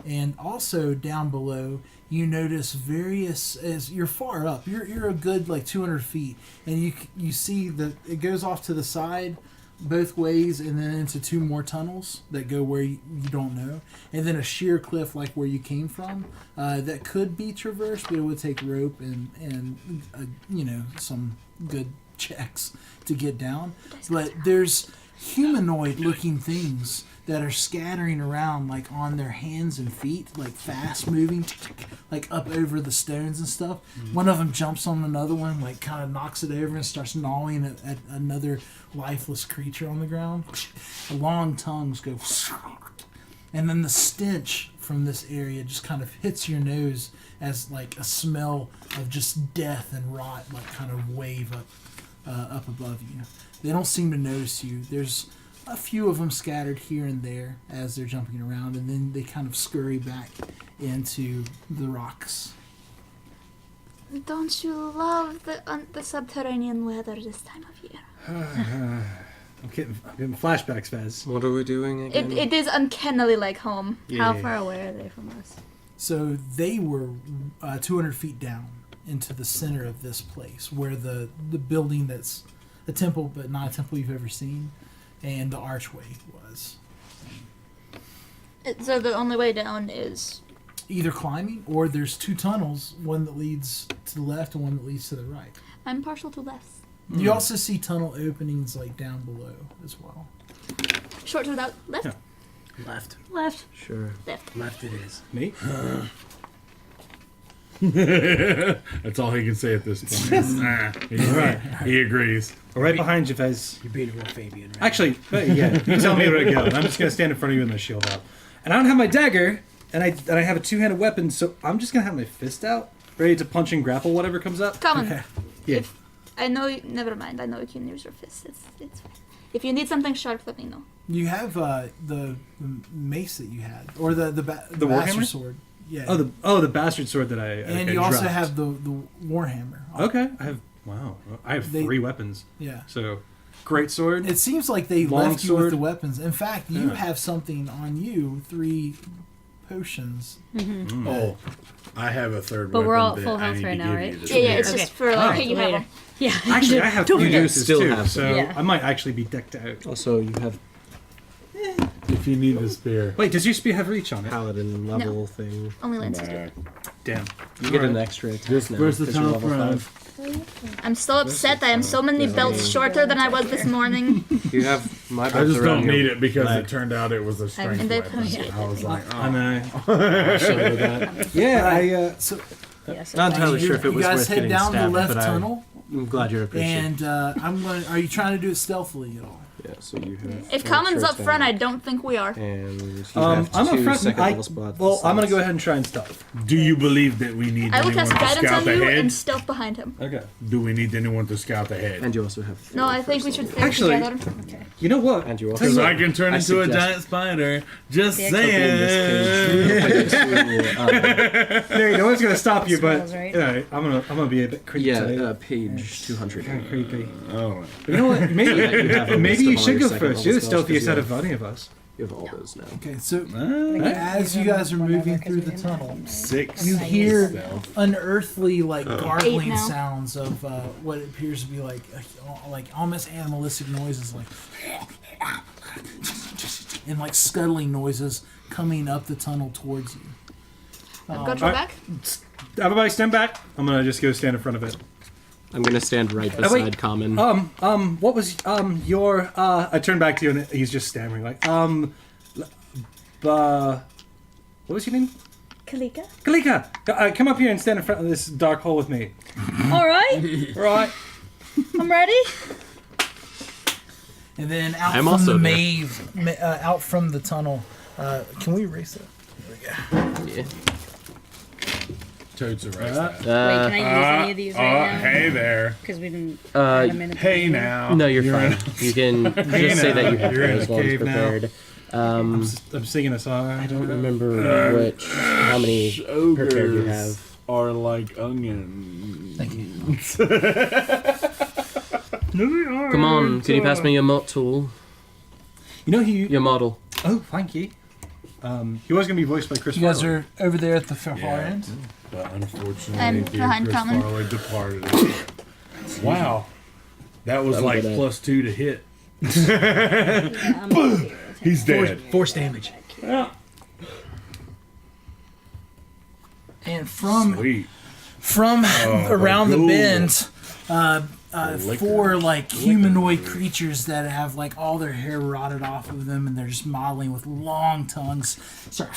And also down below, you notice various, as you're far up, you're a good 200 feet, and you see that it goes off to the side both ways, and then into 2 more tunnels that go where you don't know, and then a sheer cliff like where you came from that could be traversed, but it would take rope and some good checks to get down. But there's humanoid looking things that are scattering around on their hands and feet, fast moving, up over the stones and stuff. One of them jumps on another one, kind of knocks it over and starts gnawing at another lifeless creature on the ground. Long tongues go, and then the stench from this area just kind of hits your nose as like a smell of just death and rot like kind of wave up above you. They don't seem to notice you. There's a few of them scattered here and there as they're jumping around, and then they kind of scurry back into the rocks. Don't you love the subterranean weather this time of year? I'm getting flashbacks, Fez. What are we doing again? It is uncannily like home. How far away are they from us? So they were 200 feet down into the center of this place, where the building that's a temple, but not a temple you've ever seen, and the archway was. So the only way down is... Either climbing, or there's two tunnels, one that leads to the left and one that leads to the right. I'm partial to left. You also see tunnel openings like down below as well. Short to the left? Yeah. Left. Left. Sure. Left it is. Me? That's all he can say at this point. He agrees. Right behind you, Fez. You're being a real Fabian, right? Actually, yeah, you tell me where to go, and I'm just gonna stand in front of you with my shield out. And I don't have my dagger, and I have a two-handed weapon, so I'm just gonna have my fist out, ready to punch and grapple whatever comes up. Come on. Okay. Yeah. I know. Never mind. I know you can use your fist. It's fine. If you need something sharp, let me know. You have the mace that you had, or the Warhammer? bastard sword. Yeah. Oh, the bastard sword that I and you also dropped. have the warhammer. Okay, I have 3 weapons. Yeah. So, great sword. It seems like they Long left you with sword. the weapons. In fact, you Yeah. have something on you, 3 potions. Oh, I have a third But weapon we're all that full I health need right to now, give right? you. Yeah, it's Okay. just for like, hey, you have later. them. Yeah. Actually, I have Don't 3 forget. deuces Still too, have so Yeah. I might actually be decked out. Also, you have If you need a spear. Wait, does your spear have reach on it? paladin level thing. Only Lance do it. Damn. You get an extra attack Just now. where's the 'cause you're town level from? 5. I'm so upset. I am so many belts shorter than I was this morning. You have my I belt just around don't your need it because leg. it turned out it was a strength And they- weapon. So I was like, oh. I know. Show you that. Yeah, So Yes. Not entirely sure if it you was guys worth head getting down the stabbed, left but tunnel, I'm glad you're appreciative. and Are you trying to do it stealthily at all? Yeah, so you have. If Common's up front, I don't think we are. And you I'm have up 2 front. second level spots. Well, I'm gonna go ahead and try and stealth. Do you believe that we need I will anyone cast to guidance scout on you ahead? and stealth behind him. Okay. Do we need anyone to scout ahead? And you also have. No, I think we first should level. stay Actually- together. You know what? And you also. Because I can turn I into a suggest- giant spider. Just Yeah. Okay, in this saying. case, to, There, no one's gonna stop you, but Smells right. you know, I'm gonna be a bit creepy. yeah, page 200. Kind of creepy. Oh, You know what? Maybe You have a maybe list you of all should your go second first. You're the level spells, stealthiest 'cause out of any of us. You have all those now. Okay, so ah, as you guys are moving through the tunnel, 6. you hear Stealth. unearthly, like gargling 8 now. sounds of what appears to be like almost animalistic noises, like and like scuttling noises coming up the tunnel towards you. I've got your Alright. back. Everybody, stand back. I'm gonna just go stand in front of it. I'm gonna stand right Oh, wait. beside Common. What was your I turn back to you and he's just stammering like what was your name? Kalika. Kalika, come up here and stand in front of this dark hole with me. All right. Right. I'm ready. And then out I'm from also the there. maze, out from the tunnel. Can we erase it? Yeah. Toads erase Wait, that. can I use any of these right now? Hey there. Because we didn't add them in. Hey now. No, you're fine. You can just say that you have You're in those the ones cave now. prepared. I'm singing a song. I don't remember how many prepared you have. Are like onions. Thank you. Come on, can you pass me your tool? You know he. Your model. Oh, thank you. He was gonna be voiced by Chris. You guys Farley. are over there at the far Yeah. end. But unfortunately, I'm dear behind Chris Common. Farley departed. Wow. That was I'm like good at- +2 to hit. Yeah, I'm okay. He's dead. Force damage. And from Sweet. around the cool. bend, liquor. 4 like humanoid creatures that have like all their hair rotted off of them, and they're just modeling with long tongues, start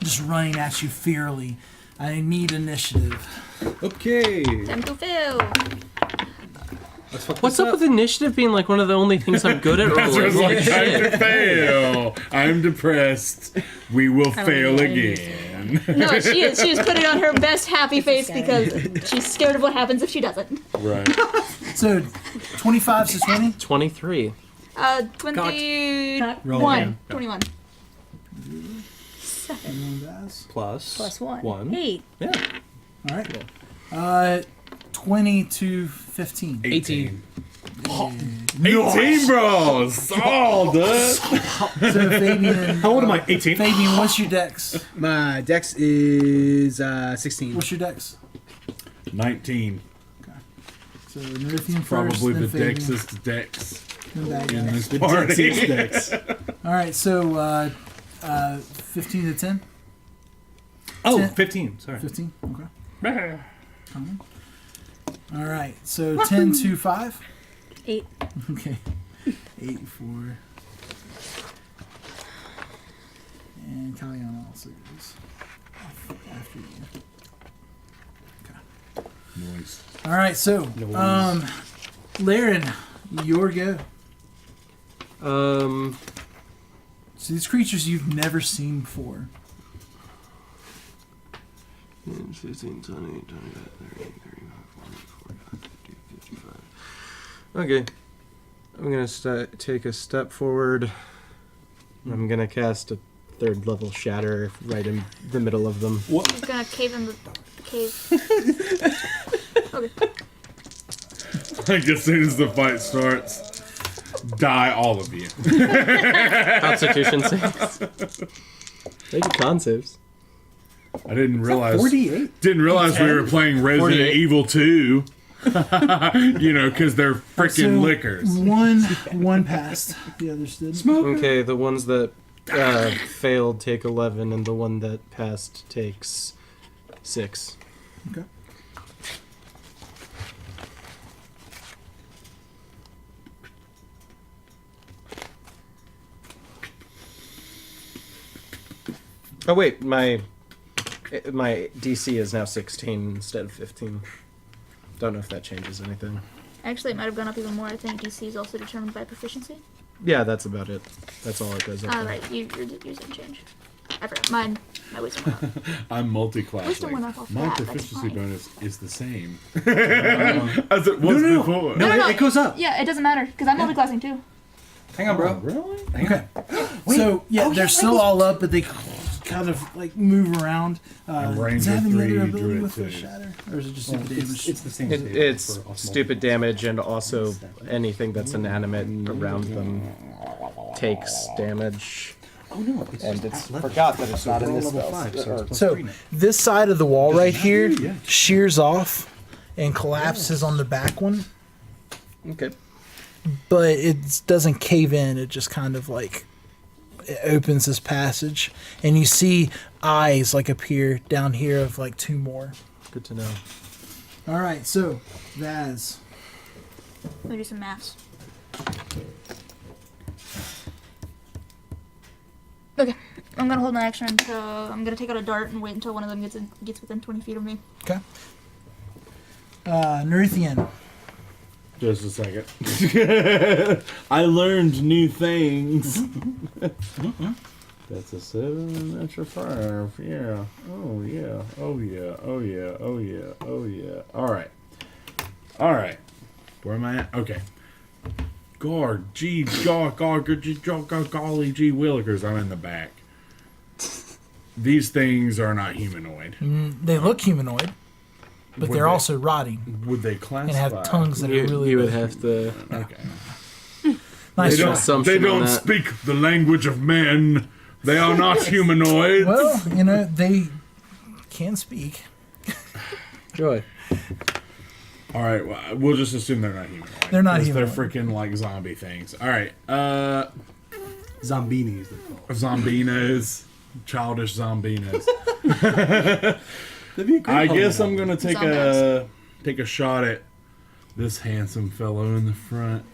just running at you fiercely. I need initiative. Okay. Time to fail. What's up with initiative being like one of the only things I'm good at That's rolling? like, Like, time to shit. fail. I'm depressed. We will don't fail know. again. No, she is. She is putting on her best happy face because she's scared of what happens if she doesn't. Right. So 25 to 20. 23. 21. Roll again. 21. Plus 1. one. 8. All right. 20 to 15. 18. 18, bro. Solved, dude. So Fabian. How old am I? 18. Fabian, what's your dex? My dex is 16. What's your dex? 19. So Nerithian first, Probably then the Fabian, Dexest Dex then that in guy. this party. All right, so 15 to 10. Oh, 10. 15. Sorry. 15. Okay. All right, so 10 to 5. 8. Okay. 8 4. And Kaliana also goes after you. Nice. All right, so Laren, your go. So these creatures you've never seen before. 15, 20, 25, 30, 35, 40, 45, 50, 55. Okay. I'm going to take a step forward. I'm going to cast a 3rd level shatter right in the middle of them. He's gonna cave in the cave. Okay. Like as soon as the fight starts, die all of you. Constitution saves. They do con saves. I didn't realize. 48. Didn't realize we were playing Resident 48. Evil 2. You know, because they're freaking So, lickers. One passed. The others did. Okay, the ones that failed take 11, and the one that passed takes 6. Okay. Oh wait, my DC is now 16 instead of 15. Don't know if that changes anything. Actually, it might have gone up even more. I think DC is also determined by proficiency. Yeah, that's about it. That's all it does. up there. Right, yours didn't change. I forgot. My wisdom went up. I'm multi-classing. Wisdom went up off My that, that's proficiency fine. bonus is the same as it was No. before. No, no. it goes up. Yeah, it doesn't matter because I'm multi-classing too. Hang on, bro. Really? Okay. So yeah, they're still all up, but they kind of like move around. range Does that have of any other 3 ability druid with the too. shatter, or is it just stupid damage? It's the same. It's stupid damage, and also anything that's inanimate around them takes damage. Oh no! And it's forgot that it's not in this spell. So this side of the wall right here shears off and collapses on the back one, Okay. but it doesn't cave in. It just kind of like it opens this passage, and you see eyes like appear down here of like 2 more. Good to know. All right, so Vaz. Let me do some maths. Okay, I'm gonna hold my action until I'm gonna take out a dart and wait until one of them gets within 20 feet of me. Okay. Nerithian. Just a second. I learned new things. That's a 7, that's a 5. Yeah. Oh, yeah. Oh, yeah. Oh, yeah. Oh, yeah. Oh, yeah. All right. All right. Where am I at? Okay. Golly gee willikers, I'm in the back. These things are not humanoid. They look humanoid, but Would they're they- also rotting Would they and classify? have tongues that are really. You would have to. Okay. Nice They try. don't, assumption they on don't that. speak the language of men. They are not humanoids. Well, they can speak. Joy. All right, well, we'll just assume they're not humanoid. They're not 'Cause humanoid. They're freaking like zombie things. All right, Zombinis, they're called. zombinos, childish zombinos. That'd be a great I Halloween guess I'm album. gonna take a shot at this handsome fellow in the front.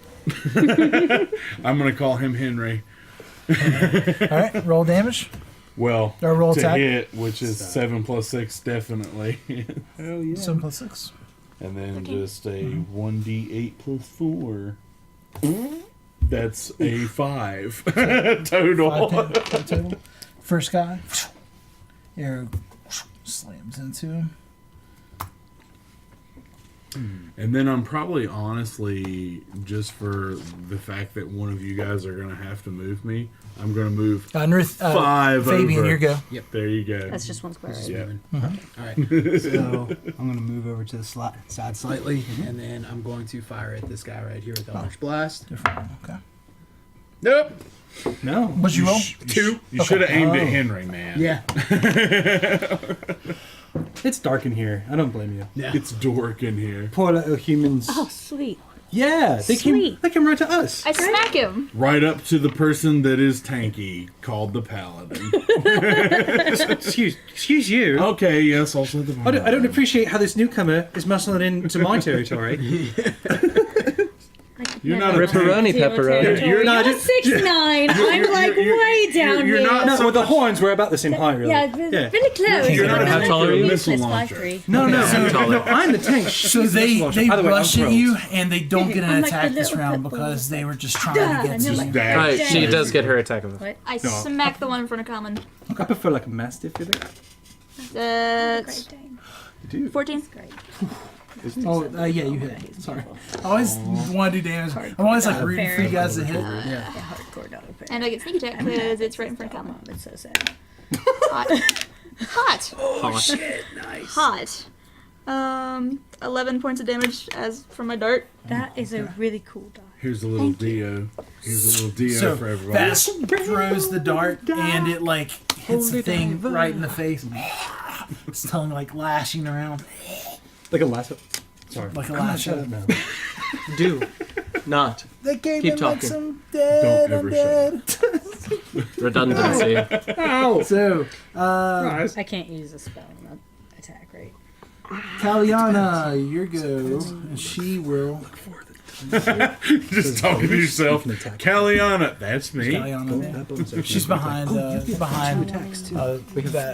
I'm gonna call him Henry. All right, roll damage. Well, Or roll to attack. hit, which is 7 + 6, definitely. Hell yeah. 7 + 6. And then 13. just a 1d8 plus 4. That's a 5 total. 5 total. First guy, arrow slams into him. And then I'm probably honestly, just for the fact that one of you guys are going to have to move me, I'm going to move 5 Fabian, over. your go. Yep. There you go. That's just one square. Right? Yeah. All right. So I'm going to move over to the side slightly, and then I'm going to fire at this guy right here with Eldritch Blast. Different one, okay. Nope. No. What'd you roll? 2. You should have aimed at Henry, man. Yeah. It's dark in here. I don't blame you. Yeah. It's dork in here. Poor little humans. Oh, sweet. Yeah, they came. Sweet. They came right to us. I smack him. Right up to the person that is tanky, called the paladin. Excuse you. Okay, yes, also the paladin. I don't appreciate how this newcomer is muscling into my territory. You're not a Ripperoni pepperoni. You're not. You're 6'9". I'm like way down you're here. not- No, well, the horns were about the same height, really. Yeah, really close. You're not But how I'm tall like are you? useless Missile launcher. 5'3". No, taller. I'm the tank. So they By the way, rush I'm at you, thrilled. and they don't get an I'm like attack the this little round pit bull. because they were just trying Duh, to get and to they're you. like, Dang. Right, she Dang. does get her attack of it. What? I smack the one in front of common. I prefer like a mastiff, you think? That's Great Dane. 14. Great. Oh, yeah, you hit. Sorry. I always want to do damage. I'm always like rooting for you guys to hit. Yeah, hardcore dog affair. And I get sneak attack because it's right in front of common. It's so sad. Hot. Hot. Oh, Shit, nice. Hot. 11 points of damage as from my dart. That is a really cool dog. Here's a little Dio. Here's a little Dio So for everybody. Fast throws the dart, and it like hits the thing right in the face. It's tongue like lashing around Like a lasso. Sorry. like a Come on, lash. shut up now. Do not. They gave Keep him like talking. some dead Don't ever undead. Redundancy. So, I can't use a spell on that attack, right? Kaliana, your go, and she will. Just talking to yourself. Kaliana, that's me. Kaliana, she's behind that.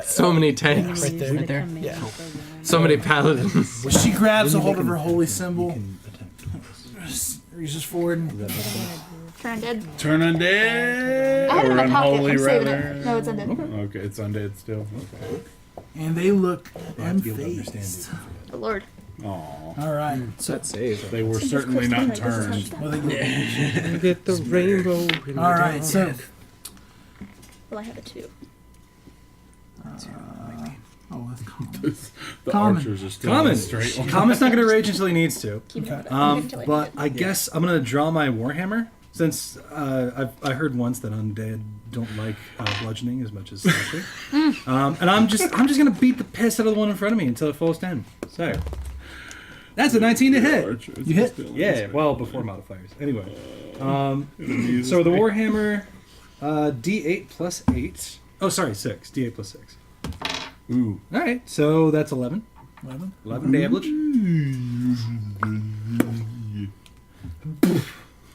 So many tanks. Right there. Right there. Yeah. So many paladins. She grabs a hold of her holy symbol, reaches forward, and Turn dead. Turn undead. I have it in Or my pocket. unholy, I'm saving rather. it. No, it's undead. Okay, it's undead still. Okay. and they look unfazed. Oh, Lord. Aw. All right. So That saves. They were certainly not turned. well, they get, Get the rainbow. all right. So Well, I have a 2. that's common. The Common. archers are still Common. on the straight line. Common's not going to rage until he needs to. Keep it until I But hit. I guess I'm going to draw my warhammer since I heard once that undead don't like bludgeoning as much as slashing. And I'm just going to beat the piss out of the one in front of me until it falls down. So that's a 19 to hit. Archers You hit? still on the Yeah. straight Well, before modifiers. Anyway. line. So the warhammer, D8 plus 8. Oh, sorry, 6. D8 plus 6. Ooh. All right. So that's 11. 11. 11 damage.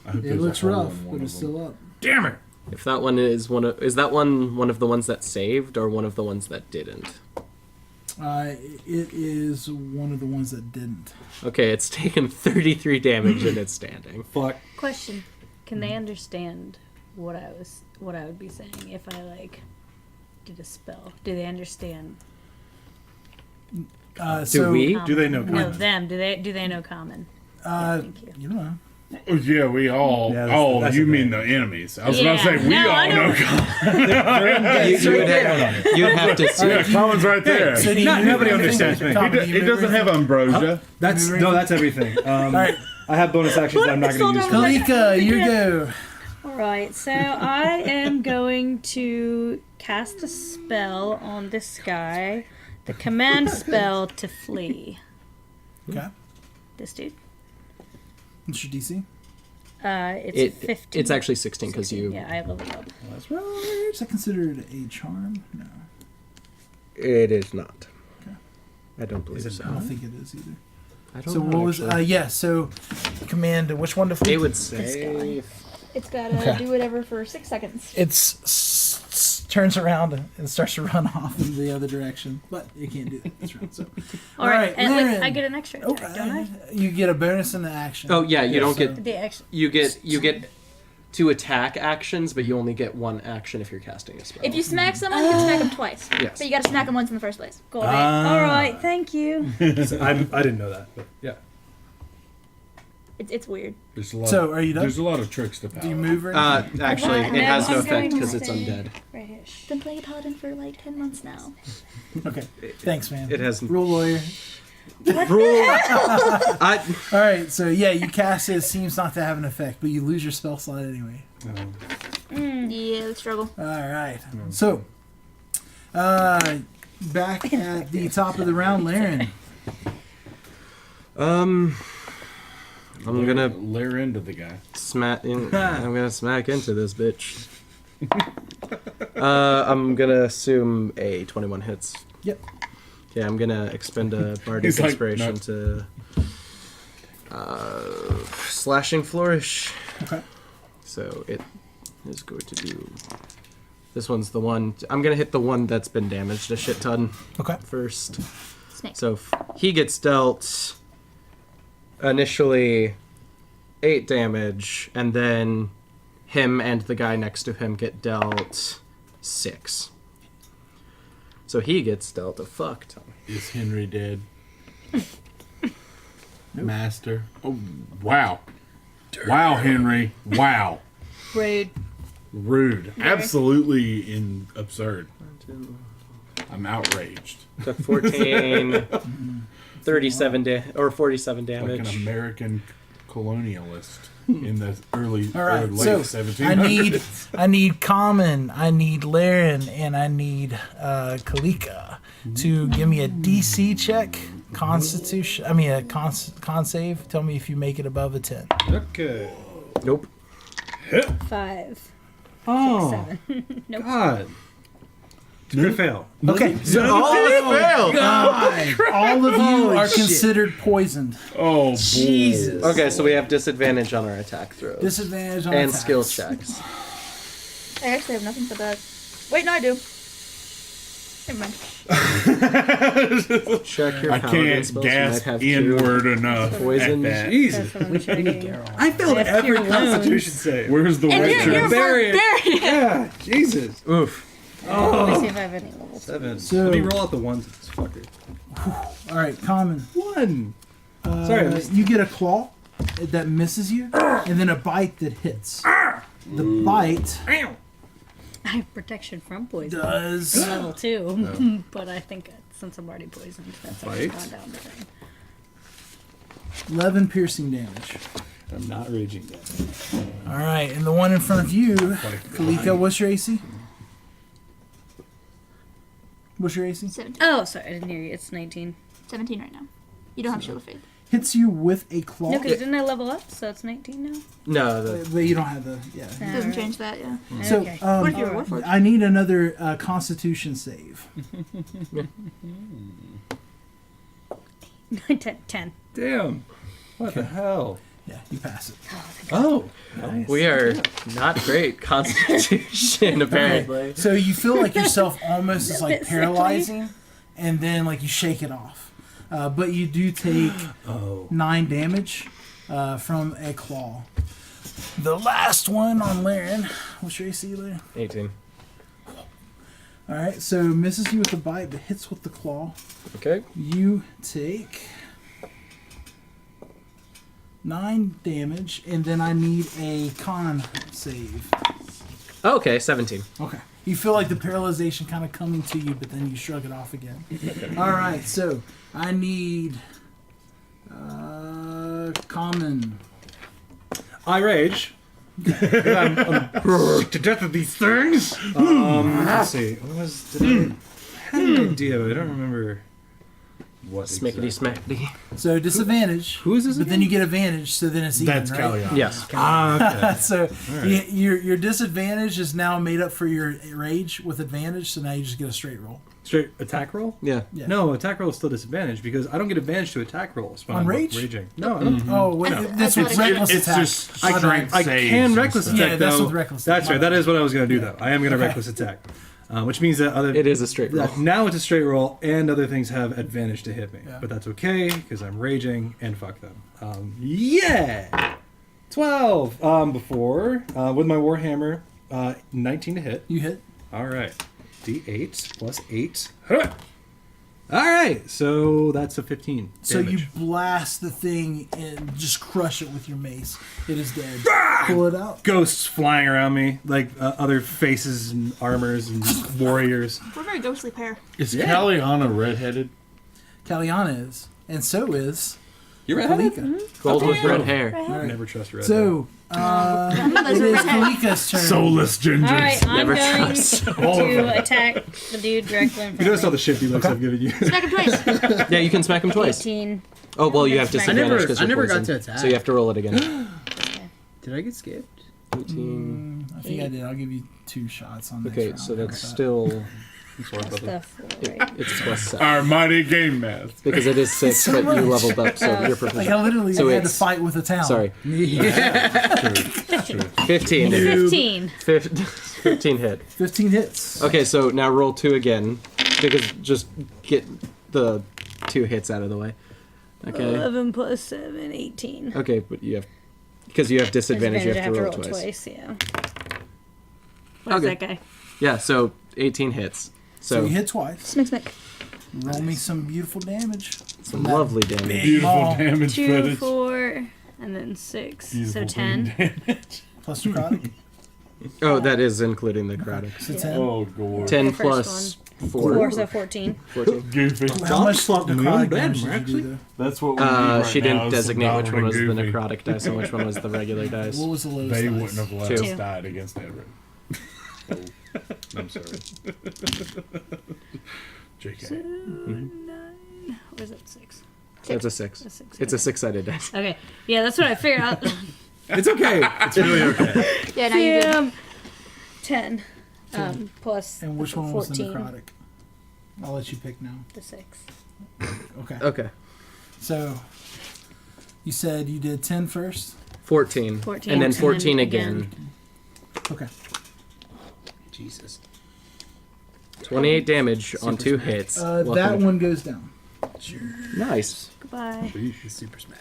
I hope It there's looks a hole rough, in one but of it's them. still up. Damn it. If that one is is that one of the ones that saved or one of the ones that didn't? It is one of the ones that didn't. Okay, it's taken 33 damage and it's standing. Fuck. Question: can they understand what I would be saying if I like did a spell? Do they understand? So we? Do they know No, common? them. Do they know common? Thank you. you know. Oh, yeah, we all. Yeah, that's- that's you a mean bit. the enemies? I was about to Yeah. say we No, I all know. know. You'd have to see. Yeah, Common's right there. So do you No, move nobody everything? understands me. Common, do you It move doesn't have everything? ambrosia. That's no, that's everything. right. I have bonus actions that I'm not going to use. Kalika, you go. All right, so I am going to cast a spell on this guy. The command spell to flee. Okay. This dude. What's your DC? It's 15. It's actually 16 because you. Yeah, I leveled up. That's right. Is that considered a charm? No. It is not. Okay. I don't believe I so. don't think it is either. I don't So know, what was? actually. Yeah. So command. Which one to flee? It would say. It's gotta Okay. do whatever for 6 seconds. It's turns around and starts to run off in the other direction, but it can't do that this round. So, All right, and Laren. like, I get an extra attack, don't I? You get a bonus in the action. Oh yeah, you don't get. The extra. You get 2 attack actions, but you only get 1 action if you're casting a spell. If you smack someone, you can smack them twice. Yes. But you gotta smack them once in the first place. All right, thank you. I didn't know that, but yeah. It's weird. There's a lot So, are you done? There's a lot of tricks to power. Do you move or Actually, What? it has no I'm going effect because to it's say- undead. Right here. Been playing a paladin for like 10 months now. Okay. Thanks, man. It has Rule lawyer. rule. All right, so yeah, you cast it. It seems not to have an effect, but you lose your spell slot anyway. Yeah, let's struggle. All right. So, back at the top of the round, Laren. I'm gonna layer into the guy. smack. I'm gonna smack into this bitch. I'm gonna assume a 21 hits. Yep. Yeah, I'm gonna expend a bardic He's like, inspiration no. to slashing flourish. Okay. So it is going to do. This one's the one. I'm gonna hit the one that's been damaged a shit ton Okay. first. Snake. So he gets dealt initially 8 damage, and then him and the guy next to him get dealt 6. So he gets dealt a fuck ton. Is Henry dead? Master. Oh, wow. Wow, Henry. Wow. Rude. Rude. Absolutely absurd. I'm outraged. Took 14, 37 or 47 Like an damage. American colonialist in the early All or right. late So 1700s. I need Common, I need Laren, and I need Kalika to give me a DC check. Constitution. I mean a con save. Tell me if you make it above a 10. Okay. Nope. 5. Oh, 7. Nope. God. Crit fail. Okay. So failed. all of you are considered poisoned. Oh, boy. Jesus. Okay, so we have disadvantage on our attack throws Disadvantage on and attacks. skill checks. I actually have nothing for that. Wait, no, I do. Never mind. Check your I paladin can't spells. You might gasp have N-word enough Poison. at that. Jesus. That's what I'm checking. I failed I have every cure Constitution wounds. save. Where's the And witcher? you're Barbarian. barbarian. Yeah, Jesus. Oof. Let me see if I have any levels. 7. So- Let me roll out the ones with this fucker. All right, Common. 1. Sorry, I missed- You get a claw that misses you, and then a bite that hits. The bite I have protection from poison. does Level 2, but I think since I'm already poisoned, that's already Bite? gone down the drain. 11 piercing damage. I'm not raging yet. All right, and the one in front of you, Kalika, what's your AC? What's your AC? 17. Oh, sorry, I didn't hear you. It's 19. 17 right now. You don't have Shield of Faith. Hits you with a claw, No, because didn't I level up? So it's 19 now? No, the but you don't have the yeah. Doesn't Alright. change that, yeah. So Okay. What if you're a Warforged? I need another Constitution save. 10. Damn. What the hell? Yeah, you pass it. Oh. Nice. we are not great constitution apparently. So you feel like yourself almost is like Bit paralyzing, and then like you shake it off. But you do take 9 damage from a claw. The last one on Laren. What's your AC, Laren? 18. All right, so misses you with the bite, but hits with the claw. Okay. You take 9 damage, and then I need a con save. Okay, 17. Okay. You feel like the paralyzation kind of coming to you, but then you shrug it off again. All right, so I need common. I rage. I'm to death of these things. Let's see. What was? Did I had an idea, but I don't remember. What? Smackety smackety. So disadvantage. Who is this? But then you get advantage, so then it's even, That's right? Kalyan. Yes. Ah, okay. So right. your disadvantage is now made up for your rage with advantage, so now you just get a straight roll. Straight attack roll? Yeah. Yeah. No, attack roll is still disadvantage because I don't get advantage to attack rolls when On I'm rage? raging. No, I don't. Oh, wait, that's with reckless It's attack. just I strength can saves can and reckless stuff. attack Yeah, that's though. with reckless That's attack. right. That is what I was going to do though. I am going to Okay. reckless attack. which means that It is a straight roll. Now it's a straight roll, and other things have advantage to hit me. Yeah. But that's okay because I'm raging, and fuck them. Yeah, 12. Before with my warhammer, 19 to hit. You hit. All right, D8 plus 8. Huh. All right, so that's a 15. So you damage. blast the thing and just crush it with your mace. It is dead. Pull it out. Ghosts flying around me, like other faces and armors and warriors. We're a very ghostly pair. Is Caliana redheaded? Kaliana is, and so is You're redheaded? Kalika. Gold with red hair. Never trust red. So it is Kalika's turn. Soulless gingers. All right, I'm Never going trust. to attack the dude directly in front you notice all of the shifty looks I've given you. Smack him twice. Yeah, you can smack him me. twice. 18. Oh, well, you have Smack. disadvantage because I you're never got poisoned. to attack. So you have to roll it again. Did I get skipped? 18. I think I did. I'll give you 2 shots on this Okay, round. so How that's about still... That's the 4, right? It's plus 7. Our mighty game math. Because it is 6, but you leveled up, so you're that? proficient. Like I literally So had to it's- fight with a town. Sorry. True. 15. 15. 15 hit. 15 hits. Okay, so now roll 2 again. Because just get the 2 hits out of the way. Okay. 11 plus 7, 18. Okay, but you have... Because you have disadvantage, you have to roll twice. Yeah. What's Okay. that guy? Yeah, so 18 hits. So So you hit twice. Smack, smack. Roll me some beautiful damage. some lovely damage. Beautiful Ball. damage 2, footage. 4, and then 6. Beautiful So 10. damage. Plus necrotic. Oh, that is including the necrotic. So 10. Oh, God. 10 The first plus 4, so 14. 14. Goofy. How much fucked me necrotic up, damage man, did you do, That's what we need right She now didn't is designate some which one was the goblin goofy. necrotic dice and which one was the regular though? dice. What was the lowest They dice? wouldn't have let 2. us die against Everett. I'm sorry. JK. 9. Or is it 6? It's a 6. A 6. It's a 6-sided dice. Okay. Yeah, that's what I figured out. It's okay. It's really okay. Yeah, now you did. 10. Plus And which one was the 14. necrotic? I'll let you pick now. The 6. Okay. Okay. So you said you did 10 first? 14. 14. And then And 14 then again. Okay. Jesus. 28 damage on 2 hits. That Welcome. one goes down. Nice. Goodbye. Super smack.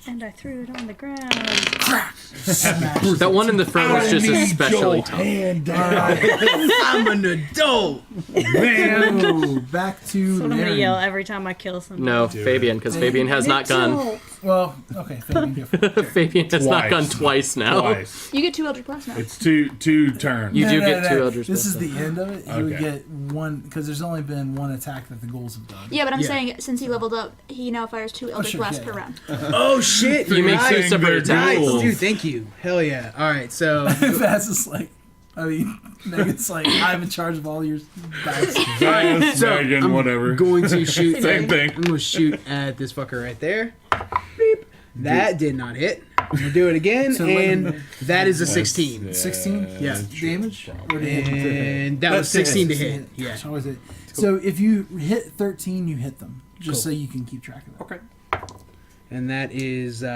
And I threw it on the ground. Smash. That one in the front was just especially tough. Hand down. I'm an adult. Man. Back to That's what I'm gonna Laren. yell every time I kill somebody. No, Fabian, because Fabian has not gone. Well, okay. Fabian, go for it. Fabian has not Twice. gone twice now. Twice. You get 2 Eldritch Blast now. It's two turns. You do get 2 Eldritch This is Blasts. the end of it. He would Okay. get one because there's only been one attack that the ghouls have done. Yeah, but I'm Yeah. saying since he leveled up, he now fires 2 Eldritch sure, Blasts yeah, per yeah. round. Oh shit! You make 2 Nice. separate Nice. attacks. Dude, thank you. Hell yeah. All right, so That's just like, I mean, Megan's like, I'm in charge of all your dice. Fast, so Megan, I'm whatever. going to shoot. Same thing. I'm going to shoot at this fucker right there. Beep. That did not hit. I'm gonna do it again, So let and him- that is a 16. 16 Yeah. damage? Or did it hit? And that was 16 to hit. Yeah. It's always it. So if you hit 13, you hit them. Just Cool. so you can keep track of that. Okay. And that is 8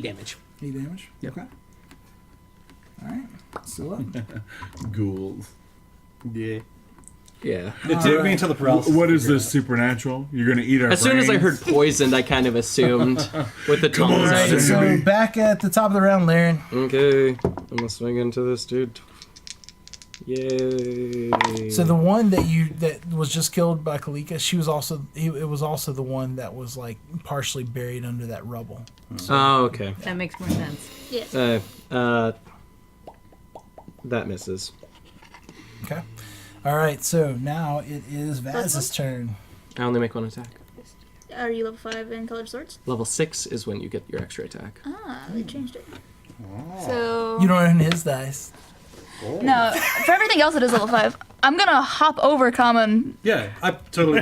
damage. 8 damage? Yep. Okay. Alright. Still up. Ghouls. Yeah. Yeah. It took me until the paralysis. What is this supernatural? You're gonna eat our As soon as I brains? heard poisoned, I kind of assumed with the tongues on, out. Alright, so back at the top of the round, Laren. Okay, I'm gonna swing into this dude. Yay! So the one that was just killed by Kalika, she was also it was also the one that was like partially buried under that rubble. Oh, okay. That makes more sense. Yes. That misses. Okay. All right. So now it is Vaz's turn. I only make 1 attack. Are you level 5 in Colored Swords? Level 6 is when you get your extra attack. Ah, they changed it. So You don't earn his dice. no, for everything else it is level 5. I'm gonna hop over common Yeah, I totally.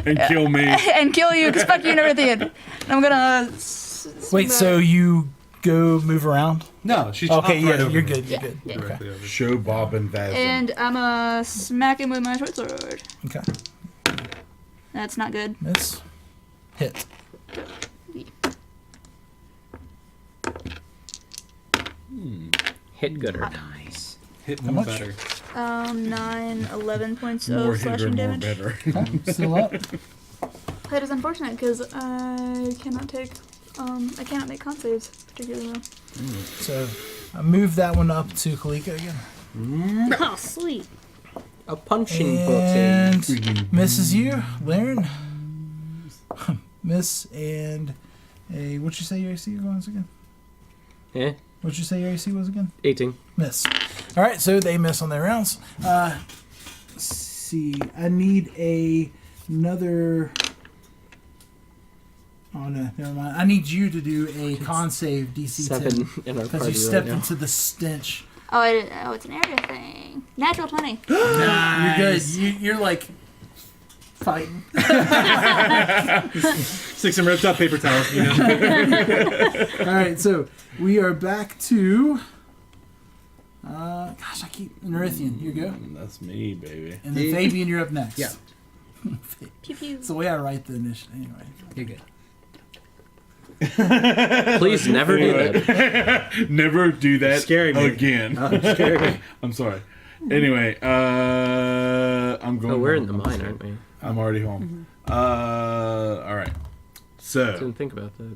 and kill me. and kill you, expect you and everything. And I'm gonna. Wait. So you go move around? No, she's Okay. hopped Yeah. right over You're me. good. You're Yeah, good. yeah. Directly over. Show Bob and Vaz. And I'm gonna smack him with my short sword. Okay. That's not good. Miss. Hit. Hit gooder. Nice. Hit How more much? better. 9, 11 points More of hitter, slashing more damage. better. Okay, still up. That is unfortunate because I cannot take. I cannot make con saves particularly well. So I move that one up to Kalika again. Oh, sweet. A punching And button. misses you, Laren. Miss and a. What'd you say your AC was again? Eh? What'd you say your AC was again? 18. Miss. All right, so they miss on their rounds. Let's see, I need another. Oh no, never mind. I need you to do a con save DC 7 10 in our because party you stepped right now. into the stench. Oh, it's an area thing. Natural 20. You're good. You're like fighting. 6 and ripped up paper towels. You know? All right, so we are back to. Gosh, I keep Nerithian. Here you go. That's me, baby. And then Fabian, you're up next. Yeah. Pew pew. It's the way I write the initiative. Anyway. You're good. Please never do that. Never do that Scary me. again. I'm sorry. Anyway, I'm going. Oh, we're in home. the mine, aren't we? I'm already home. All right. So, Didn't think about that.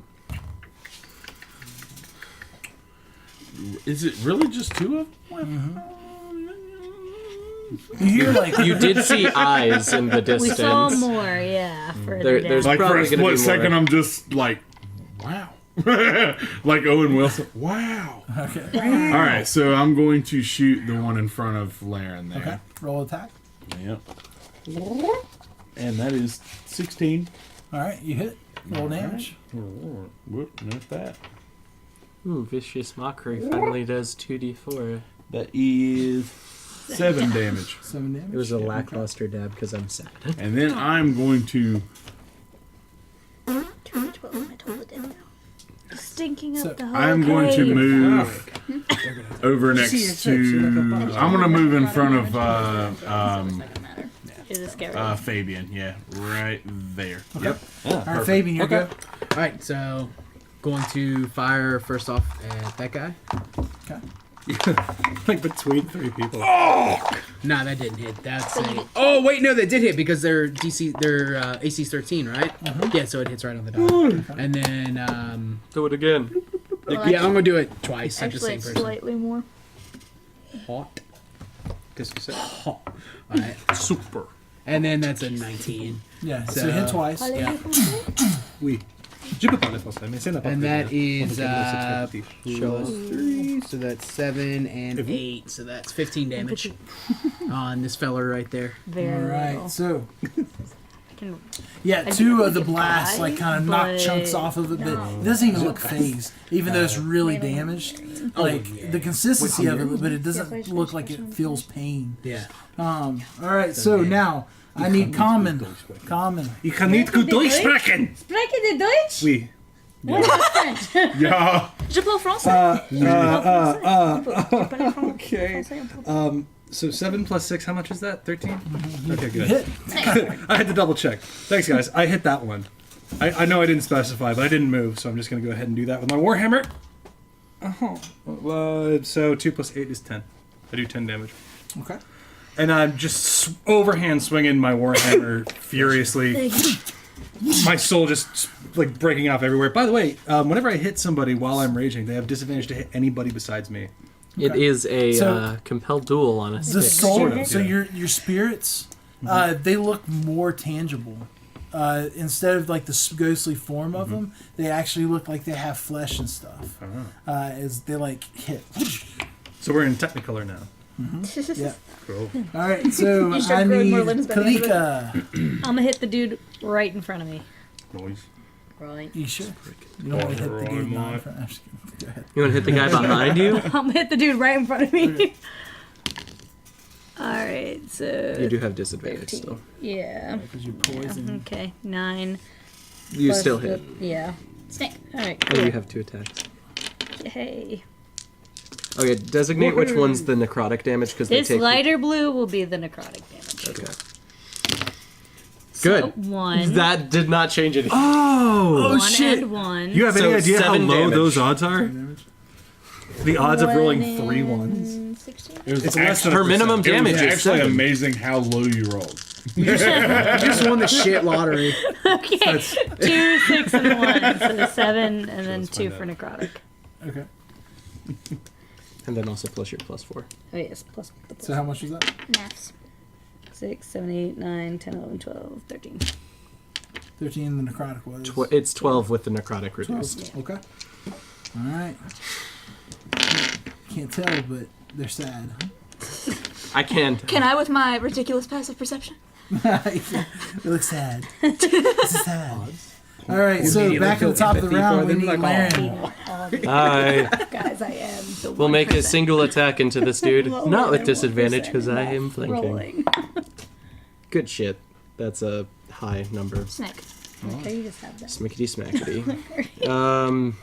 is it really just 2 of them? You hear like You did see eyes in the We distance. saw more, yeah. Further There's down. Like for probably a gonna be split second, more. I'm just like, wow. Like Owen Wilson. Wow. okay. All right, so I'm going to shoot the one in front of Laren there. Okay. Roll attack. Yep. And that is 16. All right, you hit. Roll damage. Whoop, not that. Ooh, Vicious Mockery finally does 2d4. That is 7 damage. 7 damage. It was a lackluster dab because I'm sad. And then I'm going to 2d12. I told it now. Stinking up So, the whole I'm going to cave. move over next to. I'm going to move in front of Is it scary? Fabian. Yeah, right there. Yep. All right, Fabian, you go. All right, so going to fire first off at that guy. Okay. Like between 3 people. Nah, that didn't hit. That's a. Oh wait, no, that did hit because their AC's 13, right? Yeah, so it hits right on the dot. And then Do it again. Well, yeah, I'm gonna do it twice. At the Actually, same it's person. slightly more. Hot. Guess you said. Hot. All right, Super. and then that's a 19. Yeah, so, So- hit twice. Yeah. Oui. Je peux parler français, mais c'est n'importe And that quoi. is Show us. 3, so that's 7 and 8, so that's 15 damage on this fella right there. Very All right, little. so Can- yeah, I 2 think of the we could blasts buy, like kind of knock but chunks off of it, but it doesn't even look phased, even though it's really damaged. Like the consistency of it, but it doesn't look like it feels pain. Yeah. All right, so now I need common. Ich kann nicht gut Deutsch sprechen. Sprechen de Deutsch? Oui. What about French? Yeah. Je parle français. Okay. So 7 plus 6, how much is that? 13? Okay, You good. hit. I had to double check. Thanks, guys. I hit that one. I know I didn't specify, but I didn't move, so I'm just going to go ahead and do that with my Warhammer. So 2 plus 8 is 10. I do 10 damage. Okay. And I'm just overhand swinging my Warhammer furiously. My soul just like breaking off everywhere. By the way, whenever I hit somebody while I'm raging, they have disadvantage to hit anybody besides me. It is a So- compelled duel on a The stick. soul. Sort of, So yeah. your spirits, they look more tangible. Instead of like the ghostly form of them, they actually look like they have flesh and stuff. As they like hit. So we're in Technicolor now. Yeah. Cool. All right. So You start I growing need more limbs by the end of it. Kalika. I'm gonna hit the dude right in front of me. Noise. Right. You sure? You don't want to hit the dude not in front. I'm just kidding. Go ahead. You want to hit the guy behind you? I'm gonna hit the dude right in front of me. Alright, so. You do have disadvantage 13. still. Yeah. Because you're poisoned. Okay, 9. You plus still the- hit. Yeah. Snake. Alright, Oh, you cool. have 2 attacks. Hey. Okay, designate which one's the necrotic damage because they This take. lighter blue will be the necrotic damage. Okay. So, Good. 1. That did not change anything. Oh! 1 and 1. You have So any idea how 7 low damage. those odds are? The odds of rolling 3 ones. 16? It's less than her minimum damage It's is actually 7. amazing how low you rolled. You just won the shit lottery. Okay. 2, 6, and 1. So 7, and then let's 2 find for necrotic. Okay. And then also plus your +4. Oh, yes. Plus the plus So how much was that? Naps. 6, 7, 8, 9, 10, 11, 12, 13. 13. The necrotic was. It's 12 with the necrotic 12. reduced. Okay. All right. Can't tell, but they're sad. I can't. Can I with my ridiculous passive perception? They look sad. This is sad. All right, so Immediately back at the feel top of the empathy round, for we them, need like, Laren. Hi. Guys, I am the We'll make a 1%. single attack into this dude. Lower Not with than disadvantage 1% because I am enough flanking. rolling. Good shit. That's a high number. Snake. Okay, you just have that. Smickety smackety.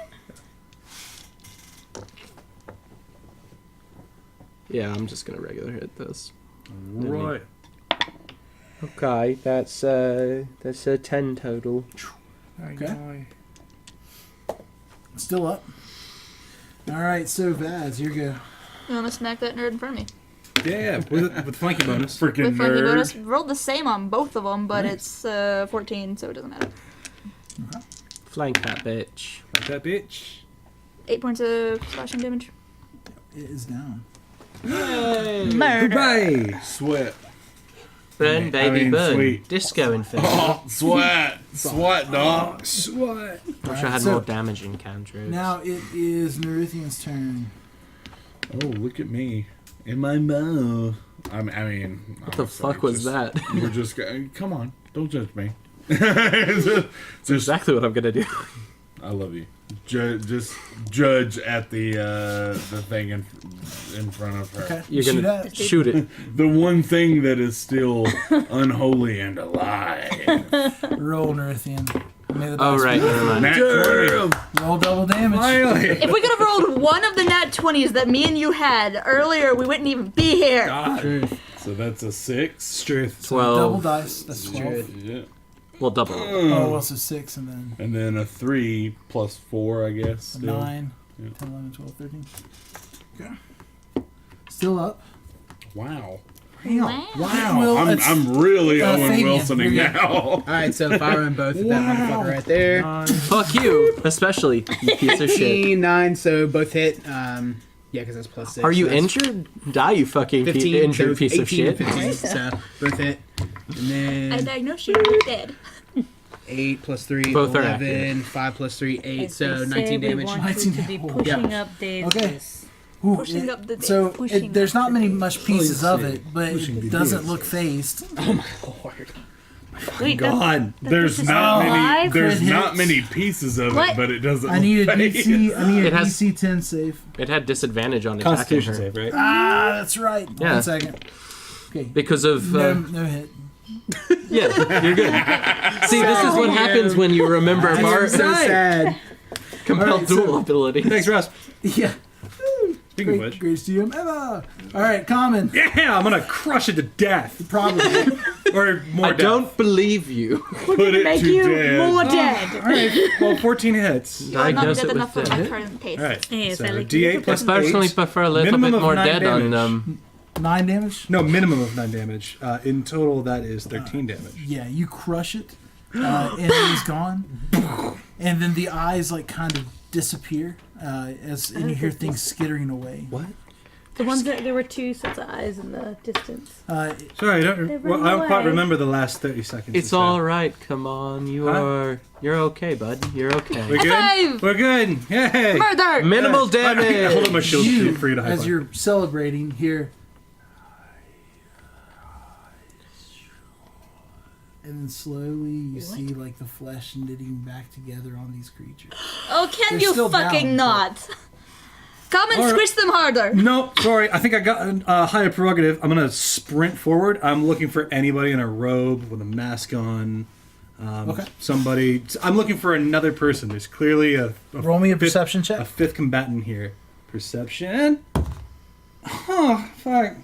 Yeah, I'm just gonna regular hit this. Right. Okay, that's a 10 total. Okay. Still up. All right, so Vaz, you're good. You want to smack that nerd in front of me? Yeah, with flanky bonus. Freaking With funky nerd. bonus. Rolled the same on both of them, but Nice. it's 14, so it doesn't matter. Flank that bitch. Like that bitch. 8 points of slashing damage. It is down. Murder. Goodbye. Sweat. Burn, baby, burn. Sweet. Disco Inferno. Oh, sweat. Sweat, dog. What? Wish I had so- more damage in cantrips. Now it is Neruthian's turn. Oh, look at me. In my mouth. I mean... What the fuck was that? We're just... Come on. Don't judge me. That's exactly what I'm gonna do. I love you. Just judge at the thing in front of her. Okay. You're shoot gonna at. shoot it. The one thing that is still unholy and alive. Roll, Neruthian. May the Oh dice right, be- never mind. Nat 20. Roll double damage. Finally. If we could have rolled one of the nat 20s that me and you had earlier, we wouldn't even be here. Truth. So that's a 6. Truth. So double 12. dice. That's 12. Yeah. Well, double. Oh, also 6 and then And then a 3 plus 4, I guess. a Still. 9, Yeah. 10, 11, 12, 13. Okay. Still up. Wow. Wow. Well, I'm it's- really Owen Fabian, Wilsoning you're good. now. Alright, so if I run both of that motherfucker right there. Fuck you, especially you piece of shit. 15, 9, so both hit. Yeah, because that's plus 6. Are you so that's injured? Die, you fucking 15, injured so piece of 18 and shit. 15, so both hit. And I then diagnosed you as dead. 8 plus 3, Both are 11, 5 plus 3, 8, As so they say, 19 we damage. want you 19 to be damage. pushing up days. Okay. Ooh, Pushing up the so days, pushing there's up not the many days. much pieces of Pushing it, but the it doesn't days. look phased. Oh my lord. Wait, God. There's is not many. alive? There's Crit not hits. many pieces of What? it, but it doesn't. I need a look DC. I need a It has- DC 10 save. It had disadvantage on attacking Constitution her save, right? Ah, that's right. Yeah. 1 second. Okay. because of No hit. yeah. You're good. See, this is what happens when you remember I'm Bart so sad. compelled Alright, so- duel ability. Thanks, Ross. Yeah. Speaking of Great, which. greatest GM ever. All right, common. Yeah, I'm gonna crush it to death. Probably. Or more I death. don't believe you. Put it Make to you dead. more dead. Alright, well, 14 hits. You are not Diagnose dead it enough with for my death. current pace. Alright, Yes, so I like D8 you. plus I personally 8. prefer a little Minimum bit of more 9 dead on damage. 9 damage? No, minimum of 9 damage. In total, that is 13 damage. Yeah, you crush it, and it is gone. And then the eyes like kind of disappear and you hear things skittering away. What? The ones that there were 2 sets of eyes in the distance. Sorry, I don't, They're well, I don't quite running away. remember the last 30 seconds. It's or so. all right. Come on, you're okay, bud. You're We're okay. good? Five! We're good. Yay! Murder! Minimal Hold up damage. my shield You, for you to high as five. you're celebrating here, and then slowly you see like the flesh knitting back together on these creatures. Oh, can They're you still fucking down, not? Come and Alright. squish them harder. No, sorry. I think I got a higher prerogative. I'm gonna sprint forward. I'm looking for anybody in a robe with a mask on. Okay. Somebody. I'm looking for another person. There's clearly a Roll me a fifth- perception a check. fifth combatant here. Perception. Oh fuck.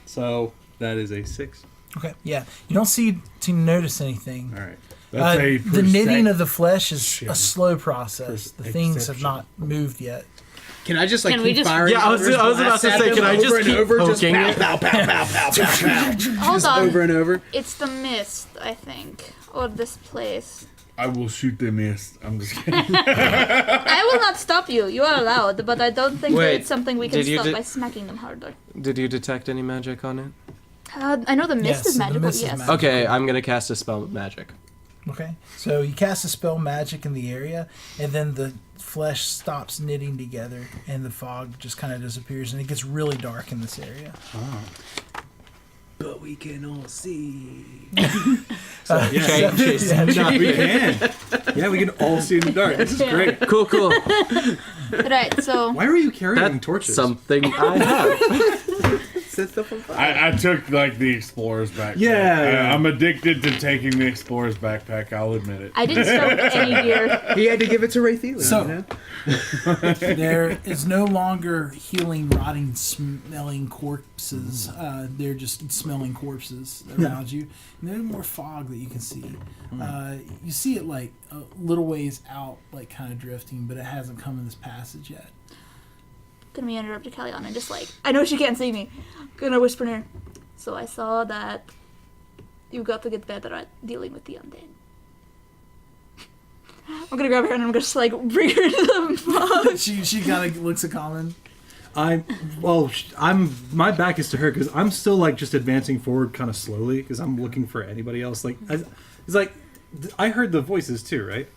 So that is a 6. Okay, yeah. You don't seem to notice anything. All right. That's a the knitting percent- of the flesh is a slow process. The things have Perception. not moved yet. Can I just like Can we keep just- firing? Yeah, I was arrows, about to blast say, at can them I just over and keep over, just poking pow, it? pow, pow, pow, pow, pow, pow. Hold Just on. over and over. It's the mist, I think, or this place. I will shoot the mist. I'm just kidding. I will not stop you. You are allowed, but I don't think that Wait, it's something we can did you stop de- by smacking them harder. Did you detect any magic on it? I know the mist Yes, is the magical. mist is Yes. magical. Okay, I'm gonna cast a spell of magic. Okay, so you cast a spell magic in the area, and then the flesh stops knitting together, and the fog just kind of disappears, and it gets really dark in this area. But we can all see. Yeah, we can. Yeah, we can all see in the dark. This is great. Cool, cool. Right. So Why were you carrying That's torches? something I have. Set stuff on fire. I took like the explorer's backpack. Yeah. I'm addicted to taking the explorer's backpack. I'll admit it. I didn't stoke any gear. He had to give it to Raytheon. So- you know? There is no longer healing, rotting, smelling corpses. They're just smelling corpses around you. And there's more fog that you can see. You see it like a little ways out, like kind of drifting, but it hasn't come in this passage yet. Gonna be interrupted, Kalyan, and just like I know she can't see me. Gonna whisper in her. So I saw that you got to get better at dealing with the undead. I'm gonna grab her and I'm just like bring her into the fog. She kind of looks at Common. I'm my back is to her because I'm still like just advancing forward kind of slowly because I'm looking for anybody else. Like, it's like I heard the voices too, right?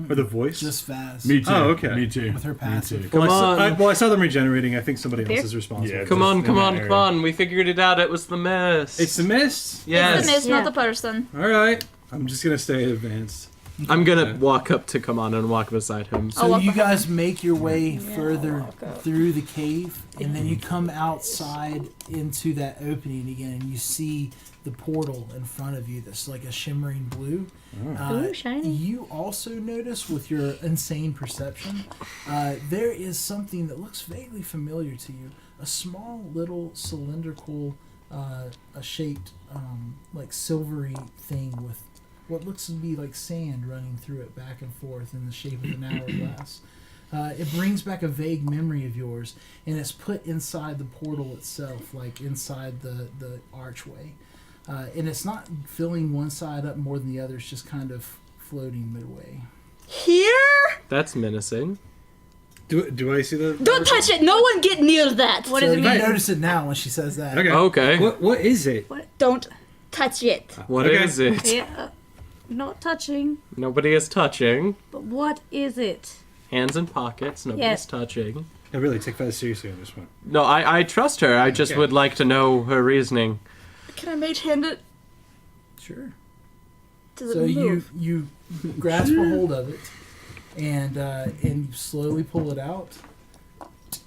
Or the voice? Just fast. Me too. Oh, okay. Me too. With her passive. Me too. Well, Come on. I saw them regenerating. I think somebody else Beer? is responsible. Yeah. Come Just on, in come that on, area. come on. We figured it out. It was the mist. It's the mist. Yes. It's the mist, Yeah. not the person. All right. I'm just gonna stay advanced. I'm gonna walk up to Kaman and walk beside him. I'll So walk you behind guys make your way further walk up. through the cave, and then you come outside into that opening again, and you see the portal in front of you that's like a shimmering blue. Ooh, shiny. You also notice with your insane perception, there is something that looks vaguely familiar to you. A small little cylindrical, shaped, like silvery thing with what looks to be like sand running through it back and forth in the shape of an hourglass. It brings back a vague memory of yours, and it's put inside the portal itself, like inside the archway. And it's not filling one side up more than the other, it's just kind of floating midway. Here? That's menacing. Do I see the? Don't touch it! No one get near that! What So does it you mean? notice it now when she says that. Okay. Okay. What is it? Don't touch it. What Okay. is it? Yeah. Not touching. Nobody is touching. But what is it? Hands in pockets. Nobody's Yes. touching. I really take that seriously on this one. No, I trust her. I just Okay. would like to know her reasoning. Can I mage hand it? Sure. Does it So move? you grasp a hold of it, and you slowly pull it out.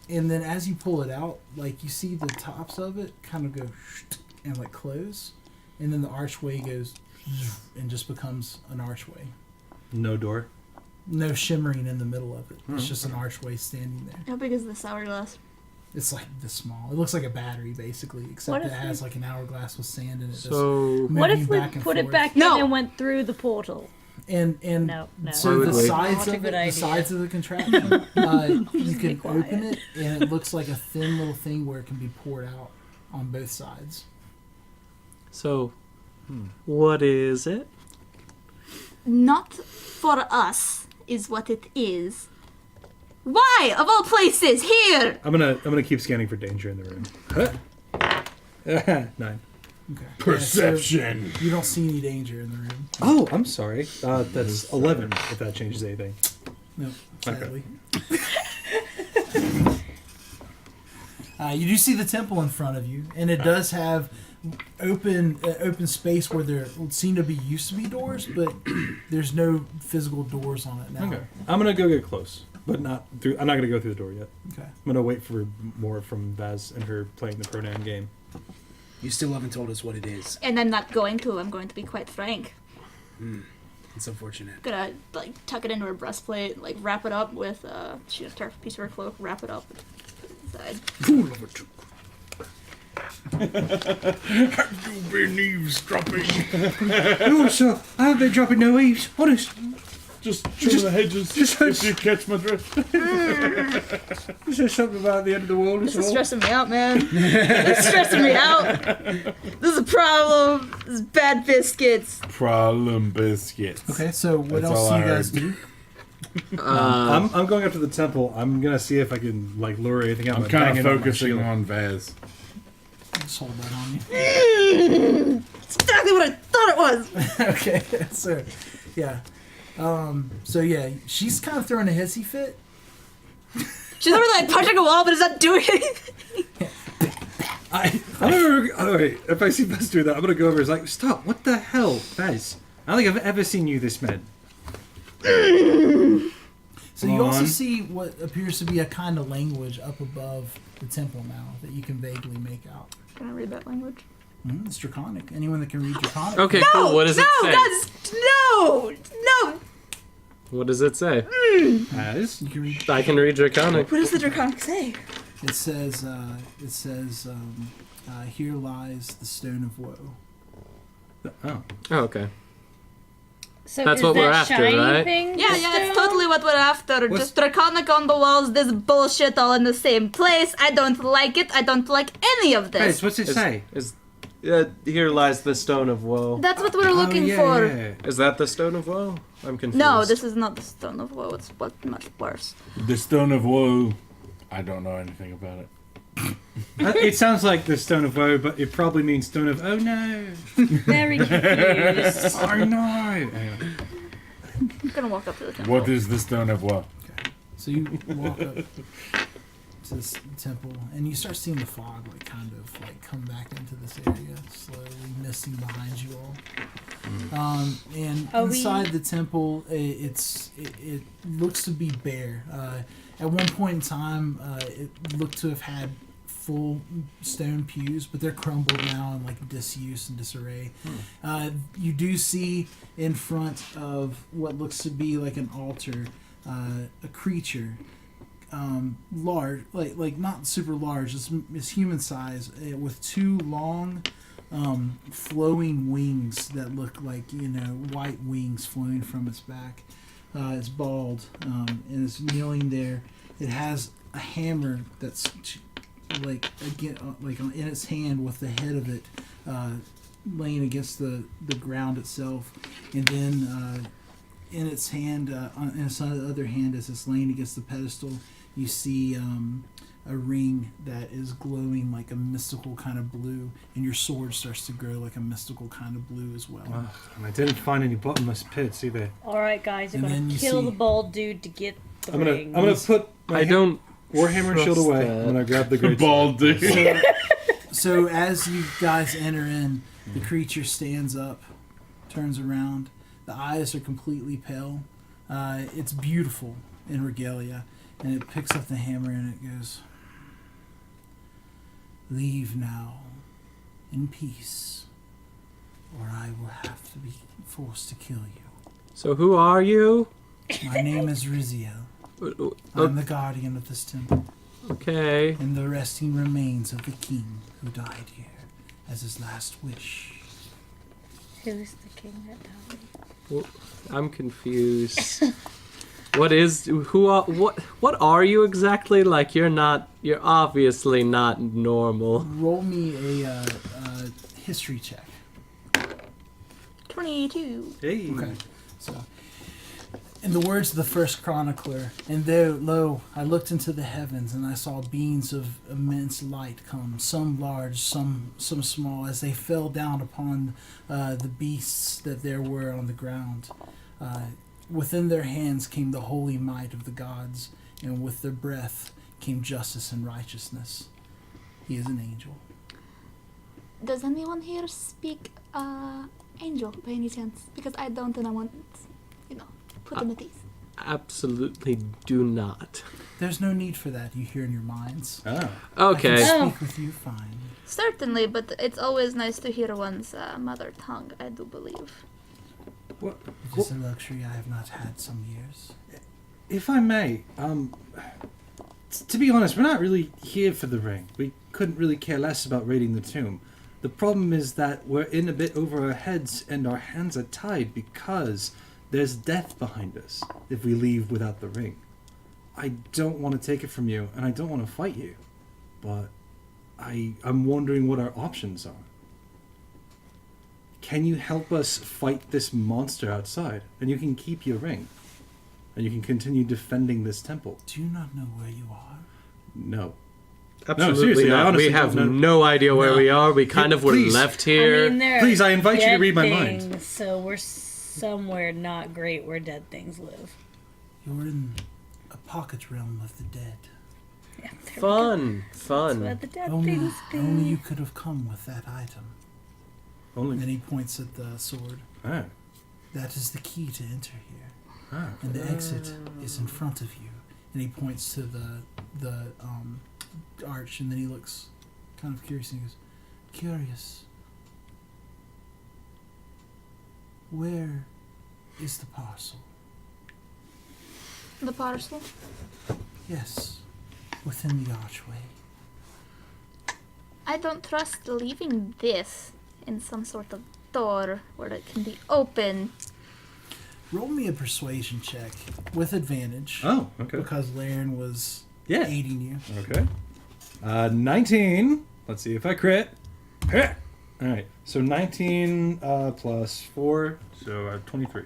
And then as you pull it out, like you see the tops of it kind of go and like close, and then the archway goes and just becomes an archway. No door. No shimmering in the middle of it. It's just an archway standing there. How big is this hourglass? It's like this small. It looks like a battery basically, except What it if has like an hourglass with sand in it. So What moving if we back and put it forth. back No. in and went through the portal? And No, no. so Why the would we? sides Not a of good it, idea. the sides of the contraption, you be can quiet. open it, and it looks like a thin little thing where it can be poured out on both sides. So, what is it? Not for us is what it is. Why, of all places, here? I'm gonna keep scanning for danger in the room. Huh? 9. Okay. Perception. Yeah, so you don't see any danger in the room. Oh, I'm sorry. That's 11. If that changes anything. No, sadly. You do see the temple in front of you, and it does have open space where there seem to be used to be doors, but there's no physical doors on it now. Okay. I'm gonna go get close, but not through. I'm not gonna go through the door yet. Okay. I'm gonna wait for more from Vaz and her playing the pronoun game. You still haven't told us what it is. And I'm not going to. I'm going to be quite frank. It's unfortunate. Gonna like tuck it into her breastplate, like wrap it up with she just tear a piece of her cloak, wrap it up, put it inside. You've been eavesdropping. No, sir. I haven't been dropping no eaves. Honest. Just trim the hedges if you catch my drift. You said something about the end of the world This as is well. stressing me out, man. This is stressing me out. This is a problem. This is bad biscuits. Problem biscuits. Okay, so what That's else all do I you guys heard. do? I'm going up to the temple. I'm gonna see if I can like lure anything out. I'm by kind banging of on my focusing shield. on Vaz. Just hold that on you. It's exactly what I thought it was. Okay, so yeah. So yeah, she's kind of throwing a hissy fit. She's over like punching a wall, but it's not doing anything. I'm gonna, alright, if I see Bess do that, I'm gonna go over and like, stop, what the hell, Bess? I don't think I've ever seen you this mad. So you Come also on. see what appears to be a kind of language up above the temple now that you can vaguely make out. Can I read that language? It's Draconic. Anyone that can read Draconic. Okay, cool. What does it say? guys, no. What does it say? As? You can read. I can read Draconic. What does the Draconic say? It says, here lies the stone of woe. Oh. Oh, okay. So That's is what that we're after, shiny right? thing Yeah, the it's stone? totally what we're after. What's- Just Draconic on the walls, this bullshit all in the same place. I don't like it. I don't like any of this. Bess, what's it say? Here lies the stone of woe. That's what we're looking yeah, for. yeah. Is that the stone of woe? I'm confused. No, this is not the Stone of Woe. It's much worse. The Stone of Woe. I don't know anything about it. It sounds like the Stone of Woe, but it probably means Stone of Oh no! Very confused. Oh no! Anyway. I'm gonna walk up to the temple. What is the Stone of Woe? So you walk up to this temple, and you start seeing the fog, like kind of like come back into this area, slowly misting behind you all. And Are we- inside the temple, it looks to be bare. At one point in time, it looked to have had full stone pews, but they're crumbled now in like disuse and disarray. You do see in front of what looks to be like an altar, a creature, large, like not super large, it's human size, with two long, flowing wings that look like white wings flowing from its back. It's bald, and it's kneeling there. It has a hammer that's like in its hand, with the head of it laying against the ground itself, and then in its hand, on its other hand, as it's laying against the pedestal, you see a ring that is glowing like a mystical kind of blue, and your sword starts to grow like a mystical kind of blue as well. And I didn't find any bottomless pits either. All right, guys, I'm And gonna then you kill see- the bald dude to get the I'm ring. gonna put my I don't. Warhammer shield trust away. that. I'm gonna grab the great Bald dude. So as you guys enter in, the creature stands up, turns around. The eyes are completely pale. It's beautiful in regalia, and it picks up the hammer and it goes, "Leave now, in peace, or I will have to be forced to kill you. So who are you? My name is Riziel. I'm the guardian of this temple, Okay. and the resting remains of the king who died here as his last wish." Who's the king that died? I'm confused. What are you exactly? Like you're obviously not normal. Roll me a history check. 22. Hey. Okay. So, in the words of the first chronicler, "And there, lo, I looked into the heavens, and I saw beings of immense light come, some large, some small, as they fell down upon the beasts that there were on the ground. Within their hands came the holy might of the gods, and with their breath came justice and righteousness. He is an angel." Does anyone here speak angel by any chance? Because I don't, and I want, put them at ease. Absolutely do not. There's no need for that. You hear in your minds. Oh. Okay. I can Oh. speak with you fine. Certainly, but it's always nice to hear one's mother tongue, I do believe. What? It is a luxury I have not had some years. If I may, to be honest, we're not really here for the ring. We couldn't really care less about raiding the tomb. The problem is that we're in a bit over our heads and our hands are tied because there's death behind us if we leave without the ring. I don't want to take it from you, and I don't want to fight you, but I'm wondering what our options are. Can you help us fight this monster outside? And you can keep your ring. And you can continue defending this temple. Do you not know where you are? No. Absolutely seriously, I not. honestly We have don't know. no idea where No. we are. We kind of were Please. left here. I mean, there Please, are I invite you to dead read my things, mind. So we're somewhere not great where dead things live. You're in a pocket realm of the dead. Yeah, there we go. Fun. That's where Fun. the dead Only things be. you could have come with that item. Only. And he points at the sword. Ah. That is the key to enter here. Ah. And the exit is in front of you. And he points to the arch, and then he looks kind of curious and he goes, "Curious. Where is the parcel?" The parcel? "Yes, within the archway." I don't trust leaving this in some sort of door where it can be open. Roll me a persuasion check with advantage. Oh, okay. Because Laren was Yeah. aiding you. Okay. 19. Let's see if I crit. All right. So 19 plus 4, so 23.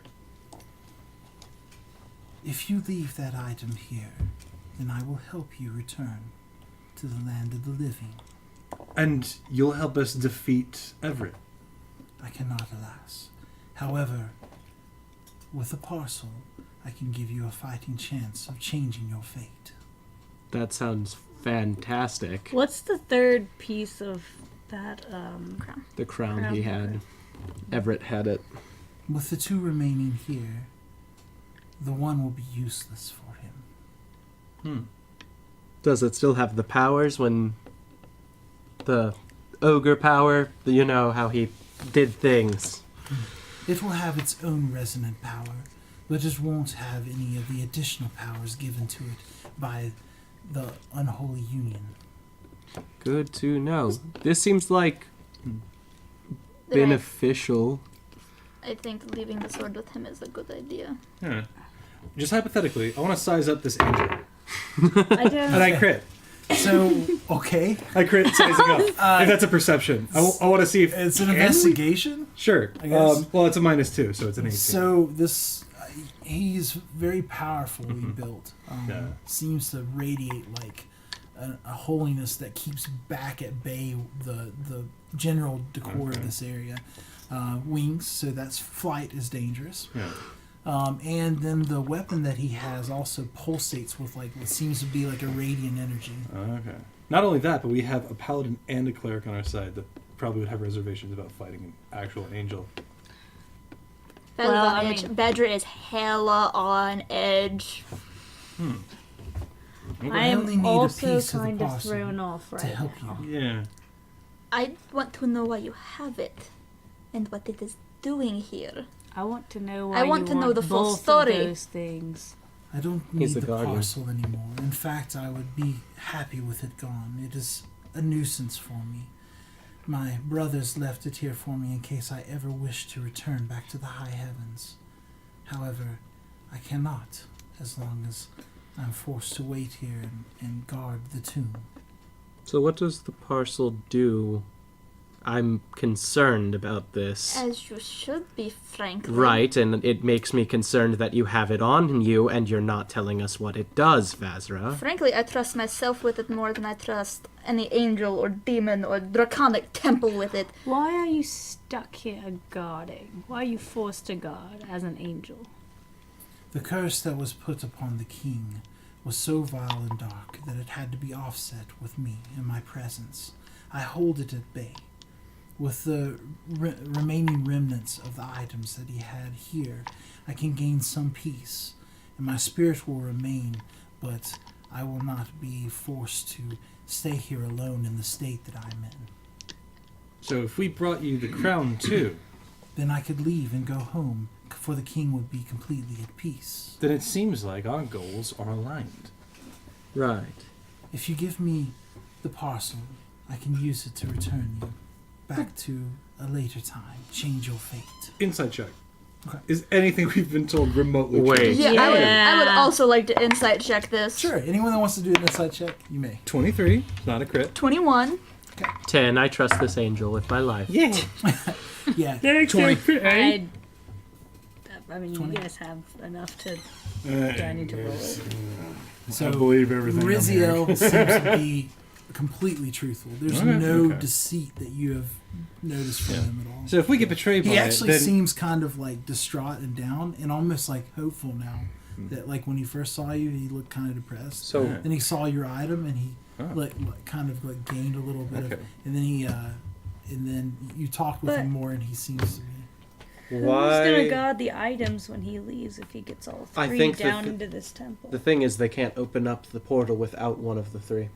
If you leave that item here, then I will help you return to the land of the living. And you'll help us defeat Everett. I cannot, alas. However, with a parcel, I can give you a fighting chance of changing your fate. That sounds fantastic. What's the third piece of that? Crown. The crown he had. Everett had it. With the two remaining here, the one will be useless for him. Does it still have the powers when the ogre power? You know how he did things. It will have its own resonant power, but it won't have any of the additional powers given to it by the unholy union. Good to know. This seems like Then beneficial. I think leaving the sword with him is a good idea. Yeah. Just hypothetically, I want to size up this angel. I don't. And I crit. So, okay. I crit sizing up. If that's a perception. I want to see if... It's an Can we? investigation. Sure. I guess. Well, it's a -2, so it's an 18. So this, he's very powerfully built. Yeah. Seems to radiate like a holiness that keeps back at bay the general decor of this area. Wings, so that's flight is dangerous. Yeah. And then the weapon that he has also pulsates with like what seems to be like a radiant energy. Okay. Not only that, but we have a paladin and a cleric on our side that probably would have reservations about fighting an actual angel. Feather's Well, on I edge. mean- Badger is hella on edge. I only need I'm a also piece of the kind of parcel thrown off to right help now. you. Yeah. I want to know why you have it and what it is doing here. I want to know why I want you to know the full both story. Of those things. I don't He's need the the guardian. parcel anymore. In fact, I would be happy with it gone. It is a nuisance for me. My brothers left it here for me in case I ever wish to return back to the high heavens. However, I cannot, as long as I'm forced to wait here and guard the tomb. So what does the parcel do? I'm concerned about this. As you should be, frankly. Right, and it makes me concerned that you have it on you and you're not telling us what it does, Vazra. Frankly, I trust myself with it more than I trust any angel or demon or draconic temple with it. Why are you stuck here guarding? Why are you forced to guard as an angel? The curse that was put upon the king was so vile and dark that it had to be offset with me in my presence. I hold it at bay. With the remaining remnants of the items that he had here, I can gain some peace, and my spirit will remain, but I will not be forced to stay here alone in the state that I'm in. So if we brought you the crown too, Then I could leave and go home, for the king would be completely at peace. then it seems like our goals are aligned. Right. If you give me the parcel, I can use it to return you back to a later time, change your fate. Inside check. Is anything we've been told remotely true? Wait. Yeah, I would Yeah. also like to insight check this. Sure. Anyone that wants to do an inside check, you may. 23. It's not a crit. 21. 10. I trust this angel with my life. Yeah. Yeah. 20. I mean, 20. you guys have enough to. Do I need to roll it? So I believe everything. I'm hearing. Riziel seems to be completely truthful. There's Okay, no okay. deceit that you have noticed from him at all. So if we get betrayed by He it, actually then seems kind of like distraught and down and almost like hopeful now. That like when he first saw you, he looked kind of depressed. So Then he saw your item and he Oh. like kind of like gained a little bit of, Okay. and then he and then you talked with But- him more and he seems to be. Who's gonna why? guard the items when he leaves if he gets all I three think down that into this temple? The thing is, they can't open up the portal without one of the three.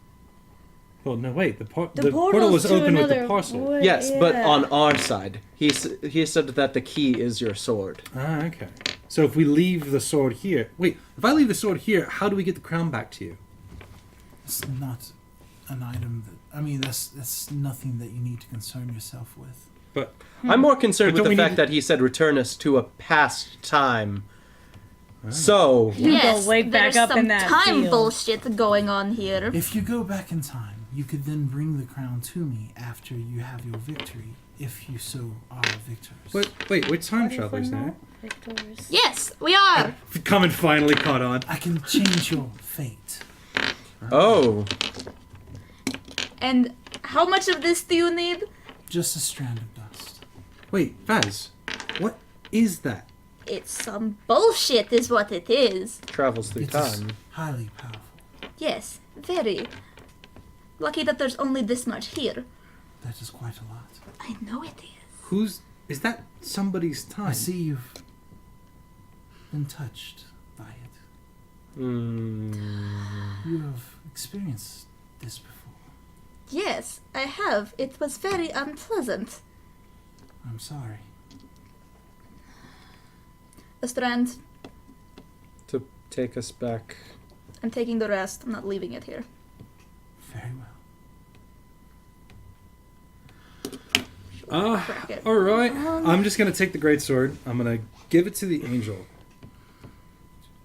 well, no, wait. The the portal was portal's to open with the another parcel. way, Yes, but yeah. on our side, he said that the key is your sword. Ah, okay. So if we leave the sword here, wait. If I leave the sword here, how do we get the crown back to you? It's not an item that I mean. That's nothing that you need to concern yourself with. But I'm more concerned But with don't the we fact need that he said return us to a past time. So You Yes, go wake back there's up some in that time field. bullshit going on here. If you go back in time, you could then bring the crown to me after you have your victory, if you so are victors. wait, we're time What if we're travelers not now. victors? Yes, we are. Common finally caught on. I can change your fate. oh, And how much of this do you need? Just a strand of dust. Wait, Vaz, what is that? It's some bullshit, is what it is. travels through It is time. highly powerful. Yes, very. Lucky that there's only this much here. That is quite a lot. I know it is. Is that somebody's time? I see you've been touched by it. You have experienced this before. Yes, I have. It was very unpleasant. I'm sorry. A strand. To take us back. I'm taking the rest. I'm not leaving it here. Very well. Crack it. Alright. I'm just gonna take the great sword. I'm gonna give it to the angel.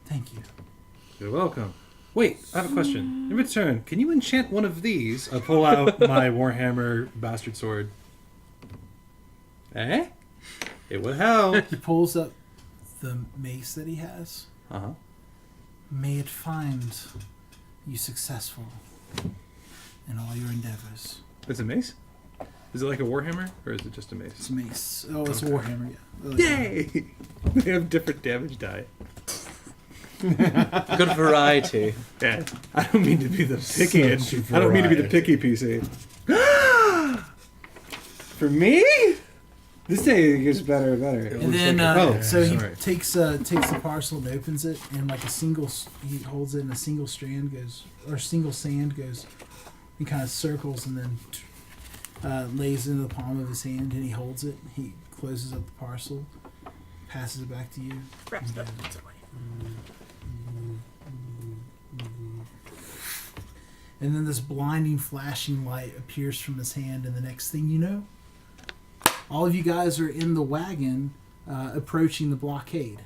Thank you. You're welcome. Wait, I have a question. In return, can you enchant one of these? I pull out my Warhammer bastard sword. Eh? It would help. He pulls up the mace that he has. Uh-huh. May it find you successful in all your endeavors. It's a mace? Is it like a Warhammer, or is it just a mace? It's a mace. Oh, it's Warhammer, yeah. Yay! They have different damage die. Good variety. Yeah. I don't mean to be the picky. I don't mean to be the picky PC. For me? This day gets better and better. And then, so he sorry. takes the parcel and opens it, and like he holds it, and a single strand goes, or single sand goes, he kind of circles and then lays it in the palm of his hand, and he holds it. He closes up the parcel, passes it back to you. Wraps it up, puts it away. And then this blinding, flashing light appears from his hand, and the next thing you know, all of you guys are in the wagon approaching the blockade.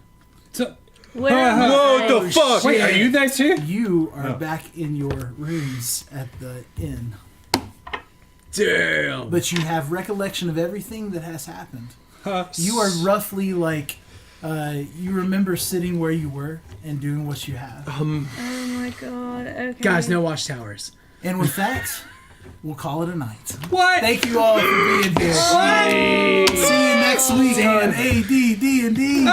So, Where am I? What the fuck? wait, are you there too? You are back in your rooms at the inn. Damn. But you have recollection of everything that has happened. You are roughly like, you remember sitting where you were and doing what you have. Oh my god. Okay. Guys, no watchtowers. And with that, we'll call it a night. What? Thank you all for being here. See you next week on ADDnD.